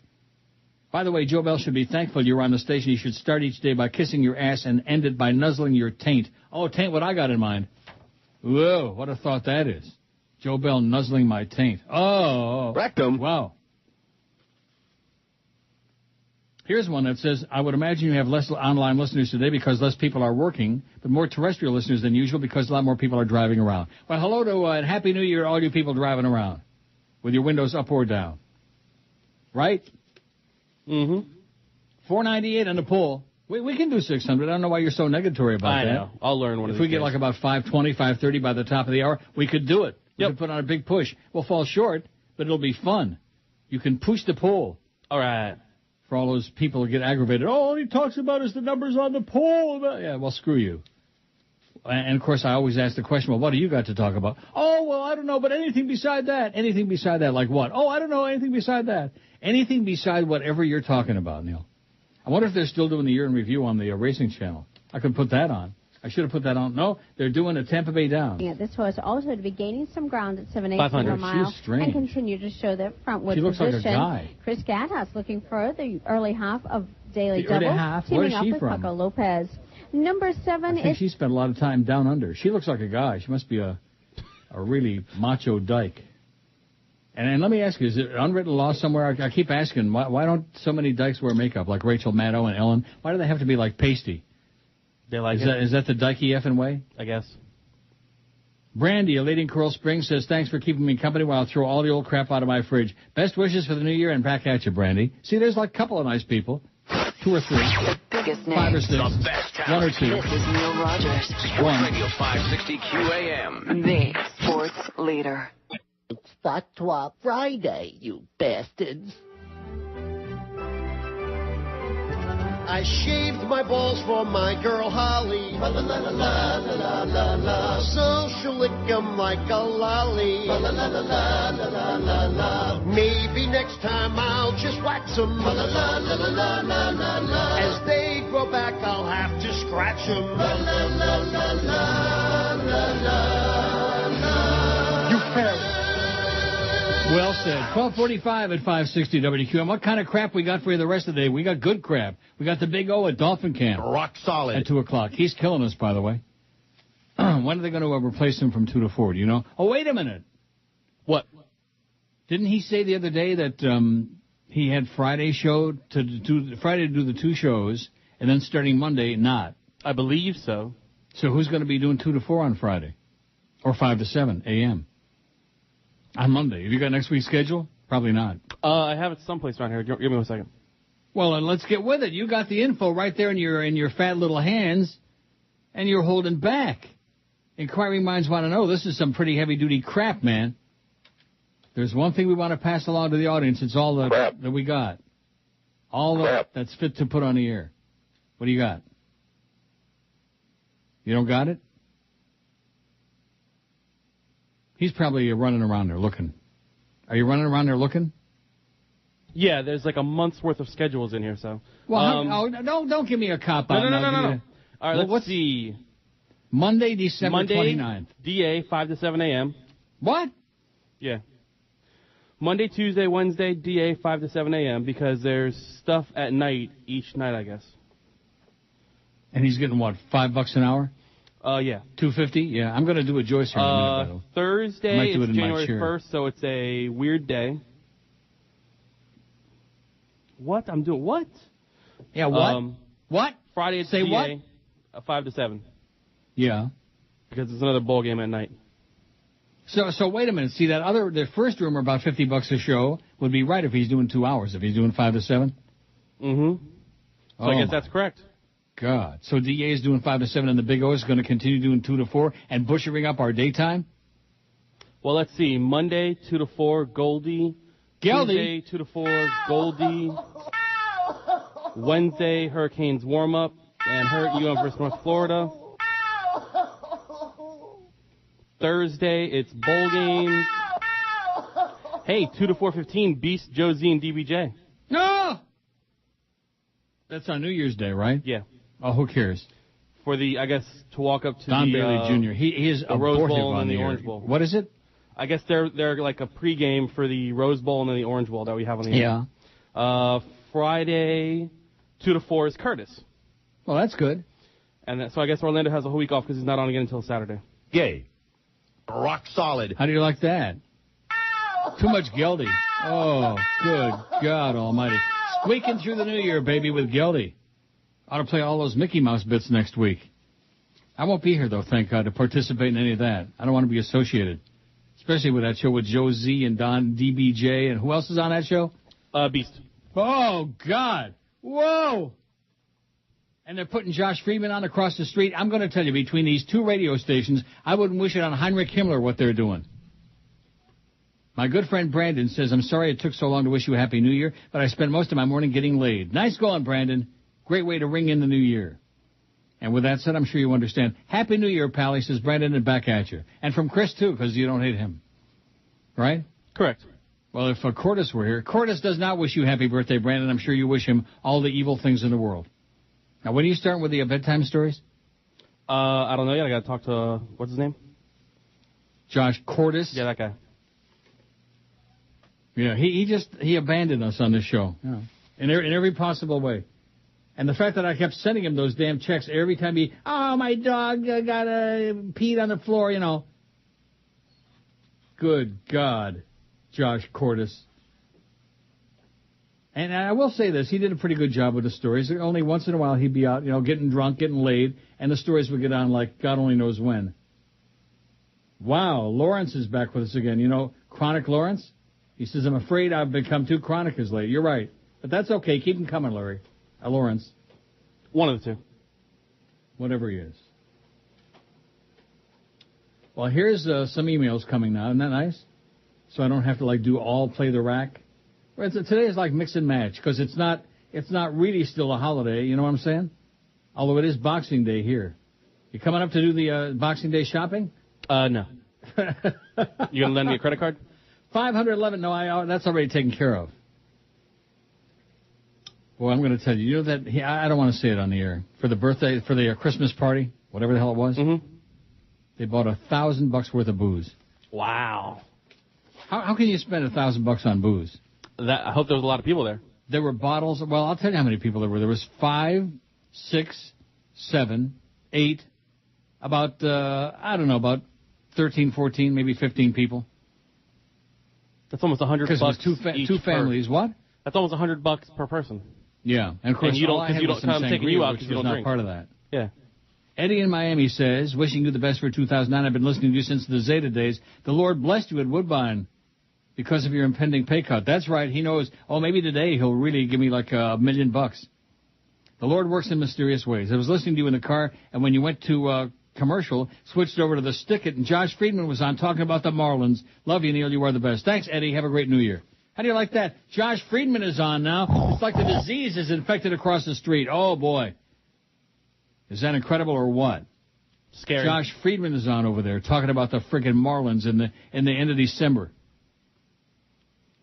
By the way, Joe Bell should be thankful you're on the station. You should start each day by kissing your ass and end it by nuzzling your taint. Oh, taint what I got in mind. Whoa, what a thought that is. Joe Bell nuzzling my taint. Oh. Rectum. Wow. Here's one that says, I would imagine you have less online listeners today because less people are working, but more terrestrial listeners than usual because a lot more people are driving around. Well, hello to and Happy New Year, all you people driving around with your windows up or down. Right? Mm-hmm. 498 on the poll. We can do 600. I don't know why you're so negatory about that. I know. I'll learn one of these If we get like about 520, 530 by the top of the hour, we could do it. We could put on a big push. We'll fall short, but it'll be fun. You can push the poll. All right. For all those people who get aggravated. Oh, all he talks about is the numbers on the poll. Yeah, well, screw you. And, of course, I always ask the question, well, what do you got to talk about? Oh, well, I don't know, but anything beside that. Anything beside that, like what? Oh, I don't know, anything beside that. Anything beside whatever you're talking about, Neil. I wonder if they're still doing the year in review on the racing channel. I could put that on. I should have put that on. No, they're doing a Tampa Bay down. Yeah, this horse also to be gaining some ground at 7/8 500. a mile She's strange. and continue to show that frontwood She looks position. like a guy. Chris Gathouse looking for the early half of Daily The early Double, half? Where is teaming up she with from? Paco Lopez. Number 7 I think is she spent a lot of time down under. She looks like a guy. She must be a really macho dyke. And let me ask you, is it unwritten law somewhere? I keep asking, why don't so many dykes wear makeup, like Rachel Maddow and Ellen? Why do they have to be like pasty? They like Is that the dykey effing way? I guess. Brandy, a lady in Coral Springs, says, thanks for keeping me company while I throw all the old crap out of my fridge. Best wishes for the new year and back at you, Brandy. See, there's like a couple of nice people. 2 or 3. The biggest names. 5 or 6. The best 1 or talent. 2. This is Neil Rogers. Sports Radio 560 QAM. The sports leader. It's Fatwa Friday, you bastards. I shaved my balls for my girl Holly. La la la la la la la. So she'll lick 'em like a lolly. La la la la la la la. Maybe next time I'll just wax 'em. La la la la la la la la. As they grow back, I'll have to scratch 'em. La la la la la la la. You fairy. Well said. 12:45 at 560 WQM. What kind of crap we got for you the rest of the day? We got good crap. We got the Big O at Dolphin Camp. Rock solid. At 2 o'clock. He's killing us, by the way. When are they going to replace him from 2 to 4? Do you know? Oh, wait a minute. What? Didn't he say the other day that he had Friday to do the 2 shows, and then starting Monday, not? I believe so. So who's going to be doing 2 to 4 on Friday? Or 5 to 7 a.m.? On Monday. Have you got next week's schedule? Probably not. I have it someplace around here. Give me 1 second. Well, then let's get with it. You got the info right there in your fat little hands, and you're holding back. Inquiring minds want to know. This is some pretty heavy-duty crap, man. There's one thing we want to pass along to the audience. It's all that we got. All that's fit to put on the air. What do you got? You don't got it? He's probably running around there looking. Are you running around there looking? Yeah, there's like a month's worth of schedules in here, so. Well, don't give me a cop-out. No. All right, let's see. Monday, December 29th. DA, 5 to 7 a.m. What? Yeah. Monday, Tuesday, Wednesday, DA, 5 to 7 a.m. because there's stuff at night each night, I guess. And he's getting, what, $5 an hour? Yeah. $2.50? Yeah, I'm going to do a Joyce here in a minute, by the way. Thursday is January 1st, so it's a weird day. What? I'm doing what? Yeah, what? What? Friday it's Say DA, 5 to 7. Yeah. Because it's another bowl game at night. So wait a minute. See, the first rumor about $50 a show would be right if he's doing 2 hours, if he's doing 5 to 7? Mm-hmm. So I guess that's correct. God. So DA is doing 5 to 7 and the Big O is going to continue doing 2 to 4 and butchering up our daytime? Well, let's see. Monday, 2 to 4, Goldie. Geldy. Tuesday, 2 to 4, Goldie. Wednesday, Hurricanes warm-up. And UM versus North Florida. Thursday, it's bowl games. Hey, 2 to 4:15, Beast, Josie, and DBJ. No! That's on New Year's Day, right? Yeah. Oh, who cares? For the, I guess, to walk up to Don the Bailey Jr. He is the Rose abortive Bowl on and the air. Orange Bowl. What is it? I guess they're like a pregame for the Rose Bowl and then the Orange Bowl that we have on the air. Yeah. Friday, 2 to 4 is Curtis. Well, that's good. And so I guess Orlando has a whole week off because he's not on again until Saturday. Gay. Rock solid. How do you like that? Too much Geldy. Oh, good God almighty. Squeaking through the new year, baby, with Geldy. Ought to play all those Mickey Mouse bits next week. I won't be here, though, thank God, to participate in any of that. I don't want to be associated. Especially with that show with Joe Z and Don DBJ. And who else is on that show? Beast. Oh, God. Whoa. And they're putting Josh Friedman on across the street. I'm going to tell you, between these 2 radio stations, I wouldn't wish it on Heinrich Himmler what they're doing. My good friend Brandon says, I'm sorry it took so long to wish you a Happy New Year, but I spent most of my morning getting laid. Nice going, Brandon. Great way to ring in the new year. And with that said, I'm sure you understand. Happy New Year, pal, he says, Brandon, and back at you. And from Chris, too, because you don't hate him. Right? Correct. Well, if Cortis were here, Cortis does not wish you happy birthday, Brandon. I'm sure you wish him all the evil things in the world. Now, when are you starting with the bedtime stories? I don't know yet. I got to talk to, what's his name? Josh Cordes. Yeah, that guy. Yeah, he abandoned us on this show. Yeah. In every possible way. And the fact that I kept sending him those damn checks every time my dog got peed on the floor, Good God, Josh Cordes. And I will say this, he did a pretty good job with the stories. Only once in a while he'd be out, getting drunk, getting laid, and the stories would get on like God only knows when. Wow, Lawrence is back with us again. Chronic Lawrence? He says, I'm afraid I've become too chronic as late. You're right. But that's okay. Keep him coming, Larry. Lawrence. One of the two. Whatever he is. Well, here's some emails coming now. Isn't that nice? So I don't have to, play the rack. Today is like mix and match, because it's not really still a holiday, you know what I'm saying? Although it is Boxing Day here. You coming up to do the Boxing Day shopping? No. You gonna lend me a credit card? 511. No, that's already taken care of. Well, I'm going to tell you. That I don't want to say it on the air. For the Christmas party, whatever the hell it was, they bought $1,000 worth of booze. Wow. How can you spend $1,000 on booze? I hope there was a lot of people there. There were bottles. Well, I'll tell you how many people there were. There was 5, 6, 7, 8, about 13, 14, maybe 15 people. That's almost $100 because two families. What? That's almost $100 per person. Yeah, and of course, you don't come taking you out because you don't not drink. Part of that. Yeah. Eddie in Miami says, wishing you the best for 2009. I've been listening to you since the Zeta days. The Lord blessed you at Woodbine because of your impending pay cut. That's right. He knows. Oh, maybe today he'll really give me like $1 million. The Lord works in mysterious ways. I was listening to you in the car, and when you went to commercial, switched over to the Stick It, and Josh Friedman was on talking about the Marlins. Love you, Neil. You are the best. Thanks, Eddie. Have a great New Year. How do you like that? Josh Friedman is on now. It's like the disease is infected across the street. Oh, boy. Is that incredible or what? Scary. Josh Friedman is on over there talking about the friggin' Marlins in the end of December.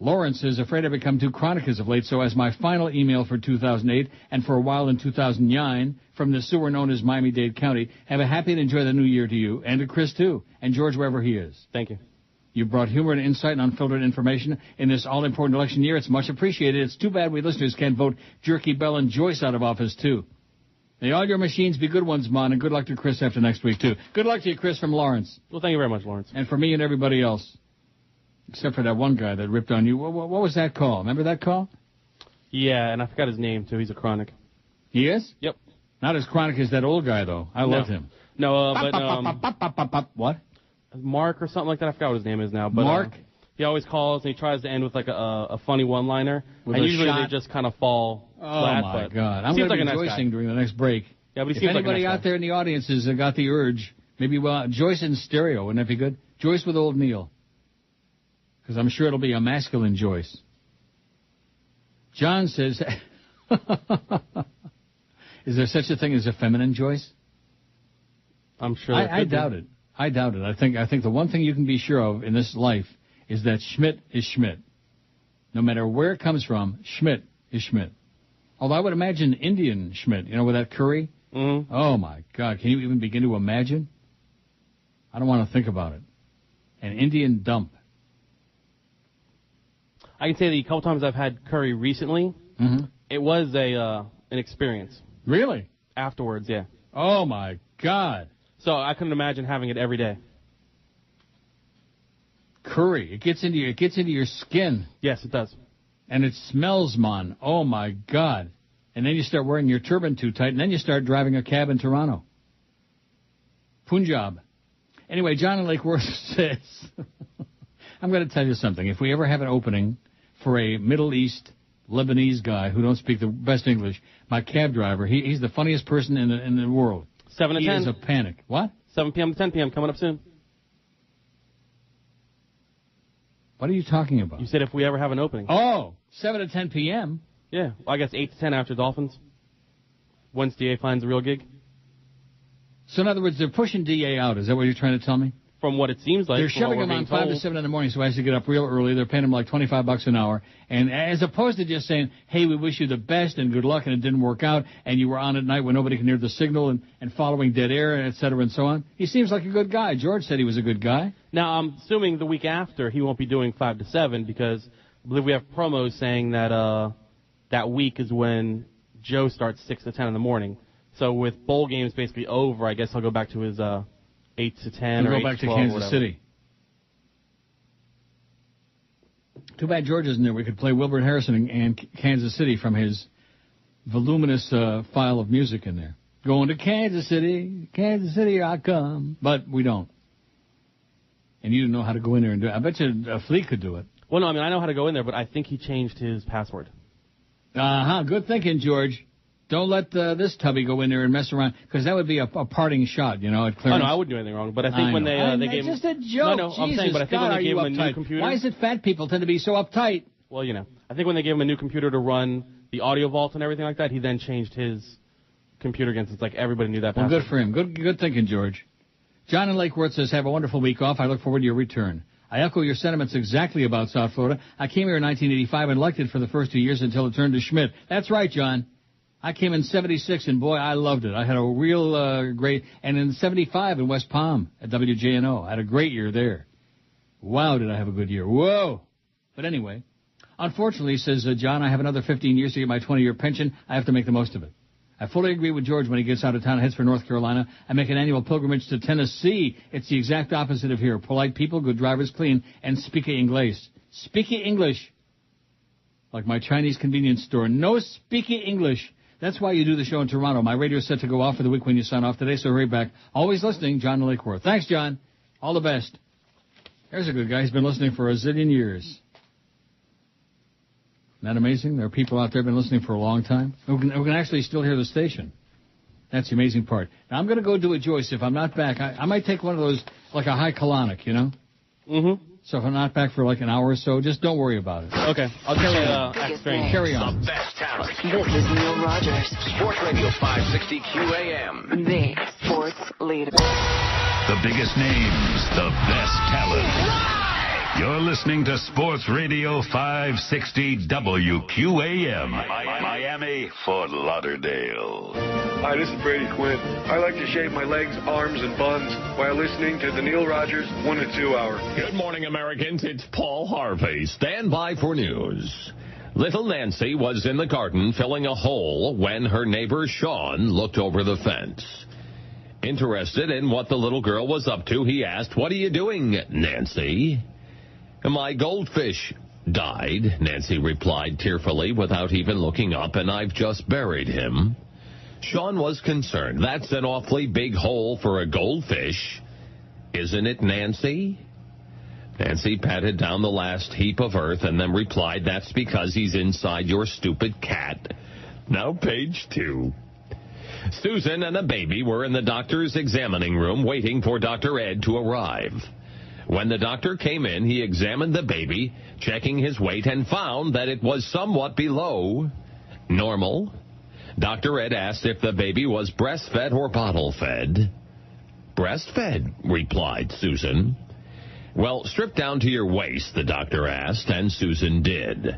Lawrence is afraid I've become too chronic as of late, so as my final email for 2008 and for a while in 2009 from the sewer known as Miami-Dade County, have a happy and enjoy the new year to you and to Chris, too, and George, wherever he is. Thank you. You brought humor and insight and unfiltered information in this all-important election year. It's much appreciated. It's too bad we listeners can't vote Jerky Bell and Joyce out of office, too. May all your machines be good ones, Mon, and good luck to Chris after next week, too. Good luck to you, Chris, from Lawrence. Well, thank you very much, Lawrence. And for me and everybody else, except for that one guy that ripped on you. What was that call? Remember that call? Yeah, and I forgot his name, too. He's a chronic. He is? Yep. Not as chronic as that old guy, though. I love him. No, but... What? Mark or something like that. I forgot what his name is now. But, Mark? He always calls and he tries to end with like a funny one-liner. With and a usually shot? they just kind of fall flat. Oh, my but God. I'm going to be rejoicing during the next break. Yeah, but he if seems anybody like a nice out there in the audience has got the urge, maybe Joyce in stereo. Wouldn't that be good? Joyce with old Neil. Because I'm sure it'll be a masculine Joyce. John says, is there such a thing as a feminine Joyce? I'm sure. I doubt it. I doubt it. I think the one thing you can be sure of in this life is that Schmidt is Schmidt. No matter where it comes from, Schmidt is Schmidt. Although I would imagine Indian Schmidt, with that curry. Mm-hmm. Oh, my God. Can you even begin to imagine? I don't want to think about it. An Indian dump. I can say that a couple times I've had curry recently, it was an experience. Really? Afterwards, yeah. Oh, my God. So I couldn't imagine having it every day. Curry. It gets into your skin. Yes, it does. And it smells, man. Oh, my God. And then you start wearing your turban too tight, and then you start driving a cab in Toronto. Punjab. Anyway, John in Lake Worth says, I'm going to tell you something. If we ever have an opening for a Middle East Lebanese guy who don't speak the best English, my cab driver, he's the funniest person in the world. 7 to 10. He is a panic. What? 7 p.m. to 10 p.m. coming up soon. What are you talking about? You said if we ever have an opening. Oh, 7 to 10 p.m.? Yeah. Well, I guess 8 to 10 after Dolphins. Once DA finds a real gig. So, in other words, they're pushing DA out. Is that what you're trying to tell me? from what it seems like. They're shoving him on 5 to 7 in the morning, so he has to get up real early. They're paying him like $25 an hour. And as opposed to just saying, hey, we wish you the best and good luck, and it didn't work out, and you were on at night when nobody can hear the signal and following dead air, and et cetera, and so on. He seems like a good guy. George said he was a good guy. Now, I'm assuming the week after he won't be doing 5 to 7 because I believe we have promos saying that that week is when Joe starts 6 to 10 in the morning. So with bowl games basically over, I guess he'll go back to his 8 to 10 or 8 to 12 go back to Kansas City. Too bad George isn't there. We could play Wilbert Harrison and Kansas City from his voluminous file of music in there. Going to Kansas City I come. But we don't. And you didn't know how to go in there and do it. I bet you a Fleet could do it. Well, no, I mean, I know how to go in there, but I think he changed his password. Good thinking, George. Don't let this tubby go in there and mess around, because that would be a parting shot, you know, at clearance. Oh, no, I wouldn't do anything wrong. But I think when they gave him... It's just a joke. No, Jesus, I'm saying, but I think when they gave him a new computer... Why is it fat people tend to be so uptight? Well, you know, I think when they gave him a new computer to run the audio vault and everything like that, he then changed his computer again. It's like everybody knew that password. Well, good for him. Good thinking, George. John in Lake Worth says, have a wonderful week off. I look forward to your return. I echo your sentiments exactly about South Florida. I came here in 1985 and liked it for the first 2 years until it turned to Schmidt. That's right, John. I came in 76, and boy, I loved it. I had a real great... And in 75 in West Palm at WJNO. I had a great year there. Wow, did I have a good year. Whoa! But anyway, unfortunately, says John, I have another 15 years to get my 20-year pension. I have to make the most of it. I fully agree with George when he gets out of town and heads for North Carolina. I make an annual pilgrimage to Tennessee. It's the exact opposite of here. Polite people, good drivers, clean, and speak English. Speak English. Like my Chinese convenience store. No speak English. That's why you do the show in Toronto. My radio's set to go off for the week when you sign off today, so hurry back. Always listening, John in Lake Worth. Thanks, John. All the best. There's a good guy. He's been listening for a zillion years. Isn't that amazing? There are people out there who have been listening for a long time who can actually still hear the station. That's the amazing part. Now, I'm going to go do it, Joyce. If I'm not back, I might take one of those, like a high colonic, you know? Mm-hmm. So if I'm not back for like an hour or so, just don't worry about it. Okay. I'll carry on. Carry on. The best talent. This is Neil Rogers. Sports Radio 560 QAM. The sports leader. The biggest names, the best talent. You're listening to Sports Radio 560 WQAM. Miami, Fort Lauderdale. Hi, this is Brady Quinn. I like to shave my legs, arms, and buns while listening to the Neil Rogers 1 to 2 hour. Good morning, Americans. It's Paul Harvey. Stand by for news. Little Nancy was in the garden filling a hole when her neighbor Sean looked over the fence. Interested in what the little girl was up to, he asked, "What are you doing, Nancy?" "My goldfish died," Nancy replied tearfully without even looking up, "and I've just buried him." Sean was concerned. "That's an awfully big hole for a goldfish, isn't it, Nancy?" Nancy patted down the last heap of earth and then replied, "That's because he's inside your stupid cat." Now page 2. Susan and a baby were in the doctor's examining room waiting for Dr. Ed to arrive. When the doctor came in, he examined the baby, checking his weight, and found that it was somewhat below normal. Dr. Ed asked if the baby was breastfed or bottle-fed. "Breastfed," replied Susan. "Well, strip down to your waist," the doctor asked, and Susan did.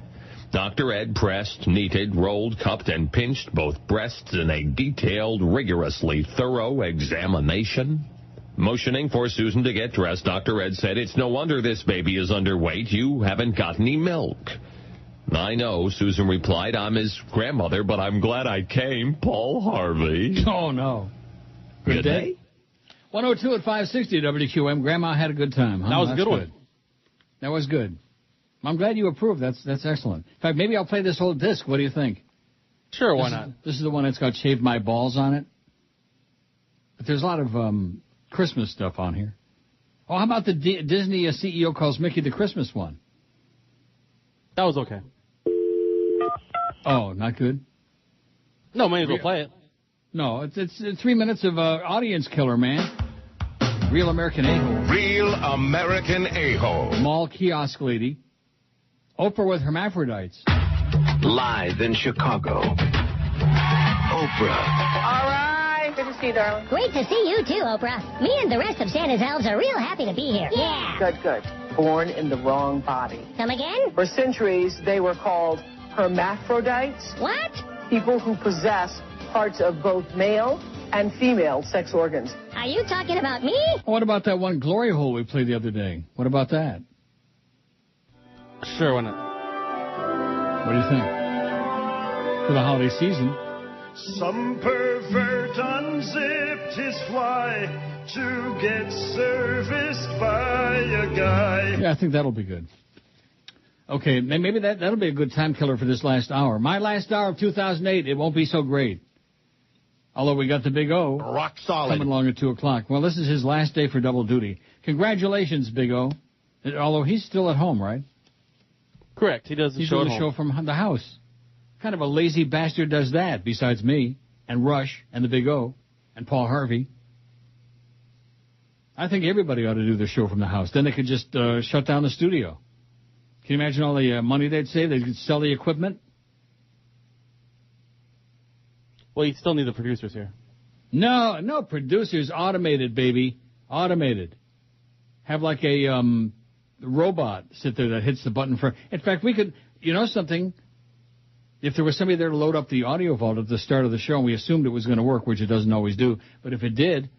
Dr. Ed pressed, kneaded, rolled, cupped, and pinched both breasts in a detailed, rigorously thorough examination. Motioning for Susan to get dressed, Dr. Ed said, "It's no wonder this baby is underweight. You haven't got any milk." "I know," Susan replied. "I'm his grandmother, but I'm glad I came." Paul Harvey. Oh, no. Good day. 102 at 560 WQM. Grandma had a good time. Huh? That was a good one. That was good. I'm glad you approved. That's excellent. In fact, maybe I'll play this whole disc. What do you think? Sure, why not? This is the one that's got Shaved My Balls on it. But there's a lot of Christmas stuff on here. Oh, how about the Disney CEO calls Mickey the Christmas one? That was okay. Oh, not good? No, might as well play it. No, it's 3 minutes of audience killer, man. Real American A-hole. Real American A-hole. Mall kiosk lady. Oprah with hermaphrodites. Live in Chicago. Oprah. All right. Good to see you, darling. Great to see you, too, Oprah. Me and the rest of Santa's elves are real happy to be here. Yeah. Good. Born in the wrong body. Come again? For centuries, they were called hermaphrodites. What? People who possess parts of both male and female sex organs. Are you talking about me? What about that one glory hole we played the other day? What about that? Sure, why not? What do you think? For the holiday season. Some pervert unzipped his fly to get serviced by a guy. Yeah, I think that'll be good. Okay, maybe that'll be a good time killer for this last hour. My last hour of 2008, it won't be so great. Although we got the Big O. Rock solid. Coming along at 2 o'clock. Well, this is his last day for double duty. Congratulations, Big O. Although he's still at home, right? Correct. He does the show at home. He's doing the show from the house. Kind of a lazy bastard does that, besides me, and Rush, and the Big O, and Paul Harvey. I think everybody ought to do the show from the house. Then they could just shut down the studio. Can you imagine all the money they'd save? They could sell the equipment. Well, you still need the producers here. No producers. Automated, baby. Automated. Have like a robot sit there that hits the button for... In fact, we could... You know something? If there was somebody there to load up the audio vault at the start of the show, and we assumed it was going to work, which it doesn't always do, but if it did,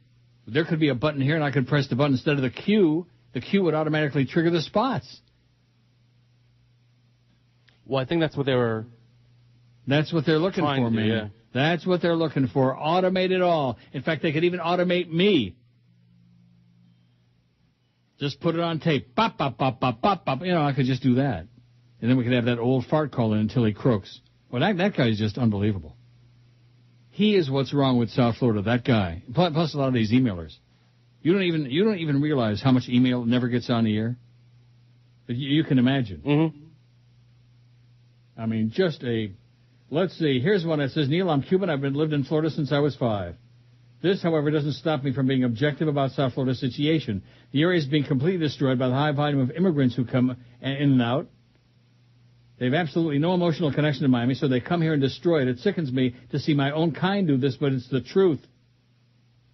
there could be a button here, and I could press the button instead of the cue would automatically trigger the spots. Well, I think that's what they were... That's what they're looking for, man. Yeah. That's what they're looking for. Automate it all. In fact, they could even automate me. Just put it on tape. Bop, bop, bop, bop, bop, bop. You know, I could just do that. And then we could have that old fart call in until he crooks. Well, that guy is just unbelievable. He is what's wrong with South Florida, that guy. Plus a lot of these emailers. You don't even realize how much email never gets on the air. But you can imagine. Mm-hmm. I mean, let's see. Here's one that says, Neil, I'm Cuban. I've lived in Florida since I was 5. This, however, doesn't stop me from being objective about South Florida's situation. The area is being completely destroyed by the high volume of immigrants who come in and out. They have absolutely no emotional connection to Miami, so they come here and destroy it. It sickens me to see my own kind do this, but it's the truth.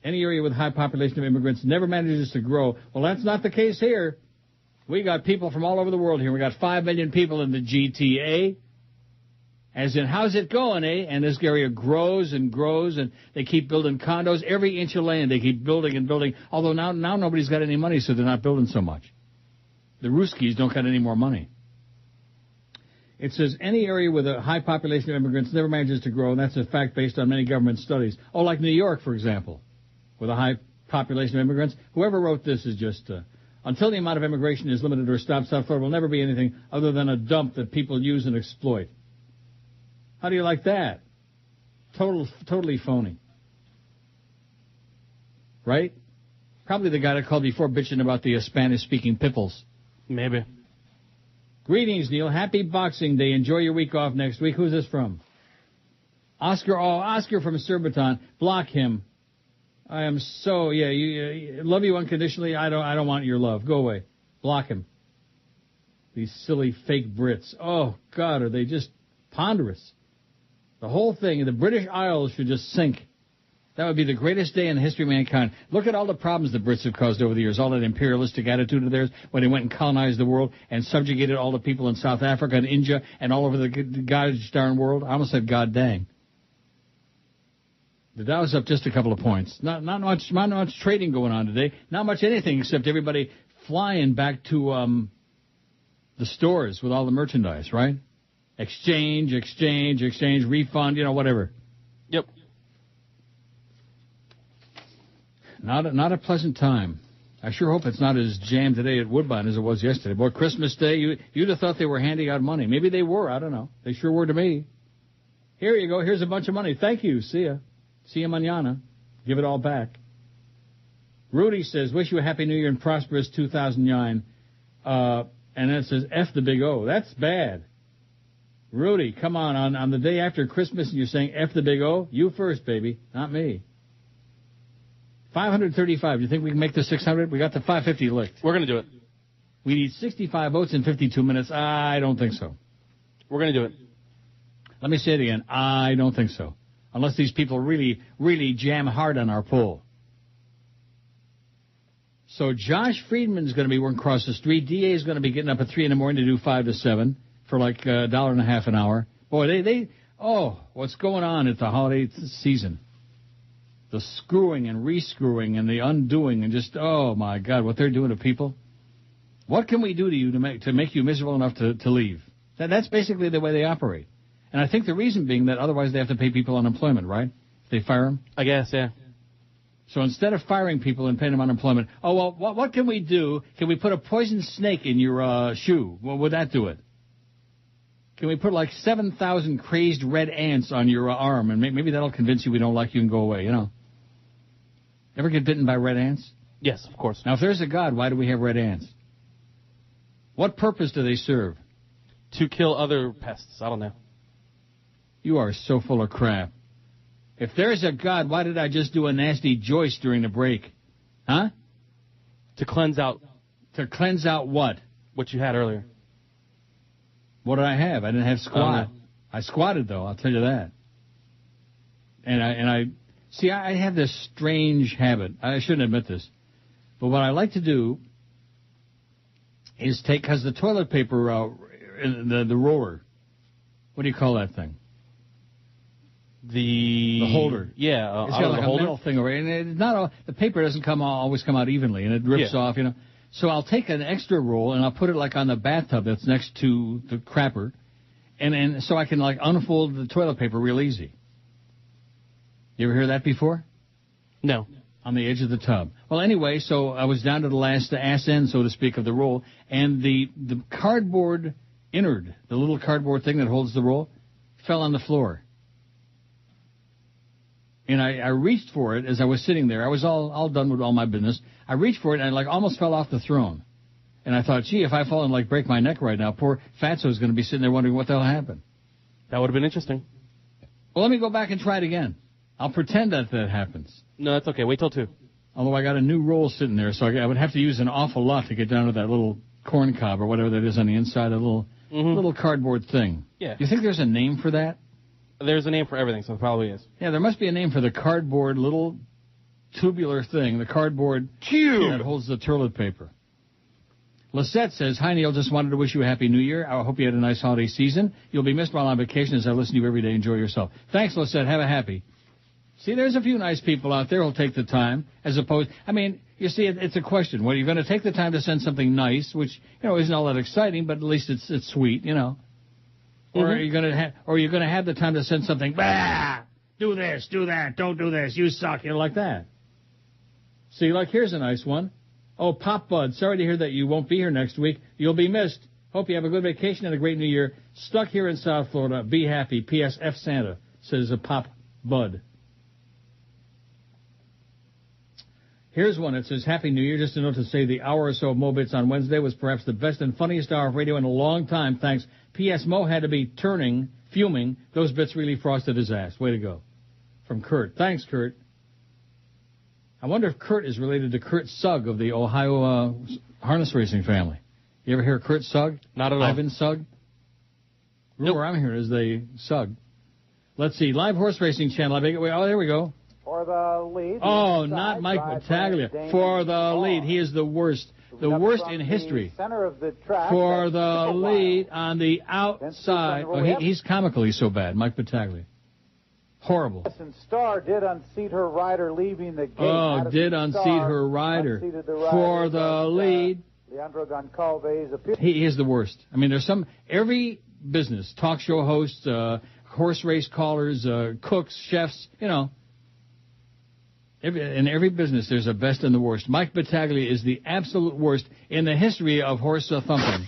Any area with high population of immigrants never manages to grow. Well, that's not the case here. We got people from all over the world here. We got 5 million people in the GTA. As in, how's it going, eh? And this area grows and grows, and they keep building condos. Every inch of land, they keep building and building. Although now nobody's got any money, so they're not building so much. The Ruskies don't got any more money. It says any area with a high population of immigrants never manages to grow, and that's a fact based on many government studies. Oh, like New York, for example, with a high population of immigrants. Whoever wrote this is just... until the amount of immigration is limited or stopped, South Florida will never be anything other than a dump that people use and exploit. How do you like that? Totally phony. Right? Probably the guy that called before bitching about the Spanish-speaking pipples. Maybe. Greetings, Neil. Happy Boxing Day. Enjoy your week off next week. Who's this from? Oscar. Oh, Oscar from Surbiton. Block him. I am so... Yeah, love you unconditionally. I don't want your love. Go away. Block him. These silly fake Brits. Oh, God, are they just ponderous. The whole thing, the British Isles should just sink. That would be the greatest day in the history of mankind. Look at all the problems the Brits have caused over the years, all that imperialistic attitude of theirs when they went and colonized the world and subjugated all the people in South Africa and India and all over the gosh darn world. I almost said God dang. The Dow's up just a couple of points. Not much trading going on today. Not much anything except everybody flying back to the stores with all the merchandise, right? Exchange, refund, whatever. Yep. Not a pleasant time. I sure hope it's not as jammed today at Woodbine as it was yesterday. Boy, Christmas Day, you'd have thought they were handing out money. Maybe they were. I don't know. They sure were to me. Here you go. Here's a bunch of money. Thank you. See ya. See ya mañana. Give it all back. Rudy says, wish you a happy new year and prosperous 2009. And then it says, F the Big O. That's bad. Rudy, come on the day after Christmas and you're saying F the Big O? You first, baby. Not me. 535. Do you think we can make the 600? We got the 550 licked. We're going to do it. We need 65 votes in 52 minutes. I don't think so. We're going to do it. Let me say it again. I don't think so. unless these people really, really jam hard on our poll. So Josh Friedman's going to be working across the street. DA is going to be getting up at 3 in the morning to do 5 to 7 for like $1.50 an hour. Boy, what's going on at the holiday season? The screwing and rescrewing and the undoing and just, oh my God, what they're doing to people. What can we do to you to make you miserable enough to leave? That's basically the way they operate. And I think the reason being that otherwise they have to pay people unemployment, right? If they fire them? I guess, yeah. So instead of firing people and paying them unemployment, what can we do? Can we put a poison snake in your shoe? Well, would that do it? Can we put like 7,000 crazed red ants on your arm, and maybe that'll convince you we don't like you and go away, you know? Ever get bitten by red ants? Yes, of course. Now, if there's a God, why do we have red ants? What purpose do they serve? To kill other pests. I don't know. You are so full of crap. If there's a God, why did I just do a nasty Joyce during the break? Huh? To cleanse out. To cleanse out what? What you had earlier. What did I have? I didn't have squat. I squatted, though, I'll tell you that. And I have this strange habit. I shouldn't admit this. But what I like to do is because the toilet paper, the roller, what do you call that thing? The holder. Yeah. It's got like a metal thing over it. And it's not the paper doesn't always come out evenly, and it rips off, you know. So I'll take an extra roll, and I'll put it like on the bathtub that's next to the crapper, and so I can like unfold the toilet paper real easy. You ever hear that before? No. On the edge of the tub. Well, anyway, so I was down to the last ass end, so to speak, of the roll, and the cardboard innard, the little cardboard thing that holds the roll, fell on the floor. And I reached for it as I was sitting there. I was all done with all my business. I reached for it, and I like almost fell off the throne. And I thought, gee, if I fall and like break my neck right now, poor Fatso's going to be sitting there wondering what the hell happened. That would have been interesting. Well, let me go back and try it again. I'll pretend that happens. No, that's okay. Wait till 2. Although I got a new roll sitting there, so I would have to use an awful lot to get down to that little corn cob or whatever that is on the inside, a little cardboard thing. Yeah. You think there's a name for that? There's a name for everything, so it probably is. Yeah, there must be a name for the cardboard little tubular thing, the cardboard cube that holds the toilet paper. Lisette says, hi, Neil, just wanted to wish you a happy new year. I hope you had a nice holiday season. You'll be missed while on vacation as I listen to you every day. Enjoy yourself. Thanks, Lisette. Have a happy. See, there's a few nice people out there who'll take the time as opposed... I mean, you see, it's a question. Well, you're going to take the time to send something nice, which, you know, isn't all that exciting, but at least it's sweet, you know. Or are you going to have the time to send something, bah, do this, do that, don't do this, you suck, you know, like that. See, like, here's a nice one. Oh, Pop Bud, sorry to hear that you won't be here next week. You'll be missed. Hope you have a good vacation and a great new year. Stuck here in South Florida. Be happy. P.S. F. Santa, says a Pop Bud. Here's one. It says, Happy New Year. Just a note to say the hour or so of Mo Bits on Wednesday was perhaps the best and funniest hour of radio in a long time. Thanks. P.S. Mo had to be fuming. Those bits really frosted his ass. Way to go. From Kurt. Thanks, Kurt. I wonder if Kurt is related to Kurt Sugg of the Ohio harness racing family. You ever hear Kurt Sugg? Not at all. Ivan Sugg? Rumor I'm hearing is they Sugg. Let's see. Live horse racing channel. Oh, there we go. For the lead. Oh, not Mike Battaglia. For the lead. He is the worst. The worst in history. Center of the track. For the lead on the outside. Oh, he's comical. He's so bad. Mike Battaglia. Horrible. Star did unseat her rider leaving the gate. Oh, did unseat her rider. For the lead. Leandro Goncalves appeared. He is the worst. I mean, there's every business, talk show hosts, horse race callers, cooks, chefs, you know. In every business, there's a best and the worst. Mike Battaglia is the absolute worst in the history of horse thumping.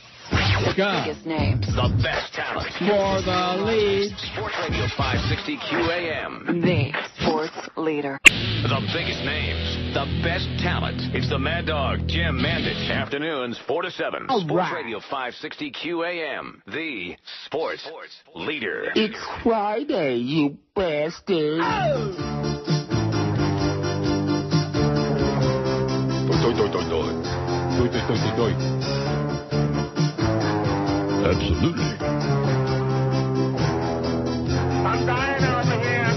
God. Biggest names. The best talent. For the lead. Sports Radio 560 QAM. The sports leader. The biggest names. The best talent. It's the Mad Dog, Jim Mandich. Afternoons, 4 to 7. All Sports right. Radio 560 QAM. The sports leader. It's Friday, you bastard. Absolutely. I'm dying over here.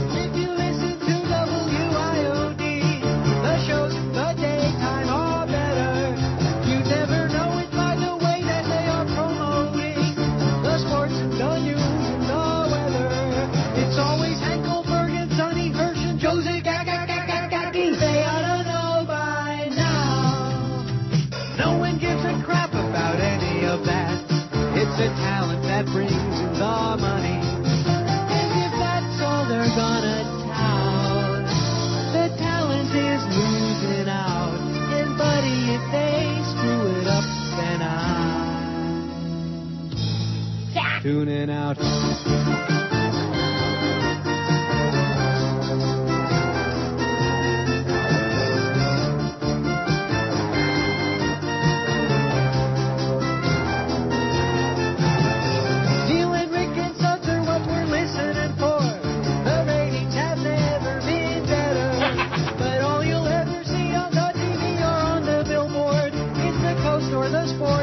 talent that brings in the money. And if that's all they're gonna tout, the talent is losing out. And buddy, if they screw it up, then I'm tuning out.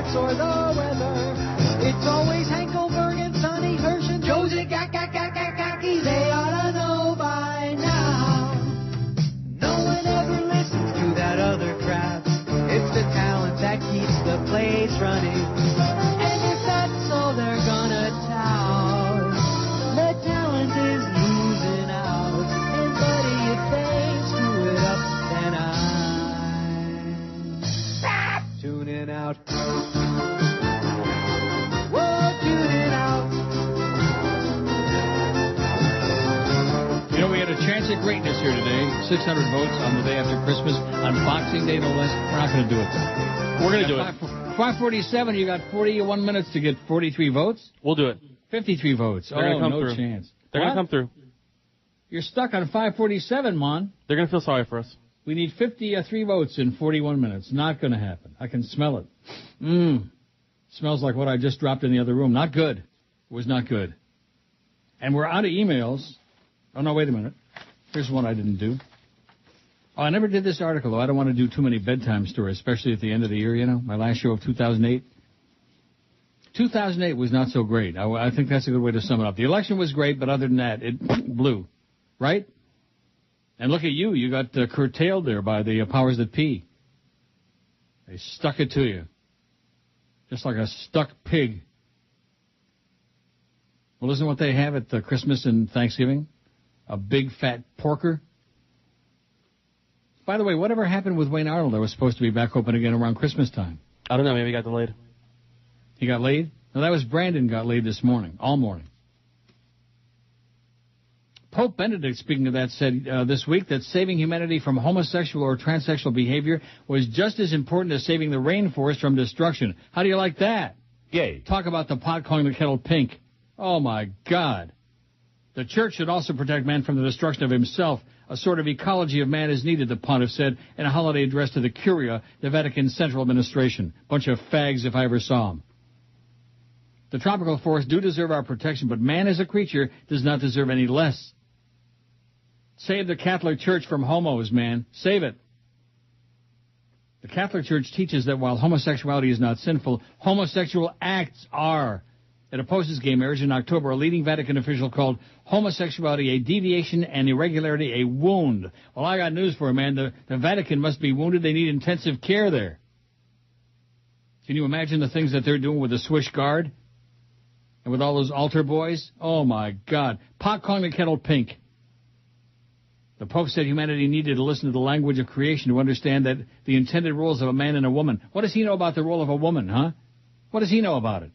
Or the weather. It's always Hank Goldberg and Sonny Hersh, Josie Gaki. They ought to know by now. No one ever listens to that other crap. It's the talent that keeps the place running. And if that's all they're gonna tout, the talent is losing out. And buddy, if they screw it up, then I'm tuning out. You know, we had a chance at greatness here today. 600 votes on the day after Christmas, on Boxing Day, no less. We're not going to do it, though. We're going to do it. 547, you got 41 minutes to get 43 votes? We'll do it. 53 votes. They're gonna come no through. Chance. They're going to come through. You're stuck on 547, Mon. They're going to feel sorry for us. We need 53 votes in 41 minutes. Not going to happen. I can smell it. Smells like what I just dropped in the other room. Not good. It was not good. And we're out of emails. Oh, no, wait a minute. Here's one I didn't do. Oh, I never did this article, though. I don't want to do too many bedtime stories, especially at the end of the year, you know, my last show of 2008. 2008 was not so great. I think that's a good way to sum it up. The election was great, but other than that, it blew. Right? And look at you. You got curtailed there by the powers that be. They stuck it to you. Just like a stuck pig. Well, isn't what they have at Christmas and Thanksgiving? A big fat porker? By the way, whatever happened with Wayne Arnold that was supposed to be back open again around Christmas time? I don't know. Maybe he got delayed. He got laid? No, that was Brandon got laid this morning. All morning. Pope Benedict, speaking of that, said this week that saving humanity from homosexual or transsexual behavior was just as important as saving the rainforest from destruction. How do you like that? Yay. Talk about the pot calling the kettle pink. Oh, my God. The church should also protect man from the destruction of himself. A sort of ecology of man is needed, the pontiff said in a holiday address to the Curia, the Vatican Central Administration. Bunch of fags if I ever saw them. The tropical forests do deserve our protection, but man as a creature does not deserve any less. Save the Catholic Church from homos, man. Save it. The Catholic Church teaches that while homosexuality is not sinful, homosexual acts are. It opposes gay marriage. In October, a leading Vatican official called homosexuality a deviation and irregularity a wound. Well, I got news for you, man. The Vatican must be wounded. They need intensive care there. Can you imagine the things that they're doing with the Swiss Guard? And with all those altar boys? Oh, my God. Pot calling the kettle pink. The Pope said humanity needed to listen to the language of creation to understand that the intended roles of a man and a woman. What does he know about the role of a woman, huh? What does he know about it?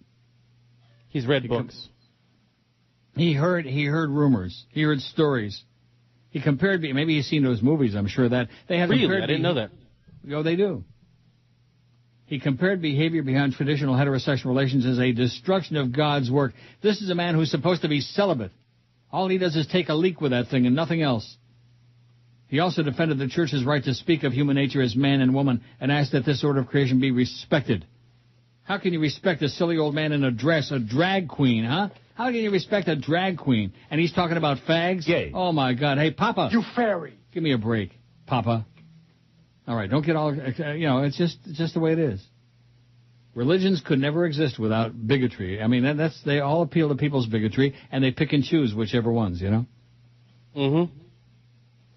He's read books. He heard rumors. He heard stories. He compared, maybe he's seen those movies, I'm sure that. They have really? I didn't know that. Oh, they do. He compared behavior behind traditional heterosexual relations as a destruction of God's work. This is a man who's supposed to be celibate. All he does is take a leak with that thing and nothing else. He also defended the church's right to speak of human nature as man and woman and asked that this order of creation be respected. How can you respect a silly old man in a dress, a drag queen, huh? How can you respect a drag queen? And he's talking about fags? Yay. Oh, my God. Hey, Papa. You fairy. Give me a break, Papa. All right, don't get all, it's just the way it is. Religions could never exist without bigotry. I mean, they all appeal to people's bigotry, and they pick and choose whichever ones, you know? Mm-hmm.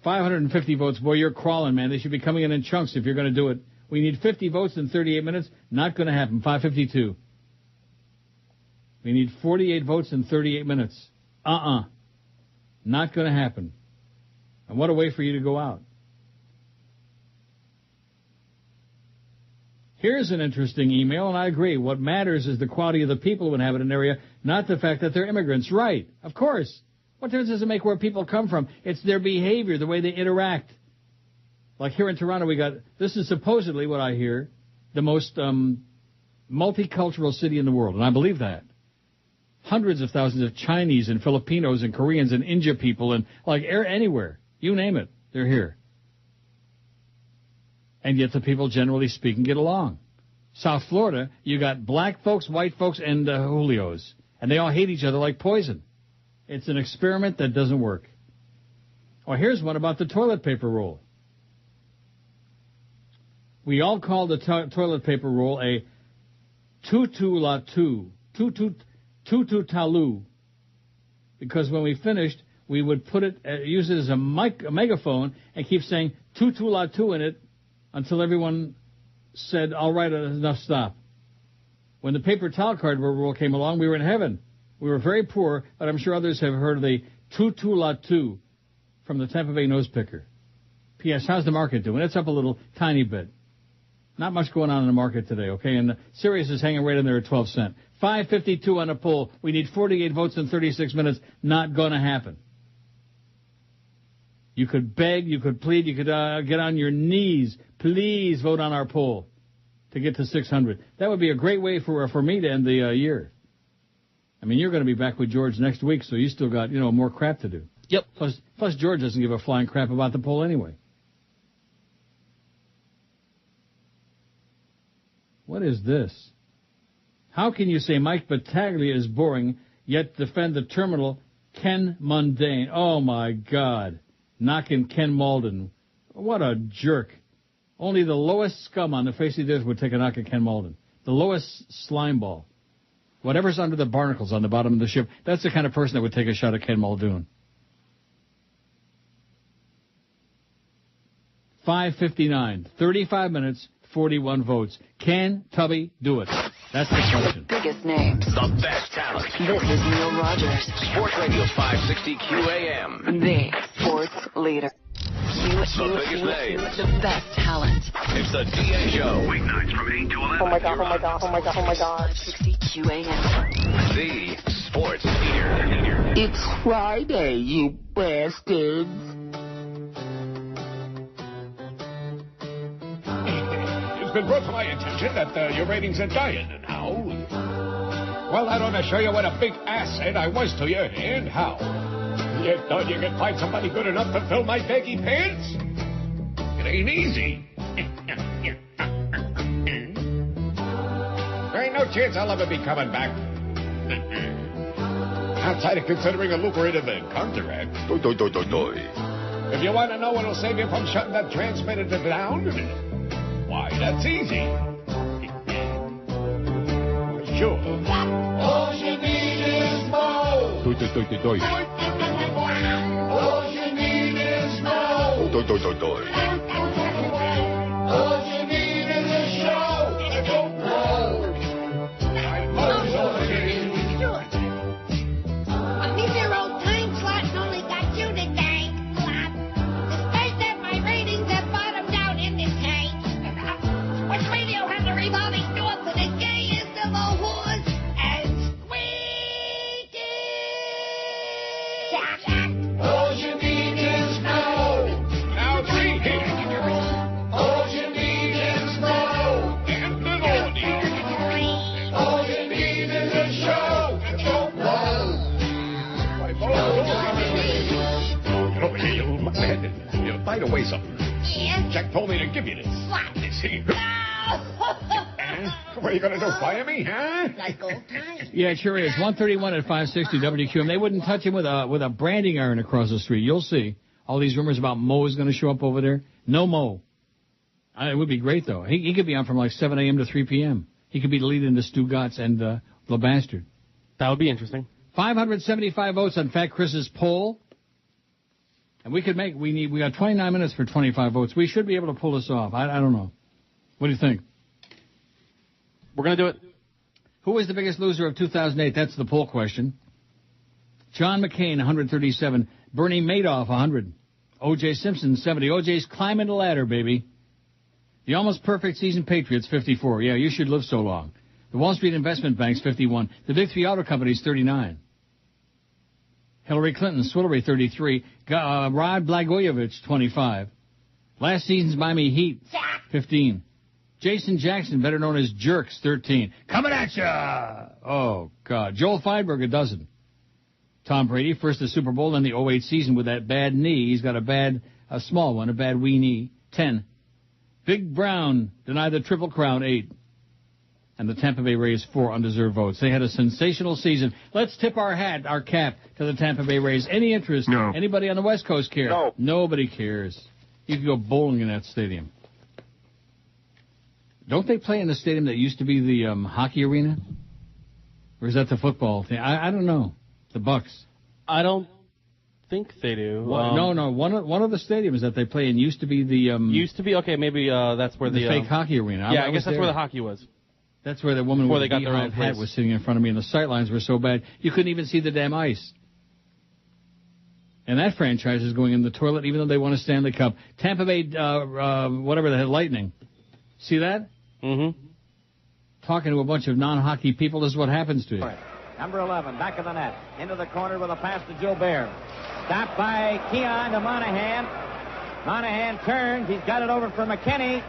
550 votes. Boy, you're crawling, man. They should be coming in chunks if you're going to do it. We need 50 votes in 38 minutes. Not going to happen. 552. We need 48 votes in 38 minutes. Not going to happen. And what a way for you to go out. Here's an interesting email, and I agree. What matters is the quality of the people who inhabit an area, not the fact that they're immigrants. Right. Of course. What difference does it make where people come from? It's their behavior, the way they interact. Like here in Toronto, this is supposedly what I hear, the most multicultural city in the world, and I believe that. Hundreds of thousands of Chinese and Filipinos and Koreans and India people and anywhere. You name it, they're here. And yet the people, generally speaking, get along. South Florida, you got black folks, white folks, and Julios. And they all hate each other like poison. It's an experiment that doesn't work. Oh, here's one about the toilet paper roll. We all call the toilet paper roll a tutu talu. Because when we finished, we would use it as a megaphone and keep saying tutu latu in it until everyone said, all right, enough, stop. When the paper towel card rule came along, we were in heaven. We were very poor, but I'm sure others have heard of the tutu latu from the Tampa Bay nose picker. P.S. How's the market doing? It's up a little tiny bit. Not much going on in the market today, okay? And Sirius is hanging right in there at 12 cents. 552 on a poll. We need 48 votes in 36 minutes. Not going to happen. You could beg, you could plead, you could get on your knees. Please vote on our poll to get to 600. That would be a great way for me to end the year. I mean, you're going to be back with George next week, so you still got, more crap to do. Yep. Plus George doesn't give a flying crap about the poll anyway. What is this? How can you say Mike Battaglia is boring, yet defend the terminal Ken Mundane? Oh, my God. Knocking Ken Malden. What a jerk. Only the lowest scum on the face of the earth would take a knock at Ken Malden. The lowest slime ball. Whatever's under the barnacles on the bottom of the ship, that's the kind of person that would take a shot at Ken Muldoon. 5:59, 35 minutes, 41 votes. Can Tubby do it? That's the question. Biggest names. The best talent. This is Neil Rogers. Sports Radio 560 QAM. The sports leader. The biggest names. The best talent. It's the DA Show. Weeknights from 8 to 11. Oh my God, oh my God, oh my God, oh my God. 560 QAM. The sports leader. It's Friday, you bastards. It's been brought to my attention that your ratings are dying, and how? Well, that ought to show you what a big asset I was to you, and how. You thought you could find somebody good enough to fill my baggy pants? It ain't easy. There ain't no chance I'll ever be coming back. Outside of considering a lucrative contract. If you want to know what'll save you from shutting that transmitter down, why, that's easy. Sure. All you need is more. All you need is more. All you need is a show. A mid-year-old time slot only got you to thank. Despite that, my ratings have bottomed out in the tank. Which radio has a revolving door for the gayest of all whores and squeaky. All you need is more. Now, three here. All you need is more. And little need. All you need is a show. Get over here, you mutthead. By the way, something. Yeah? Jack told me to give you this. What? This here. What are you going to do, fire me, huh? Like old times. Yeah, it sure is. 131 at 560 WQM. They wouldn't touch him with a branding iron across the street. You'll see. All these rumors about Mo is going to show up over there. No Mo. It would be great, though. He could be on from like 7 a.m. to 3 p.m. He could be the lead into Stu Gatz and the Bastard. That would be interesting. 575 votes on Fat Chris's poll. And we got 29 minutes for 25 votes. We should be able to pull this off. I don't know. What do you think? We're going to do it. Who was the biggest loser of 2008? That's the poll question. John McCain, 137. Bernie Madoff, 100. O.J. Simpson, 70. O.J.'s climbing the ladder, baby. The almost perfect season Patriots, 54. Yeah, you should live so long. The Wall Street Investment Bank's 51. The Big Three Auto Company's 39. Hillary Clinton, Swillery, 33. Rod Blagojevich, 25. Last season's Miami Heat, 15. Jason Jackson, better known as Jerks, 13. Coming at ya! Oh, God. Joel Feinberg, a dozen. Tom Brady, first the Super Bowl in the 08 season with that bad knee. He's got a small one, a bad wee knee, 10. Big Brown, denied the Triple Crown, 8. And the Tampa Bay Rays, 4 undeserved votes. They had a sensational season. Let's tip our cap to the Tampa Bay Rays. Any interest? No. Anybody on the West Coast care? No. Nobody cares. You can go bowling in that stadium. Don't they play in the stadium that used to be the hockey arena? Or is that the football thing? I don't know. The Bucks. I don't think they do. No. One of the stadiums that they play in used to be the... okay, maybe that's where the fake hockey arena. Yeah, I guess that's where the hockey was. That's where the woman with the beehive hat was sitting in front of me, and the sightlines were so bad, you couldn't even see the damn ice. And that franchise is going in the toilet, even though they won a Stanley Cup. Tampa Bay, whatever the hell, Lightning. See that? Mm-hmm. Talking to a bunch of non-hockey people, this is what happens to you. Number 11, back of the net. Into the corner with a pass to Gilbert. Stopped by Keon to Monahan. Monahan turns. He's got it over for McKinney.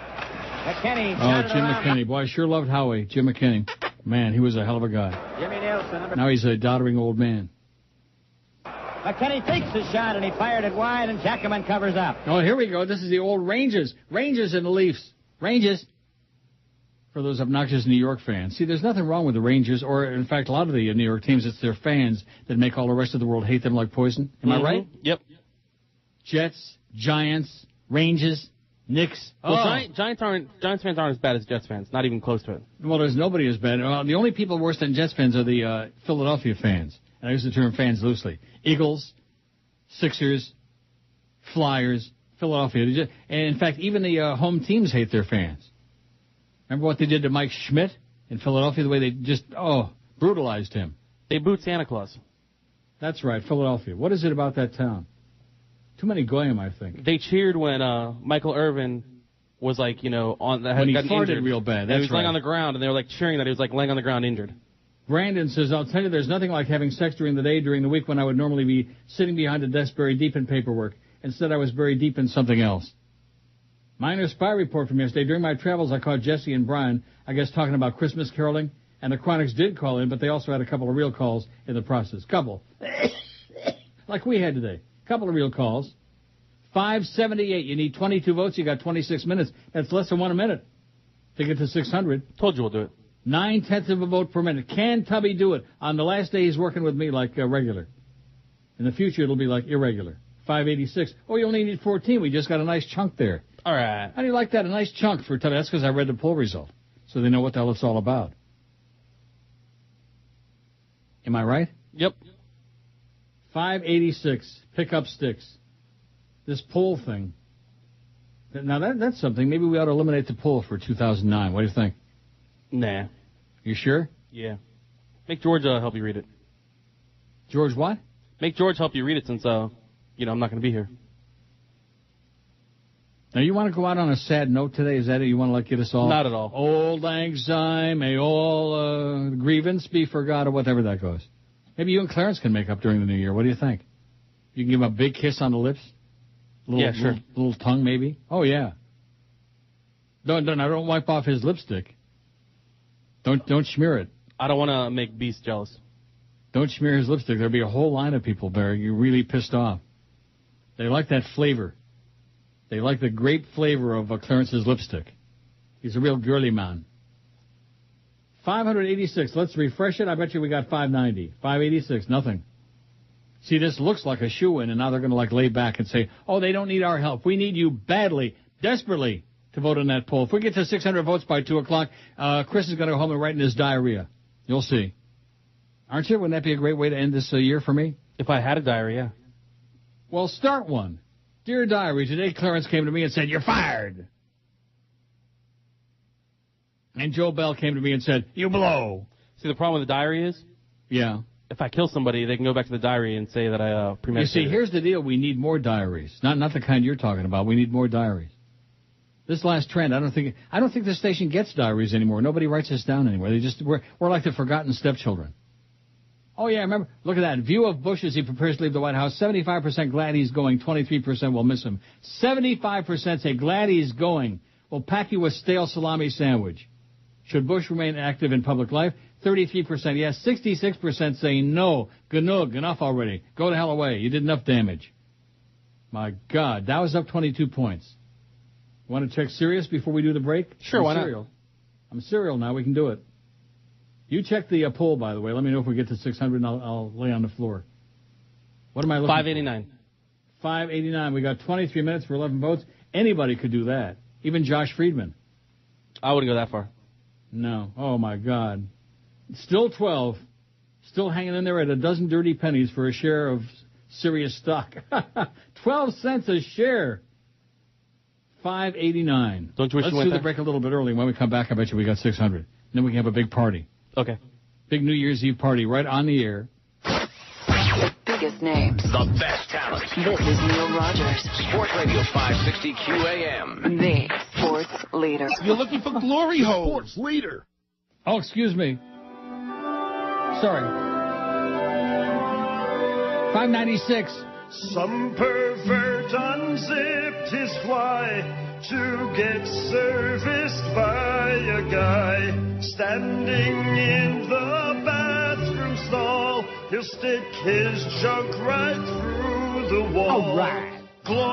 McKinney. Jim McKinney. Boy, I sure loved Howie. Jim McKinney. Man, he was a hell of a guy. Jimmy Nielsen. Now he's a doddering old man. McKinney takes the shot, and he fired it wide, and Jackman covers up. Oh, here we go. This is the old Rangers. Rangers and the Leafs. Rangers. For those obnoxious New York fans. See, there's nothing wrong with the Rangers, or, in fact, a lot of the New York teams, it's their fans that make all the rest of the world hate them like poison. Am I right? Yep. Jets, Giants, Rangers, Knicks. Well, Giants fans aren't as bad as Jets fans. Not even close to it. Well, there's nobody as bad. The only people worse than Jets fans are the Philadelphia fans. And I use the term fans loosely. Eagles, Sixers, Flyers, Philadelphia. And, in fact, even the home teams hate their fans. Remember what they did to Mike Schmidt in Philadelphia, the way they just, brutalized him. They booed Santa Claus. That's right, Philadelphia. What is it about that town? Too many goyim, I think. They cheered when Michael Irvin was like, on the head. When he got farted injured. real bad. And he was laying on the ground, and they were like cheering that he was like laying on the ground injured. Brandon says, I'll tell you, there's nothing like having sex during the day, during the week when I would normally be sitting behind a desk buried deep in paperwork. Instead, I was buried deep in something else. Minor spy report from yesterday. During my travels, I caught Jesse and Brian, I guess, talking about Christmas caroling. And the Chronics did call in, but they also had a couple of real calls in the process. Couple. Like we had today. Couple of real calls. 578. You need 22 votes. You got 26 minutes. That's less than 1 minute to get to 600. Told you we'll do it. 9/10 of a vote per minute. Can Tubby do it? On the last day, he's working with me like regular. In the future, it'll be like irregular. 586. Oh, you only need 14. We just got a nice chunk there. All right. How do you like that? A nice chunk for Tubby. That's because I read the poll result. So they know what the hell it's all about. Am I right? Yep. 586. Pick up sticks. This poll thing. Now, that's something. Maybe we ought to eliminate the poll for 2009. What do you think? Nah. You sure? Yeah. Make George help you read it. George what? Make George help you read it since, I'm not going to be here. Now, you want to go out on a sad note today? Is that it? You want to get us all? Not at all. Old Lang Syne, may all grievance be forgot, or whatever that goes. Maybe you and Clarence can make up during the new year. What do you think? You can give him a big kiss on the lips? Yeah, sure. Little tongue, maybe? Oh, yeah. Don't wipe off his lipstick. Don't smear it. I don't want to make Beast jealous. Don't smear his lipstick. There'll be a whole line of people, Barry. You're really pissed off. They like that flavor. They like the grape flavor of Clarence's lipstick. He's a real girly man. 586. Let's refresh it. I bet you we got 590. 586. Nothing. See, this looks like a shoo-in, and now they're going to lay back and say, oh, they don't need our help. We need you badly, desperately, to vote on that poll. If we get to 600 votes by 2 o'clock, Chris is going to go home and write in his diarrhea. You'll see. Aren't you? Wouldn't that be a great way to end this year for me? If I had a diary, yeah. Well, start one. Dear Diary, today Clarence came to me and said, you're fired. And Joe Bell came to me and said, you blow. See, the problem with the diary is? Yeah. If I kill somebody, they can go back to the diary and say that I premeditated. You see, here's the deal. We need more diaries. Not the kind you're talking about. We need more diaries. This last trend, I don't think the station gets diaries anymore. Nobody writes us down anymore. We're like the forgotten stepchildren. Oh yeah, remember? Look at that. View of Bush as he prepares to leave the White House. 75% glad he's going. 23% will miss him. 75% say glad he's going. Will pack you a stale salami sandwich. Should Bush remain active in public life? 33% yes. 66% say no. Ganug, enough already. Go the hell away. You did enough damage. My God, that was up 22 points. Want to check Sirius before we do the break? Sure, why not? I'm serial now. We can do it. You check the poll, by the way. Let me know if we get to 600, and I'll lay on the floor. What am I looking 589. for? 589. We got 23 minutes for 11 votes. Anybody could do that. Even Josh Friedman. I wouldn't go that far. No. Oh, my God. Still 12. Still hanging in there at a dozen dirty pennies for a share of Sirius stock. 12 cents a share. 589. Don't you wish Let's you went do the there? break a little bit early. When we come back, I bet you we got 600. Then we can have a big party. Okay. Big New Year's Eve party right on the air. The biggest names. The best talent. This is Neil Rogers. Sports Radio 560 QAM. The sports leader. You're looking for glory hole. Sports leader. Oh, excuse me. Sorry. 596. Some pervert unzipped his fly to get serviced by a guy standing in the bathroom stall. He'll stick his junk right through the wall. All right. Glory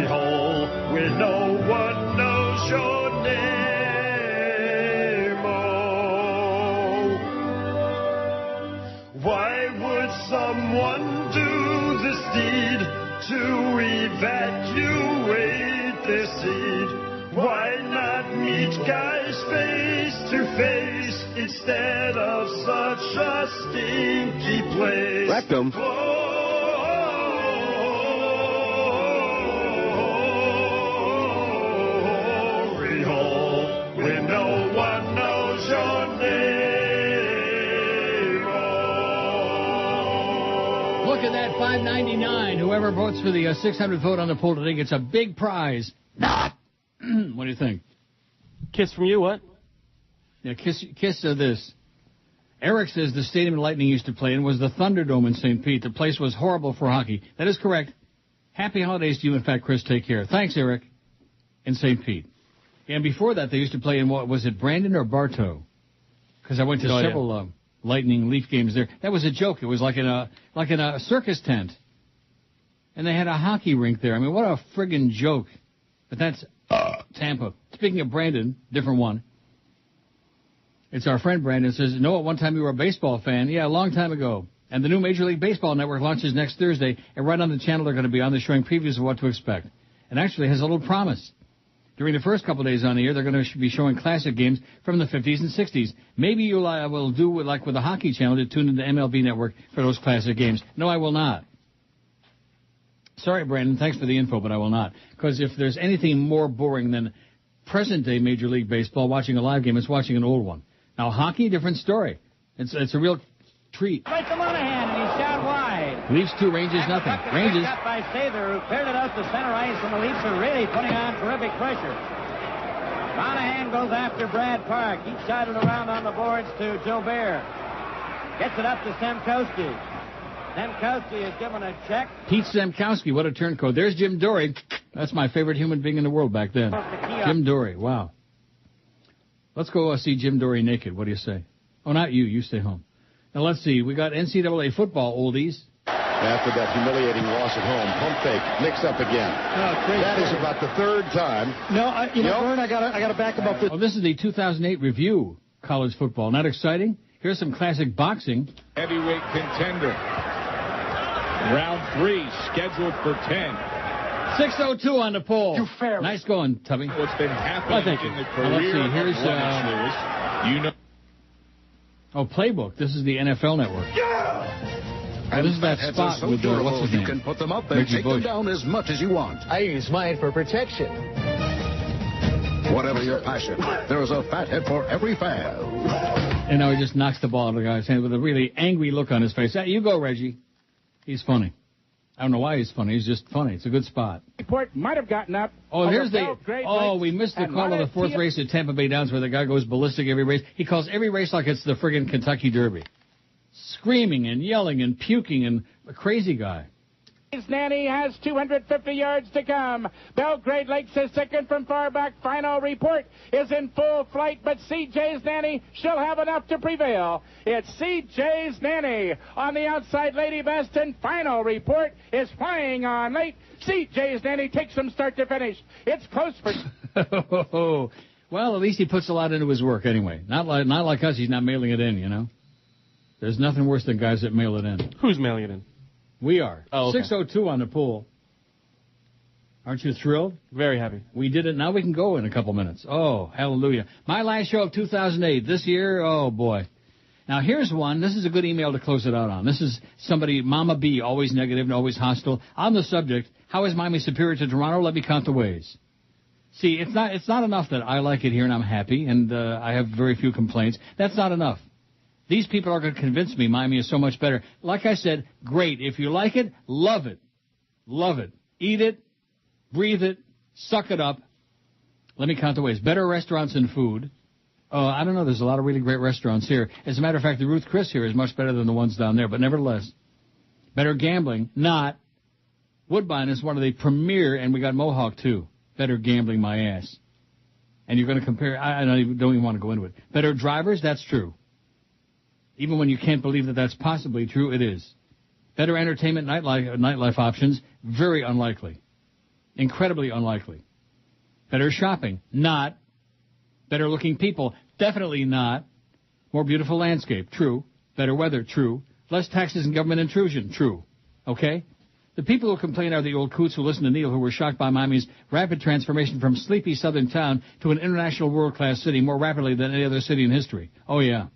hole where no one knows your name. Why would someone do this deed to evacuate their seed? Why not meet guys face to face instead of such a stinky place? Rectum. Glory hole where no one knows your name. Look at that, 599. Whoever votes for the 600 vote on the poll today gets a big prize. Not. What do you think? Kiss from you, what? Yeah, kiss of this. Eric says the stadium Lightning used to play in was the Thunderdome in St. Pete. The place was horrible for hockey. That is correct. Happy holidays to you. In fact, Chris, take care. Thanks, Eric. In St. Pete. And before that, they used to play in, what was it, Brandon or Bartow? Because I went to several Lightning Leaf games there. That was a joke. It was like in a circus tent. And they had a hockey rink there. I mean, what a friggin' joke. But that's Tampa. Speaking of Brandon, different one. It's our friend Brandon says, no, at one time you were a baseball fan. Yeah, a long time ago. And the new Major League Baseball Network launches next Thursday. And right on the channel, they're going to be on there showing previews of what to expect. And actually has a little promise. During the first couple of days on the air, they're going to be showing classic games from the 50s and 60s. Maybe you will do like with the Hockey Channel to tune into MLB Network for those classic games. No, I will not. Sorry, Brandon, thanks for the info, but I will not. Because if there's anything more boring than present-day Major League Baseball, watching a live game, it's watching an old one. Now, hockey, different story. It's a real treat. Right to Monahan, and he's shot wide. Leafs 2, Rangers nothing. Rangers. Up by Sather, who cleared it out to center ice, and the Leafs are really putting on terrific pressure. Monahan goes after Brad Park. He shot it around on the boards to Joe Bear. Gets it up to Stemkowski. Stemkowski is given a check. Pete Stemkowski, what a turncoat. There's Jim Dory. That's my favorite human being in the world back then. Jim Dory, wow. Let's go see Jim Dory naked. What do you say? Oh, not you. You stay home. Now, let's see. We got NCAA football oldies. After that humiliating loss at home, pump fake, mixed up again. That is about the third time. No, Vern, I gotta back him up. Oh, this is the 2008 review, college football. Not exciting? Here's some classic boxing. Heavyweight contender. Round 3, scheduled for 10. 6:02 on the poll. You fair. Nice going, Tubby. What's been happening in the career let's see. Here's of Lewis. You know. Oh, Playbook. This is the NFL Network. Yeah. Oh, this is that spot with what's his name? You can put them up and take them down as much as you want. I use mine for protection. Whatever your passion, there is a fathead for every fan. And now he just knocks the ball out of the guy's hand with a really angry look on his face. You go, Reggie. He's funny. I don't know why he's funny. He's just funny. It's a good spot. Report might have gotten up. Oh, here's the. Oh, we missed the call of the fourth race at Tampa Bay Downs where the guy goes ballistic every race. He calls every race like it's the friggin' Kentucky Derby. Screaming and yelling and puking and a crazy guy. Nanny has 250 yards to come. Belgrade Lakes is second from far back. Final report is in full flight, but CJ's Nanny she'll have enough to prevail. It's CJ's Nanny on the outside. Lady Best, and final report is flying on late. CJ's Nanny takes from start to finish. It's close for... Well, at least he puts a lot into his work anyway. Not like us. He's not mailing it in, you know. There's nothing worse than guys that mail it in. Who's mailing it in? We are. Oh, okay. 6:02 on the pool. Aren't you thrilled? Very happy. We did it. Now we can go in a couple minutes. Oh, hallelujah. My last show of 2008. This year, oh, boy. Now, here's one. This is a good email to close it out on. This is somebody, Mama B, always negative and always hostile. On the subject, how is Miami superior to Toronto? Let me count the ways. See, it's not enough that I like it here and I'm happy and I have very few complaints. That's not enough. These people are going to convince me Miami is so much better. Like I said, great. If you like it, love it. Love it. Eat it. Breathe it. Suck it up. Let me count the ways. Better restaurants and food. I don't know. There's a lot of really great restaurants here. As a matter of fact, the Ruth Chris here is much better than the ones down there. But nevertheless, better gambling. Not. Woodbine is one of the premier, and we got Mohawk too. Better gambling, my ass. And you're going to compare. I don't even want to go into it. Better drivers. That's true. Even when you can't believe that that's possibly true, it is. Better entertainment, nightlife options, very unlikely. Incredibly unlikely. Better shopping, not. Better looking people, definitely not. More beautiful landscape, true. Better weather, true. Less taxes and government intrusion, true. Okay? The people who complain are the old coots who listen to Neil, who were shocked by Miami's rapid transformation from sleepy southern town to an international world-class city more rapidly than any other city in history. Oh, yeah.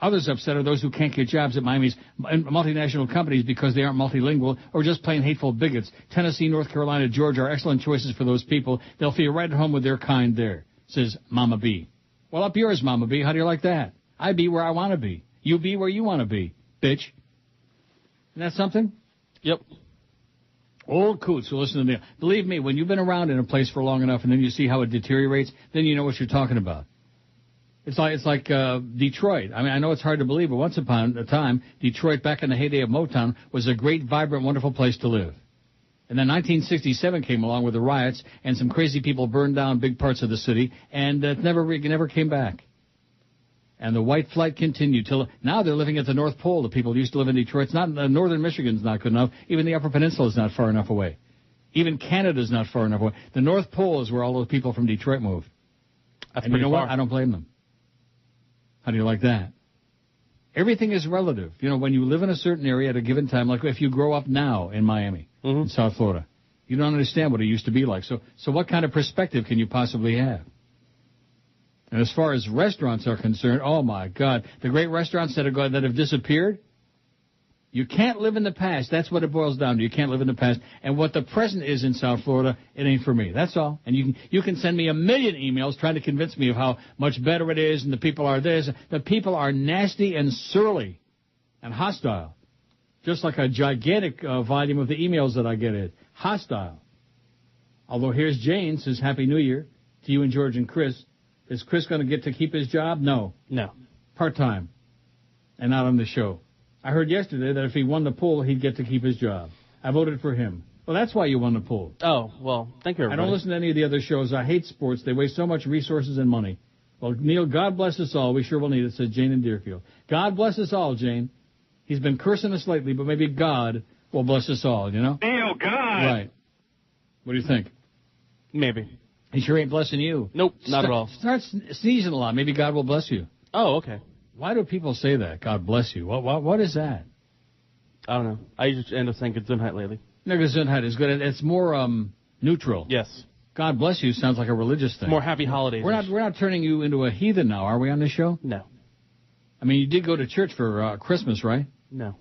Others upset are those who can't get jobs at Miami's multinational companies because they aren't multilingual or just plain hateful bigots. Tennessee, North Carolina, Georgia are excellent choices for those people. They'll feel right at home with their kind there, says Mama B. Well, up yours, Mama B. How do you like that? I be where I want to be. You be where you want to be, bitch. Isn't that something? Yep. Old coots who listen to me. Believe me, when you've been around in a place for long enough and then you see how it deteriorates, then you know what you're talking about. It's like Detroit. I mean, I know it's hard to believe, but once upon a time, Detroit, back in the heyday of Motown, was a great, vibrant, wonderful place to live. And then 1967 came along with the riots, and some crazy people burned down big parts of the city, and it never came back. And the white flight continued till now. They're living at the North Pole. The people who used to live in Detroit. It's not northern Michigan's not good enough. Even the Upper Peninsula is not far enough away. Even Canada's not far enough away. The North Pole is where all those people from Detroit moved. That's and you know what? I don't blame them. How do you like that? Everything is relative. You know, when you live in a certain area at a given time, like if you grow up now in Miami, in South Florida, you don't understand what it used to be like. So what kind of perspective can you possibly have? And as far as restaurants are concerned, oh my God, the great restaurants that have disappeared, you can't live in the past. That's what it boils down to. You can't live in the past. And what the present is in South Florida, it ain't for me. That's all. And you can send me a million emails trying to convince me of how much better it is and the people are this. The people are nasty and surly and hostile. Just like a gigantic volume of the emails that I get in. Hostile. Although here's Jane, says Happy New Year to you and George and Chris. Is Chris going to get to keep his job? No. No. Part-time. And not on the show. I heard yesterday that if he won the poll, he'd get to keep his job. I voted for him. Well, that's why you won the poll. Oh, well, thank you, everybody. I don't listen to any of the other shows. I hate sports. They waste so much resources and money. Well, Neil, God bless us all. We sure will need it, said Jane in Deerfield. God bless us all, Jane. He's been cursing us lately, but maybe God will bless us all, you know? Neil, God! Right. What do you think? Maybe. He sure ain't blessing you. Nope, not at all. Start sneezing a lot. Maybe God will bless you. Oh, okay. Why do people say that? God bless you. What is that? I don't know. I usually end up saying Gesundheit lately. No, Gesundheit is good. It's more neutral. Yes. God bless you sounds like a religious thing. More happy holidays. We're not turning you into a heathen now, are we, on this show? No. I mean, you did go to church for Christmas, right? No.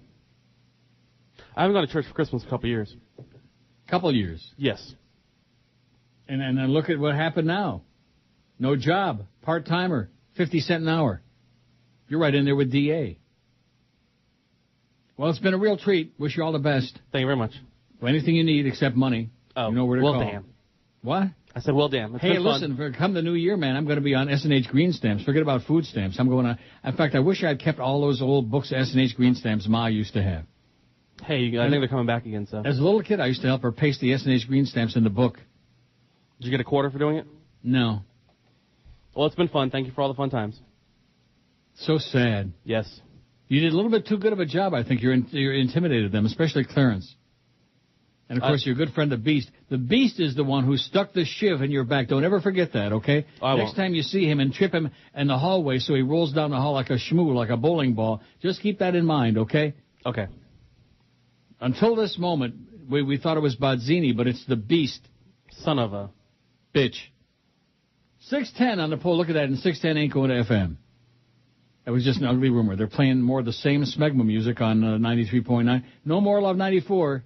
I haven't gone to church for Christmas in a couple years. Couple years? Yes. And then look at what happened now. No job. Part-timer. 50 cents an hour. You're right in there with DA. Well, it's been a real treat. Wish you all the best. Thank you very much. For anything you need except money, you know where to well, call. Damn. What? I said, well, damn. It's Hey, been listen, fun. come the new year, man, I'm going to be on S&H Green Stamps. Forget about food stamps. I'm going to... In fact, I wish I had kept all those old books of S&H Green Stamps Ma used to have. Hey, I think they're coming back again, so. As a little kid, I used to help her paste the S&H Green Stamps in the book. Did you get a quarter for doing it? No. Well, it's been fun. Thank you for all the fun times. So sad. Yes. You did a little bit too good of a job, I think. You intimidated them, especially Clarence. And, of course, your good friend, the Beast. The Beast is the one who stuck the shiv in your back. Don't ever forget that, okay? Next time you see him and trip him in the hallway so he rolls down the hall like a shmoo, like a bowling ball, just keep that in mind, okay? Okay. Until this moment, we thought it was Bodzini, but it's the Beast. Son of a bitch. 610 on the poll. Look at that. And 610 ain't going to FM. That was just an ugly rumor. They're playing more of the same Smegma music on 93.9. No more Love 94.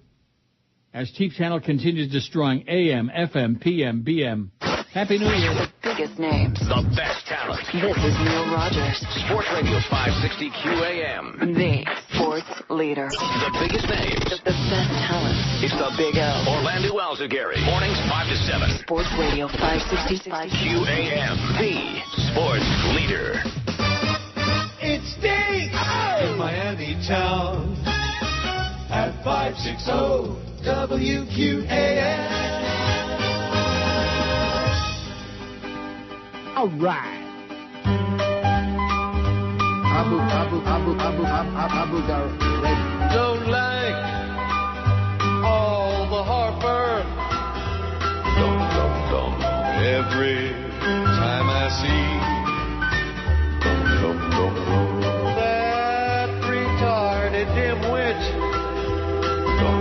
As Cheap Channel continues destroying AM, FM, PM, BM. Happy New Year. The biggest names. The best talent. This is Neil Rogers. Sports Radio 560 QAM. The sports leader. The biggest names. The best talent. It's the Big O. Orlando Alzagari. Mornings 5 to 7. Sports Radio 560. QAM. The sports leader. It's Steve in Miami town at 560 WQAM. All right. Abu Dhabi. Don't like all the heartburn. Every time I see that retarded dimwit on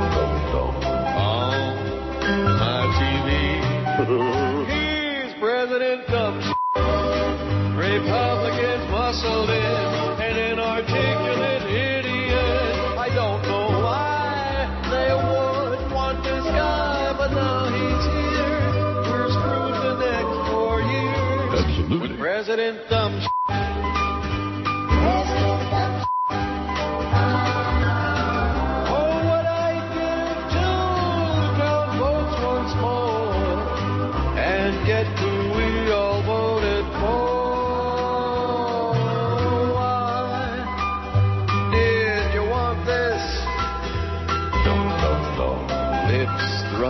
my TV. He's President Dumb. Republicans muscled in an inarticulate idiot. I don't know why they would want this guy, but now he's here. We're screwed the next 4 years. Absolutely. With President Dumb.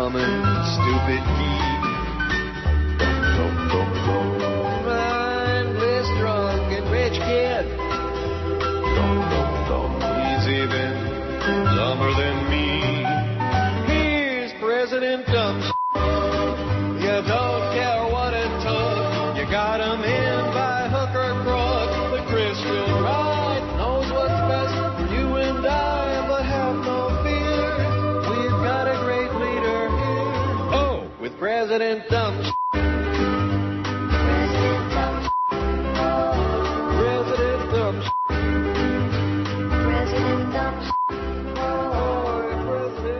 Stupid geek. Mindless, drunk, and rich kid. He's even dumber than me. He's President Dumb. You don't care what it took. You got him in by hook or crook. The Christian right knows what's best for you and I, but have no fear. We've got a great leader here. Oh, with President Dumb. President Dumb.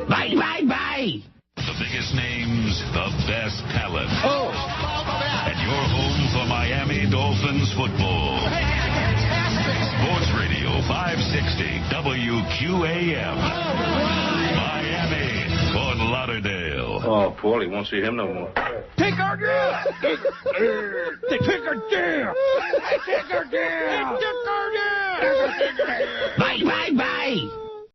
Bye, bye, bye. The biggest names, the best talent. Oh. And your home for Miami Dolphins football. Sports Radio 560 WQAM. Miami, Fort Lauderdale. Oh, Paulie won't see him no more. Take our deal! They took our deal! They took our deal! Bye, bye, bye.